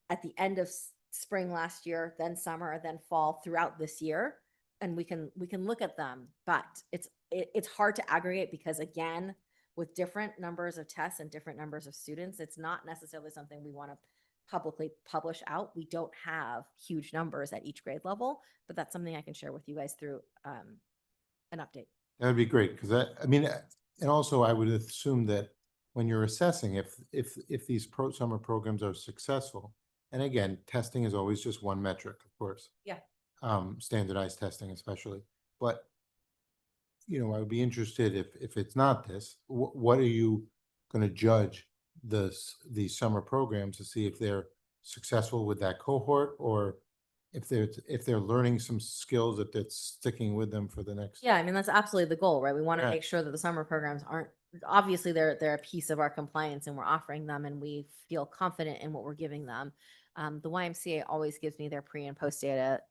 at the end of spring last year, then summer, then fall throughout this year. And we can look at them, but it's hard to aggregate because again, with different numbers of tests and different numbers of students, it's not necessarily something we want to publicly publish out. We don't have huge numbers at each grade level, but that's something I can share with you guys through an update. That would be great, because I mean, and also I would assume that when you're assessing if these summer programs are successful, and again, testing is always just one metric, of course. Yeah. Standardized testing especially, but I would be interested if it's not this, what are you going to judge these summer programs to see if they're successful with that cohort, or if they're learning some skills that's sticking with them for the next. Yeah, I mean, that's absolutely the goal, right? We want to Yeah. make sure that the summer programs aren't, obviously they're a piece of our compliance and we're offering them and we feel confident in what we're giving them. The YMCA always gives me their pre and post data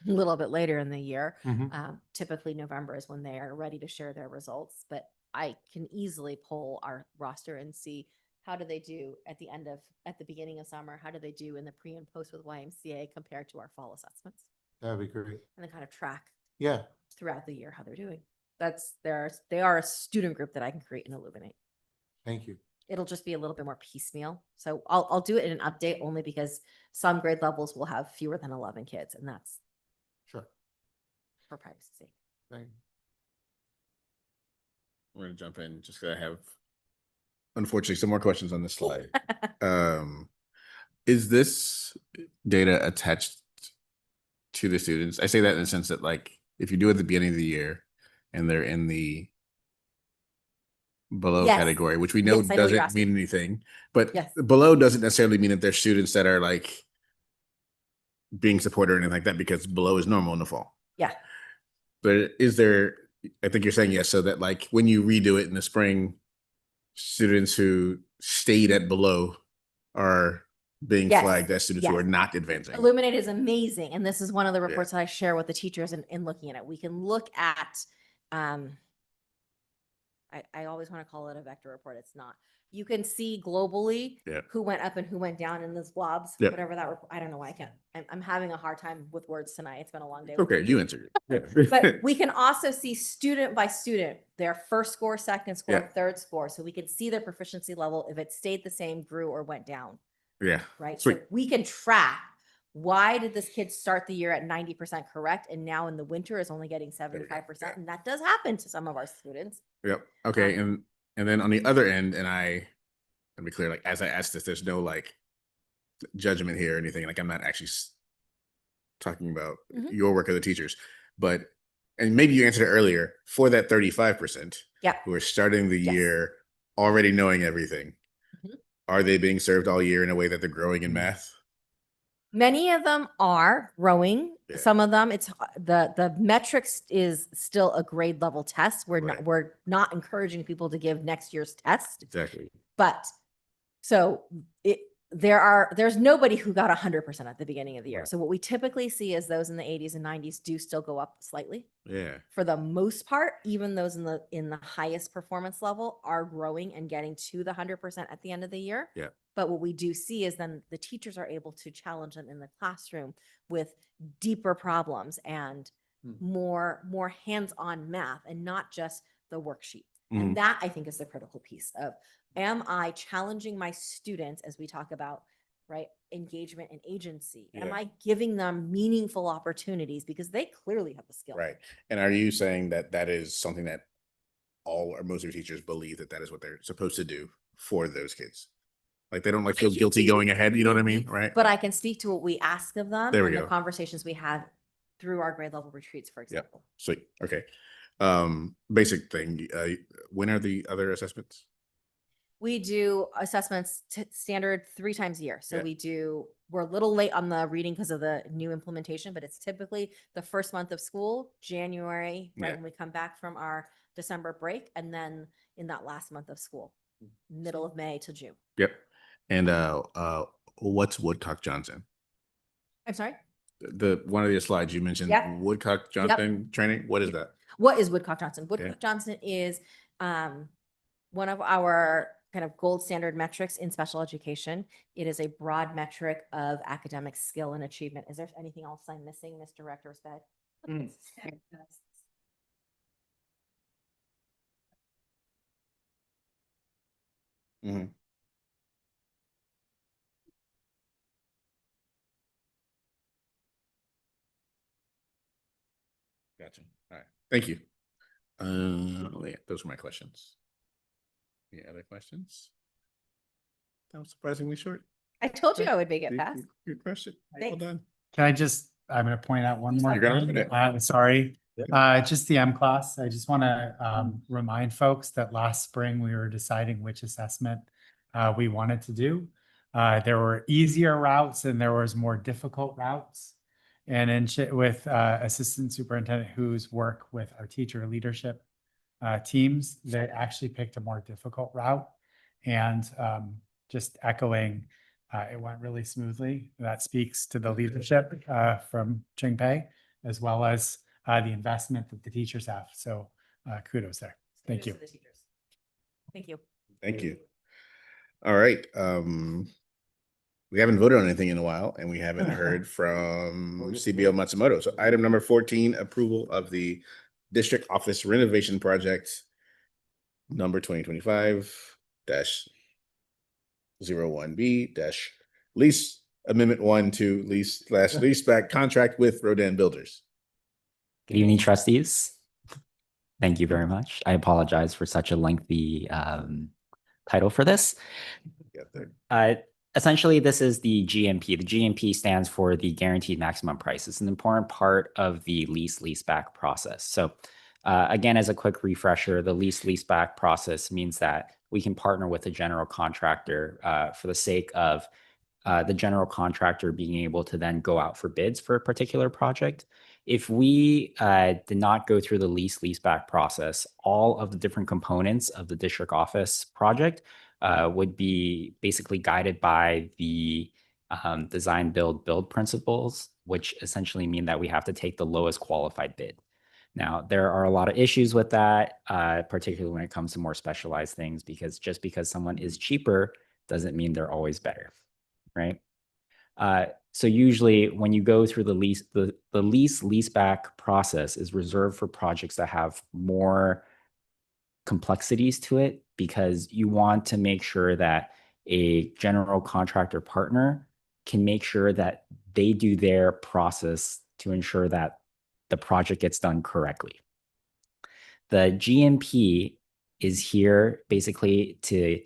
a little bit later in the year. Mhm. Typically November is when they are ready to share their results, but I can easily pull our roster and see how do they do at the beginning of summer, how do they do in the pre and post with YMCA compared to our fall assessments, That'd be great. and then kind of track Yeah. throughout the year how they're doing. They are a student group that I can create and Illuminate. Thank you. It'll just be a little bit more piecemeal. So I'll do it in an update only because some grade levels will have fewer than 11 kids, and that's Sure. for privacy sake. Thank you. We're gonna jump in just because I have, unfortunately, some more questions on this slide. Is this data attached to the students? I say that in the sense that, like, if you do it at the beginning of the year and they're in the below Yes. category, which we know Yes, I know what you're doesn't mean anything, but Yes. below doesn't necessarily mean that they're students that are like being supported or anything like that, because below is normal in the fall. Yeah. But is there I think you're saying yes, so that like when you redo it in the spring, students who stayed at below are being Yes, flagged as students who yes. are not advancing. Illuminate is amazing. And this is one of the Yeah. reports that I share with the teachers in looking at it. We can look at, I always want to call it a vector report. It's not. You can see globally Yeah. who went up and who went down in those blobs, Yeah. whatever that, I don't know why I can't. I'm having a hard time with words tonight. It's been a long day. Okay, you answered it. But we can also see student by student, their first score, second score, Yeah. third score. So we can see their proficiency level, if it stayed the same, grew, or went down, Yeah. right? Sweet. So we can track, why did this kid start the year at 90% correct and now in the winter is only getting 75%? And that does happen to some of our students. Yep. Okay. And then on the other end, and let me be clear, like as I asked this, there's no like judgment here or anything. Like I'm not actually talking about Mhm. your work of the teachers, but and maybe you answered it earlier, for that 35% Yep. who are starting the Yes. year already knowing everything, Mhm. are they being served all year in a way that they're growing in math? Many of them are growing. Yeah. Some of them, it's the metrics is still a grade level test. Right. We're not encouraging people to give next year's test, Exactly. but so there's nobody who got 100% at the beginning of the year. Right. So what we typically see is those in the 80s and 90s do still go up slightly. Yeah. For the most part, even those in the highest performance level are growing and getting to the 100% at the end of the year. Yeah. But what we do see is then the teachers are able to challenge them in the classroom with deeper problems and more hands-on math and not just the worksheet. Mhm. And that I think is the critical piece of, am I challenging my students as we talk about, right, engagement and agency? Am Yeah. I giving them meaningful opportunities because they clearly have the skill? Right. And are you saying that that is something that all or most of your teachers believe that that is what they're supposed to do for those kids? Like they don't like feel guilty going ahead. You know what I mean? Right. But I can speak to what we ask of them There we and the go. conversations we have through our grade level retreats, for Yep. example. Sweet. Okay. Basic thing. When are the other assessments? We do assessments standard 3 times a year. So Yeah. we're a little late on the reading because of the new implementation, but it's typically the first month of school, January, right Yeah. when we come back from our December break, and then in that last month of school, middle of May to June. Yep. And what's Woodcock Johnson? I'm sorry? The one of your slides you mentioned Yep. Woodcock Johnson training. What is that? What is Woodcock Johnson? Woodcock Okay. Johnson is one of our kind of gold standard metrics in special education. It is a broad metric of academic skill and achievement. Is there anything else I'm missing, Mr. Director Sped? Mhm. Gotcha. All right. Thank you. Yeah, those are my questions. Any other questions? That was surprisingly short. I told you I would make it Good- fast. Good question. Well Thanks. done. Can I just, I'm going to point out one more You're gonna thing. read it. Sorry. Just the M class. I just want to remind folks that last spring we were deciding which assessment we wanted to do. There were easier routes and there was more difficult routes. And with Assistant Superintendent Hu's work with our teacher leadership teams, they actually picked a more difficult route. And just echoing, it went really smoothly. That speaks to the leadership from Ching Pei, as well as the investment that the teachers have. So kudos there. Thank you. Kudos to the teachers. Thank you. Thank you. All right. We haven't voted on anything in a while, and we haven't heard from CBO Matsumoto. So item number 14, approval of the district office renovation project number 2025-01B- lease amendment 1 to lease/leaseback contract with Rodan Builders. Good evening, trustees. Thank you very much. I apologize for such a lengthy title for this. Got there. Essentially, this is the GMP. The GMP stands for the guaranteed maximum price. It's an important part of the leaseback process. So again, as a quick refresher, the leaseback process means that we can partner with a general contractor for the sake of the general contractor being able to then go out for bids for a particular project. if we did not go through the lease-back process, all of the different components of the district office project would be basically guided by the design, build principles, which essentially mean that we have to take the lowest qualified bid. Now, there are a lot of issues with that, particularly when it comes to more specialized things, because just because someone is cheaper doesn't mean they're always better, right? So usually when you go through the lease-back process is reserved for projects that have more complexities to it, because you want to make sure that a general contractor partner can make sure that they do their process to ensure that the project gets done correctly. The GMP is here basically to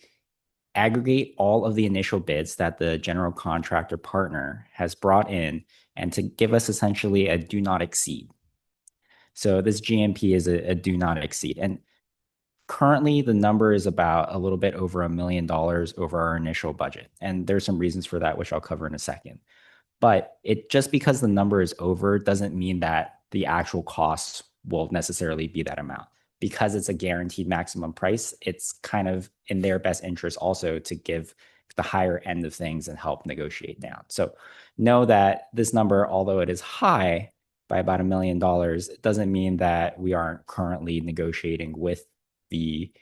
aggregate all of the initial bids that the general contractor partner has brought in and to give us essentially a do not exceed. So this GMP is a do not exceed. And currently the number is about a little bit over $1 million over our initial budget. And there's some reasons for that, which I'll cover in a second. But it just because the number is over doesn't mean that the actual costs will necessarily be that amount. Because it's a guaranteed maximum price, it's kind of in their best interest also to give the higher end of things and help negotiate down. So know that this number, although it is high by about $1 million, it doesn't mean that we aren't currently negotiating with the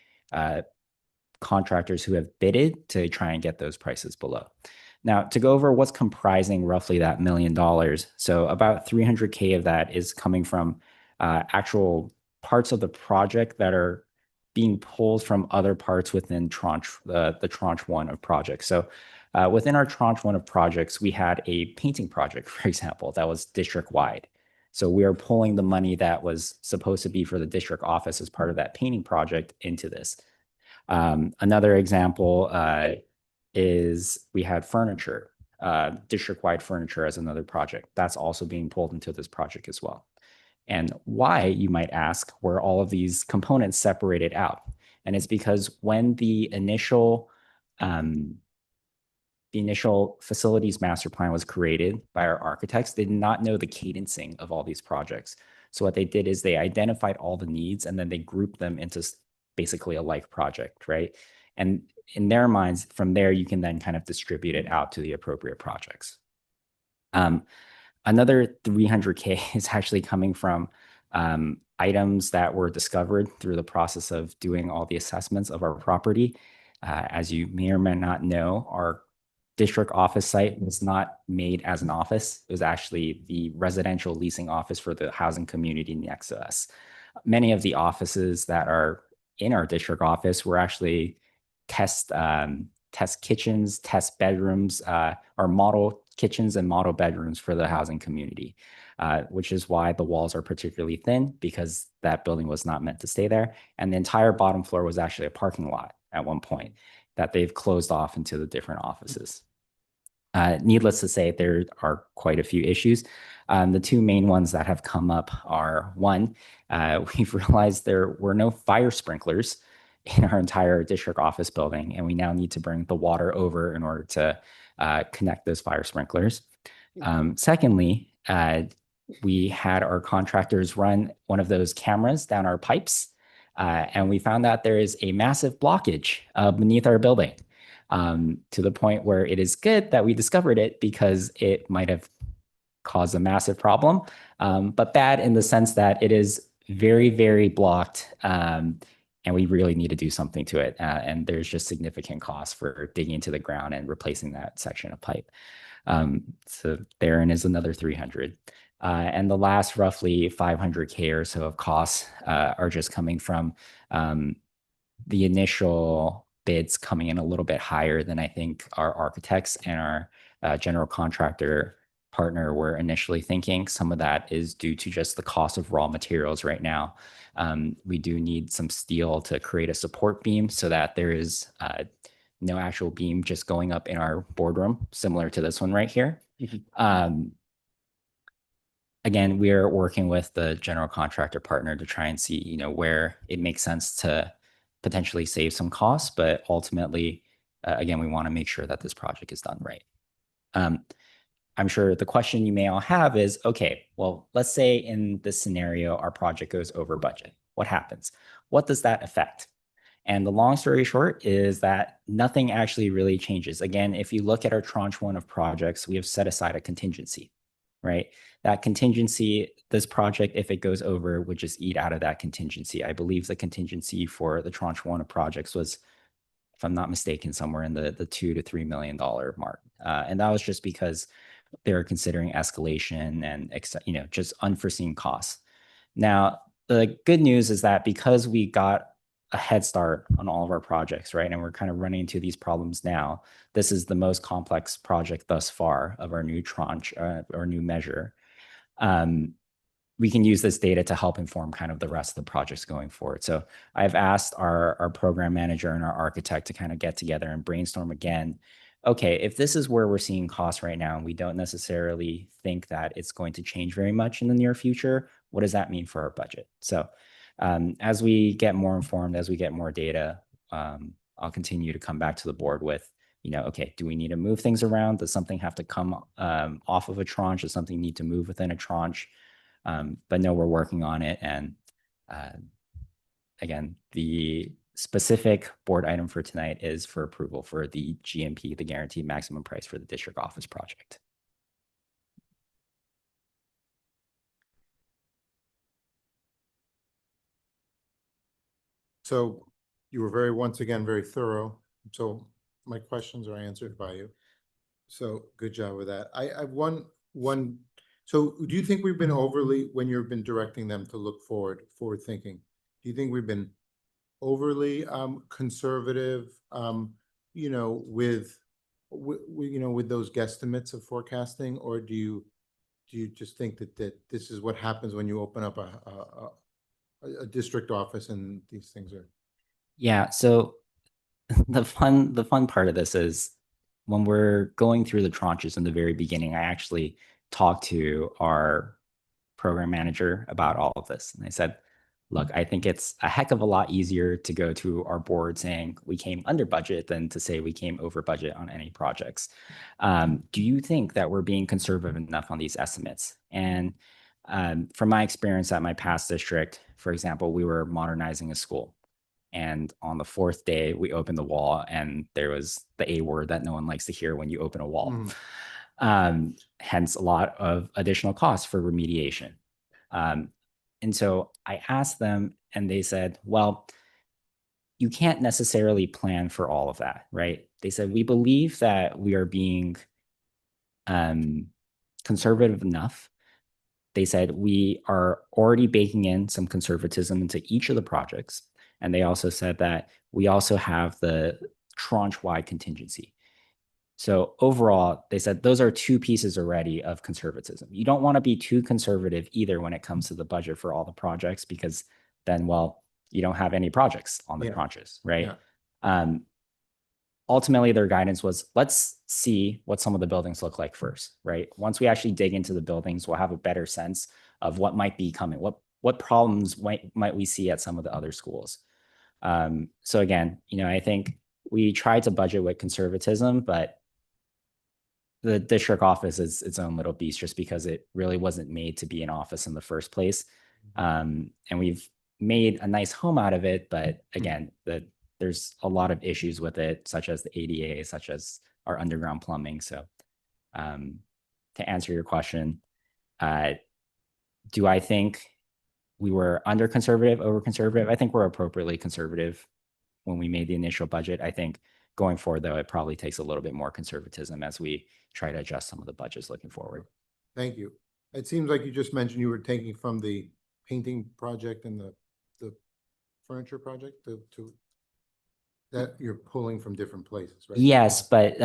contractors who have bidded to try and get those prices below. Now, to go over what's comprising roughly that $1 million, so about 300K of that is coming from actual parts of the project that are being pulled from other parts within the tranche one of projects. So within our tranche one of projects, we had a painting project, for example, that was district-wide. So we are pulling the money that was supposed to be for the district office as part of that painting project into this. Another example is we had furniture, district-wide furniture as another project. That's also being pulled into this project as well. And why, you might ask, were all of these components separated out? And it's because when the initial facilities master plan was created by our architects, they did not know the cadencing of all these projects. So what they did is they identified all the needs and then they grouped them into basically a like project, right? And in their minds, from there, you can then kind of distribute it out to the appropriate projects. Another 300K is actually coming from items that were discovered through the process of doing all the assessments of our property. As you may or may not know, our district office site was not made as an office. It was actually the residential leasing office for the housing community next to us. Many of the offices that are in our district office were actually test kitchens, test bedrooms, or model kitchens and model bedrooms for the housing community, which is why the walls are particularly thin, because that building was not meant to stay there. And the entire bottom floor was actually a parking lot at one point that they've closed off into the different offices. Needless to say, there are quite a few issues. The two main ones that have come up are, one, we've realized there were no fire sprinklers in our entire district office building, and we now need to bring the water over in order to connect those fire sprinklers. Secondly, we had our contractors run one of those cameras down our pipes, and we found that there is a massive blockage beneath our building, to the point where it is good that we discovered it, because it might have caused a massive problem, but bad in the sense that it is very, very blocked, and we really need to do something to it. And there's just significant costs for digging into the ground and replacing that section of pipe. So therein is another 300. And the last roughly 500K or so of costs are just coming from the initial bids coming in a little bit higher than I think our architects and our general contractor partner were initially thinking. Some of that is due to just the cost of raw materials right now. We do need some steel to create a support beam so that there is no actual beam just going up in our boardroom, similar to this one right here. Again, we are working with the general contractor partner to try and see, where it makes sense to potentially save some costs, but ultimately, again, we want to make sure that this project is done right. I'm sure the question you may all have is, okay, well, let's say in this scenario, our project goes over budget. What happens? What does that affect? And the long story short is that nothing actually really changes. Again, if you look at our tranche 1 of projects, we have set aside a contingency, right? That contingency, this project, if it goes over, would just eat out of that contingency. I believe the contingency for the tranche 1 of projects was, if I'm not mistaken, somewhere in the $2 to $3 million mark. And that was just because they were considering escalation and just unforeseen costs. Now, the good news is that because we got a head start on all of our projects, right, and we're kind of running into these problems now, this is the most complex project thus far of our new tranche or new measure. We can use this data to help inform kind of the rest of the projects going forward. So I've asked our program manager and our architect to kind of get together and brainstorm again. Okay, if this is where we're seeing costs right now and we don't necessarily think that it's going to change very much in the near future, what does that mean for our budget? So as we get more informed, as we get more data, I'll continue to come back to the board with, okay, do we need to move things around? Does something have to come off of a tranche? Does something need to move within a tranche? But no, we're working on it. And again, the specific board item for tonight is for approval for the GMP, the guaranteed maximum price for the district office project. So you were once again, very thorough. So my questions are answered by you. So good job with that. I have one, so do you think we've been overly, when you've been directing them to look forward thinking, do you think we've been overly conservative, with those guesstimates of forecasting, or do you just think that this is what happens when you open up a district office and these things are? Yeah. So the fun part of this is when we're going through the tranches in the very beginning, I actually talked to our program manager about all of this. And I said, look, I think it's a heck of a lot easier to go to our board saying we came under budget than to say we came over budget on any projects. Do you think that we're being conservative enough on these estimates? And from my experience at my past district, for example, we were modernizing a school. And on the 4th day, we opened the wall and there was the A word that no one likes to hear when you open a wall. Hence a lot of additional costs for remediation. And so I asked them and they said, well, you can't necessarily plan for all of that, right? They said, we believe that we are being conservative enough. They said, we are already baking in some conservatism into each of the projects. And they also said that we also have the tranche-wide contingency. So overall, they said those are 2 pieces already of conservatism. You don't want to be too conservative either when it comes to the budget for all the projects, because then, well, you don't have any projects on the tranches, right? Yeah. Ultimately, their guidance was, let's see what some of the buildings look like first, right? Once we actually dig into the buildings, we'll have a better sense of what might be coming, what problems might we see at some of the other schools. So again, I think we tried to budget with conservatism, but the district office is its own little beast just because it really wasn't made to be an office in the first place. And we've made a nice home out of it, but again, there's a lot of issues with it, such as the ADA, such as our underground plumbing. So to answer your question, do I think we were under conservative, over conservative? I think we're appropriately conservative when we made the initial budget. I think going forward, though, it probably takes a little bit more conservatism as we try to adjust some of the budgets looking forward. Thank you. It seems like you just mentioned you were taking from the painting project and the furniture project to that you're pulling from different places, right? Yes, but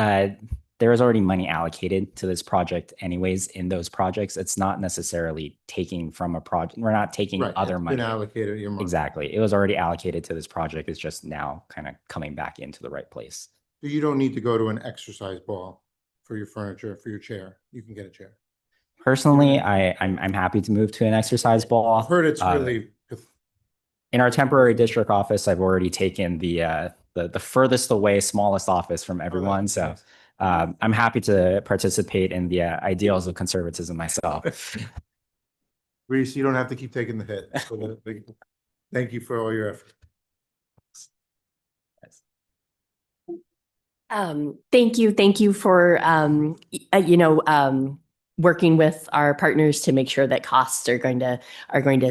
there is already money allocated to this project anyways in those projects. It's not necessarily taking from a project. We're not taking other money. Been allocated your money. Exactly. It was already allocated to this project. It's just now kind of coming back into the right place. So you don't need to go to an exercise ball for your furniture, for your chair. You can get a chair. Personally, I'm happy to move to an exercise ball. I've heard it's really in our temporary district office. I've already taken the furthest away, smallest office from everyone. So I'm happy to participate in the ideals of conservatism myself. Reese, you don't have to keep taking the hit. Thank you for all your effort. Thank you. Thank you for, working with our partners to make sure that costs are going to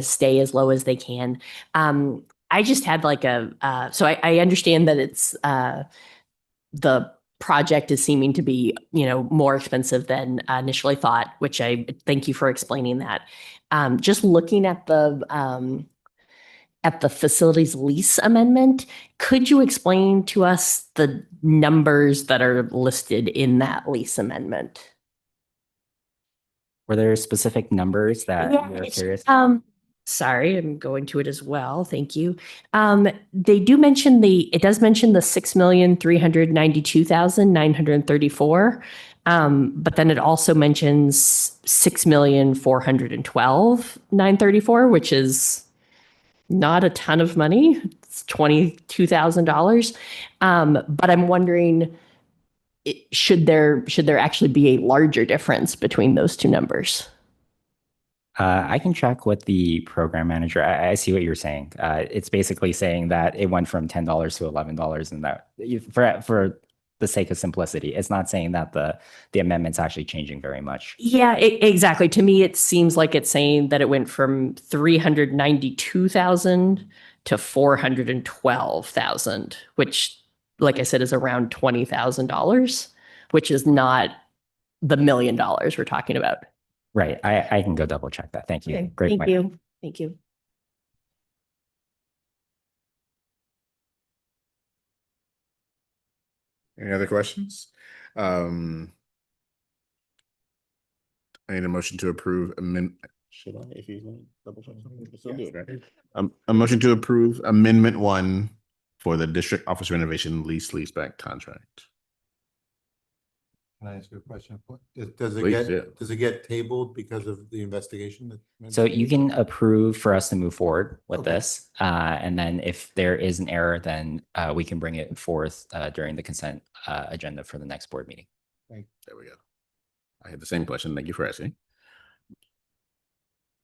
stay as low as they can. I just had like so I understand that it's, the project is seeming to be, more expensive than initially thought, which I thank you for explaining that. Just looking at the facilities lease amendment, could you explain to us the numbers that are listed in that lease amendment? Were there specific numbers that you're curious? Sorry, I'm going to it as well. Thank you. It does mention the 6,392,934. But then it also mentions 6,412,934, which is not a ton of money. It's $22,000. But I'm wondering, should there actually be a larger difference between those two numbers? I can check with the program manager. I see what you're saying. It's basically saying that it went from $10 to $11, and that for the sake of simplicity, it's not saying that the amendment's actually changing very much. Yeah, exactly. To me, it seems like it's saying that it went from 392,000 to 412,000, which, like I said, is around $20,000, which is not the $1 million we're talking about. Right. I can go double check that. Thank you. Okay, Great thank point. you. Thank you. Any other questions? I need a motion to approve should I, if he's going to double check something, we'll still do it, right? A motion to approve Amendment 1 for the district office renovation leaseback contract. Can I ask you a question? Does Please, it get tabled because of the investigation? So you can approve for us to move forward with Okay. this. And then if there is an error, then we can bring it forth during the consent agenda for the next board meeting. There we go. I had the same question. Thank you for asking.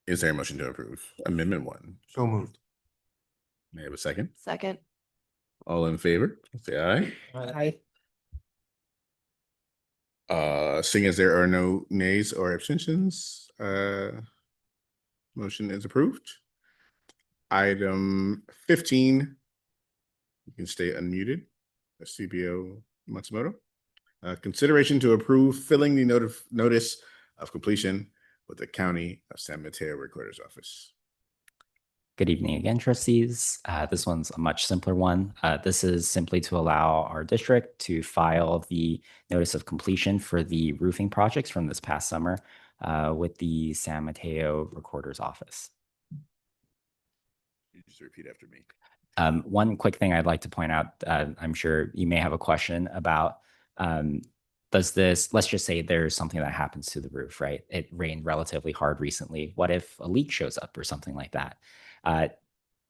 Is there a motion to approve Amendment 1? So moved. May I have a second? Second. All in favor, say aye. Aye. Seeing as there are no nays or abstentions, motion is approved. Item 15, you can stay unmuted. CBO Matsumoto. Consideration to approve filling the notice of completion with the County of San Mateo Recorder's Office. Good evening again, trustees. This one's a much simpler one. This is simply to allow our district to file the notice of completion for the roofing projects from this past summer with the San Mateo Recorder's Office. You just repeat after me. One quick thing I'd like to point out, I'm sure you may have a question about, let's just say there's something that happens to the roof, right? It rained relatively hard recently. What if a leak shows up or something like that?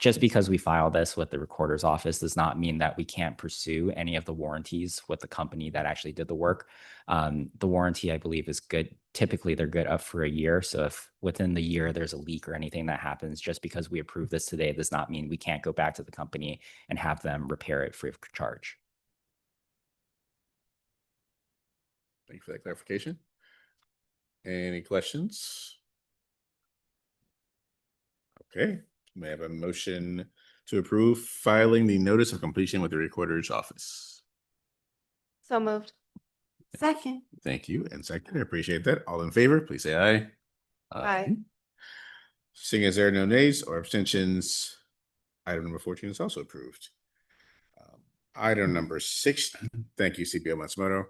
Just because we file this with the recorder's office does not mean that we can't pursue any of the warranties with the company that actually did the work. The warranty, I believe, is good. Typically, they're good up for a year. So if within the year there's a leak or anything that happens, just because we approve this today does not mean we can't go back to the company and have them repair it free of charge. Thank you for that clarification. Any questions? Okay, may I have a motion to approve filing the notice of completion with the recorder's office? So moved. Second. Thank you. And second, I appreciate that. All in favor, please say aye. Aye. Seeing as there are no nays or abstentions, item number 14 is also approved. Item number 6, thank you, CBO Matsumoto.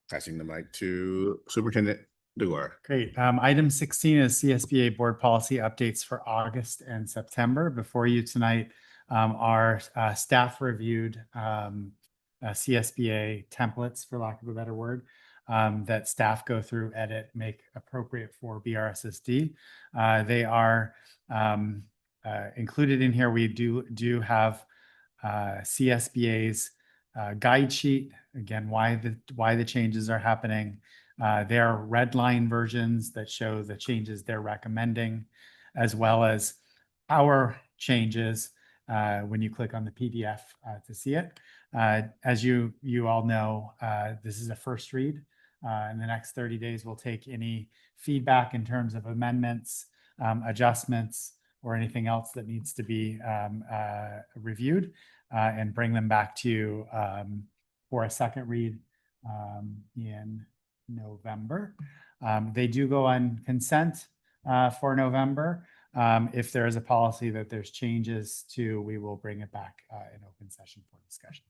Passing the mic to Superintendent DeGuara. Great. Item 16 is CSBA board policy updates for August and September. Before you tonight, our staff reviewed CSBA templates, for lack of a better word, that staff go through, edit, make appropriate for BRSSD. They are included in here. We do have CSBA's guide sheet, again, why the changes are happening. Their red line versions that show the changes they're recommending, as well as our changes when you click on the PDF to see it. As you all know, this is a first read. In the next 30 days, we'll take any feedback in terms of amendments, adjustments, or anything else that needs to be reviewed and bring them back to you for a second read in November. They do go on consent for November. If there is a policy that there's changes to, we will bring it back in open session for discussion.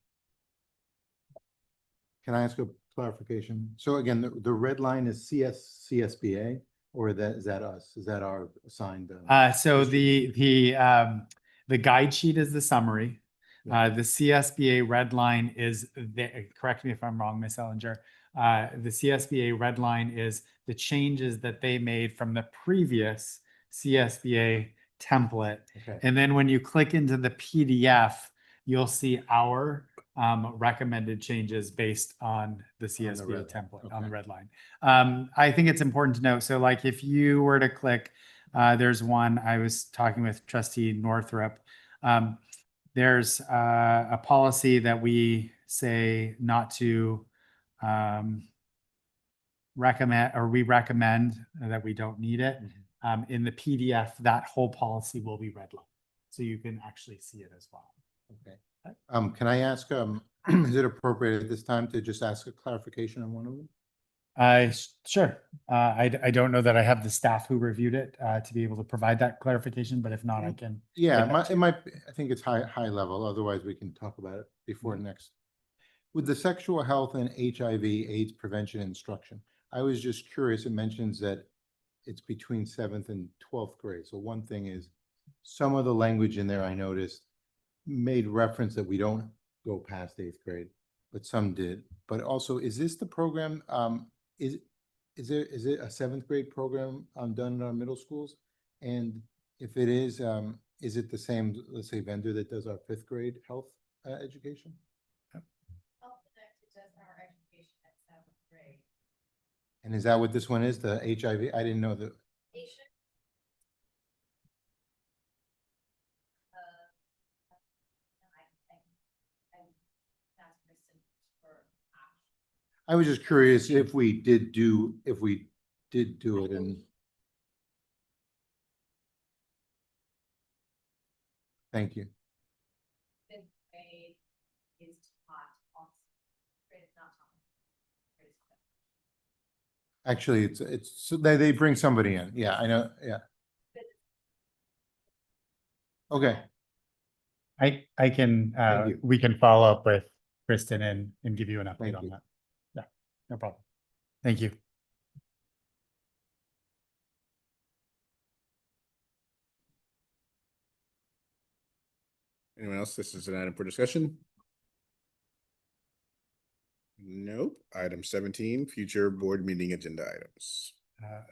Can I ask a clarification? So again, the red line is CSBA, or is that us? Is that our assigned? So the guide sheet is the summary. The CSBA red line is correct me if I'm wrong, Ms. Ellinger. The CSBA red line is the changes that they made from the previous CSBA template. Okay. And then when you click into the PDF, you'll see our recommended changes based on the CSBA template on the red line. I think it's important to note. So like if you were to click, there's one, I was talking with Trustee Northrup. There's a policy that we say not to recommend, or we recommend that we don't need it. In the PDF, that whole policy will be redlined, so you can actually see it as well. Okay. Can I ask, is it appropriate at this time to just ask a clarification on one of them? Sure. I don't know that I have the staff who reviewed it to be able to provide that clarification, but if not, I can. Yeah, it might be, I think it's high level. Otherwise, we can talk about it before next. With the sexual health and HIV/AIDS prevention instruction, I was just curious. It mentions that it's between 7th and 12th grade. So one thing is, some of the language in there I noticed made reference that we don't go past 8th grade, but some did. But also, is this the program? Is it a 7th grade program done in our middle schools? And if it is it the same, let's say, vendor that does our 5th grade health education? And is that what this one is, the HIV? I didn't know that. I was just curious if we did do it and. Thank you. Actually, it's so they bring somebody in. Yeah, I know. Yeah. Okay. I can Thank you. we can follow up with Kristen and give you an update Thank on you. that. Yeah, no problem. Thank you. Anyone else? This is an item for discussion. Nope. Item 17, future board meeting agenda items.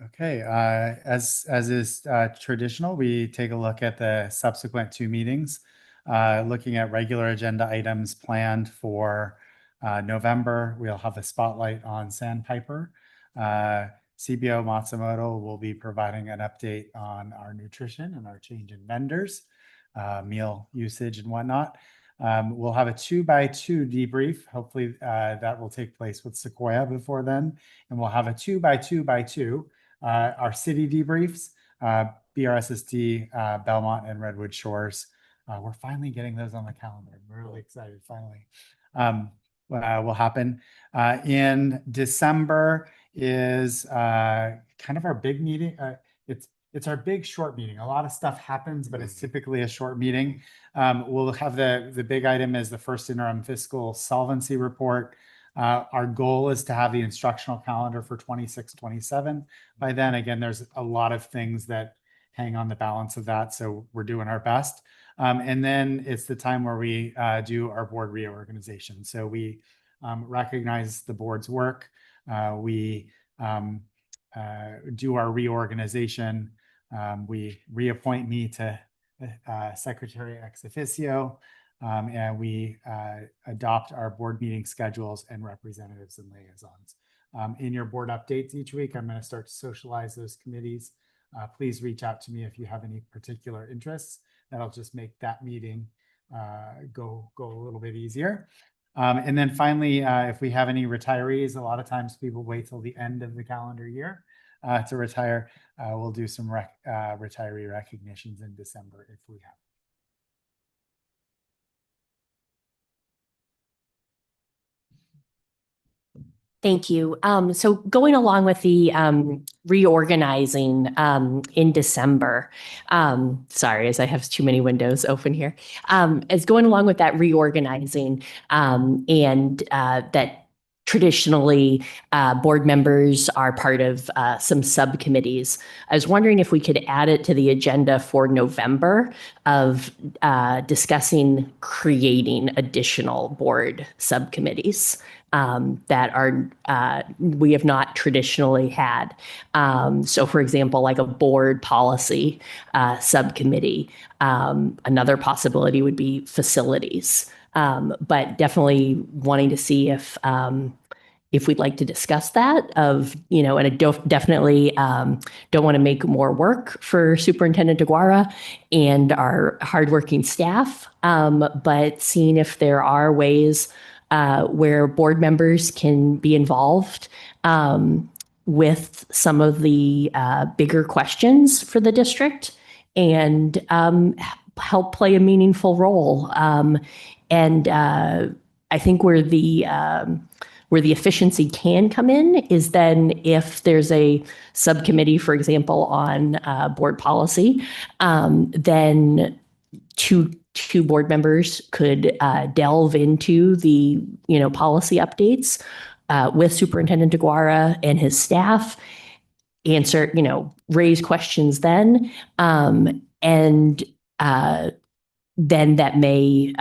Okay, as is traditional, we take a look at the subsequent 2 meetings, looking at regular agenda items planned for November. We'll have a spotlight on Sandpiper. CBO Matsumoto will be providing an update on our nutrition and our change in vendors, meal usage and whatnot. We'll have a 2x2 debrief. Hopefully that will take place with Sequoia before then. And we'll have a 2x2x2, our city debriefs, BRSSD, Belmont and Redwood Shores. We're finally getting those on the calendar. I'm really excited, finally. Will happen. In December is kind of our big meeting. It's our big short meeting. A lot of stuff happens, but it's typically a short meeting. We'll have the big item as the first interim fiscal solvency report. Our goal is to have the instructional calendar for 26-27 by then. Again, there's a lot of things that hang on the balance of that, so we're doing our best. And then it's the time where we do our board reorganization. So we recognize the board's work. We do our reorganization. We reappoint me to secretary ex officio. and we adopt our board meeting schedules and representatives and liaisons. In your board updates each week, I'm going to start to socialize those committees. Please reach out to me if you have any particular interests. That'll just make that meeting go a little bit easier. And then finally, if we have any retirees, a lot of times people wait till the end of the calendar year to retire. We'll do some retiree recognitions in December if we have. Thank you. So going along with the reorganizing in December, sorry, as I have too many windows open here, as going along with that reorganizing and that traditionally board members are part of some subcommittees. I was wondering if we could add it to the agenda for November of discussing creating additional board subcommittees that are we have not traditionally had. So for example, like a board policy subcommittee. Another possibility would be facilities. But definitely wanting to see if we'd like to discuss that and I definitely don't want to make more work for Superintendent DeGuara and our hardworking staff, but seeing if there are ways where board members can be involved with some of the bigger questions for the district and help play a meaningful role. And I think where the efficiency can come in is then if there's a subcommittee, for example, on board policy, then two board members could delve into the policy updates with Superintendent DeGuara and his staff, answer raise questions then, and then that may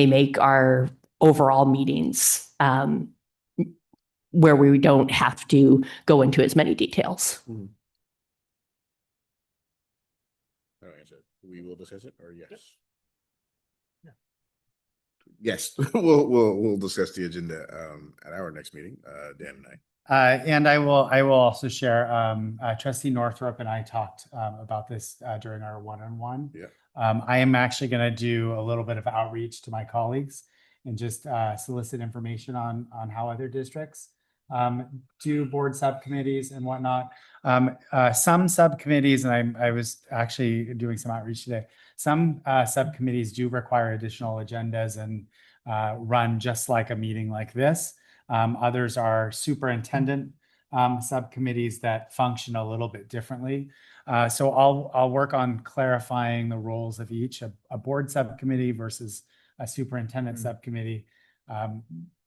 make our overall meetings where we don't have to go into as many details. We will discuss it, or yes? Yes, we'll discuss the agenda at our next meeting, Dan and I. And I will also share, Trustee Northrup and I talked about this during our one-on-one. Yeah. I am actually going to do a little bit of outreach to my colleagues and just solicit information on how other districts do board subcommittees and whatnot. Some subcommittees, and I was actually doing some outreach today, some subcommittees do require additional agendas and run just like a meeting like this. Others are superintendent subcommittees that function a little bit differently. So I'll work on clarifying the roles of each, a board subcommittee versus a superintendent subcommittee.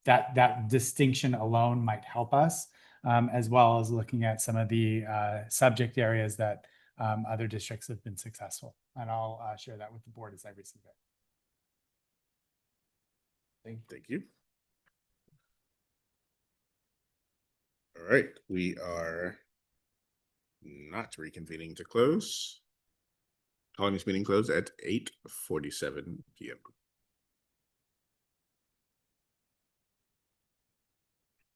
That distinction alone might help us, as well as looking at some of the subject areas that other districts have been successful. And I'll share that with the board as I receive it. Thank you. All right, we are not reconvening to close. Calling this meeting closed at 8:47 p.m.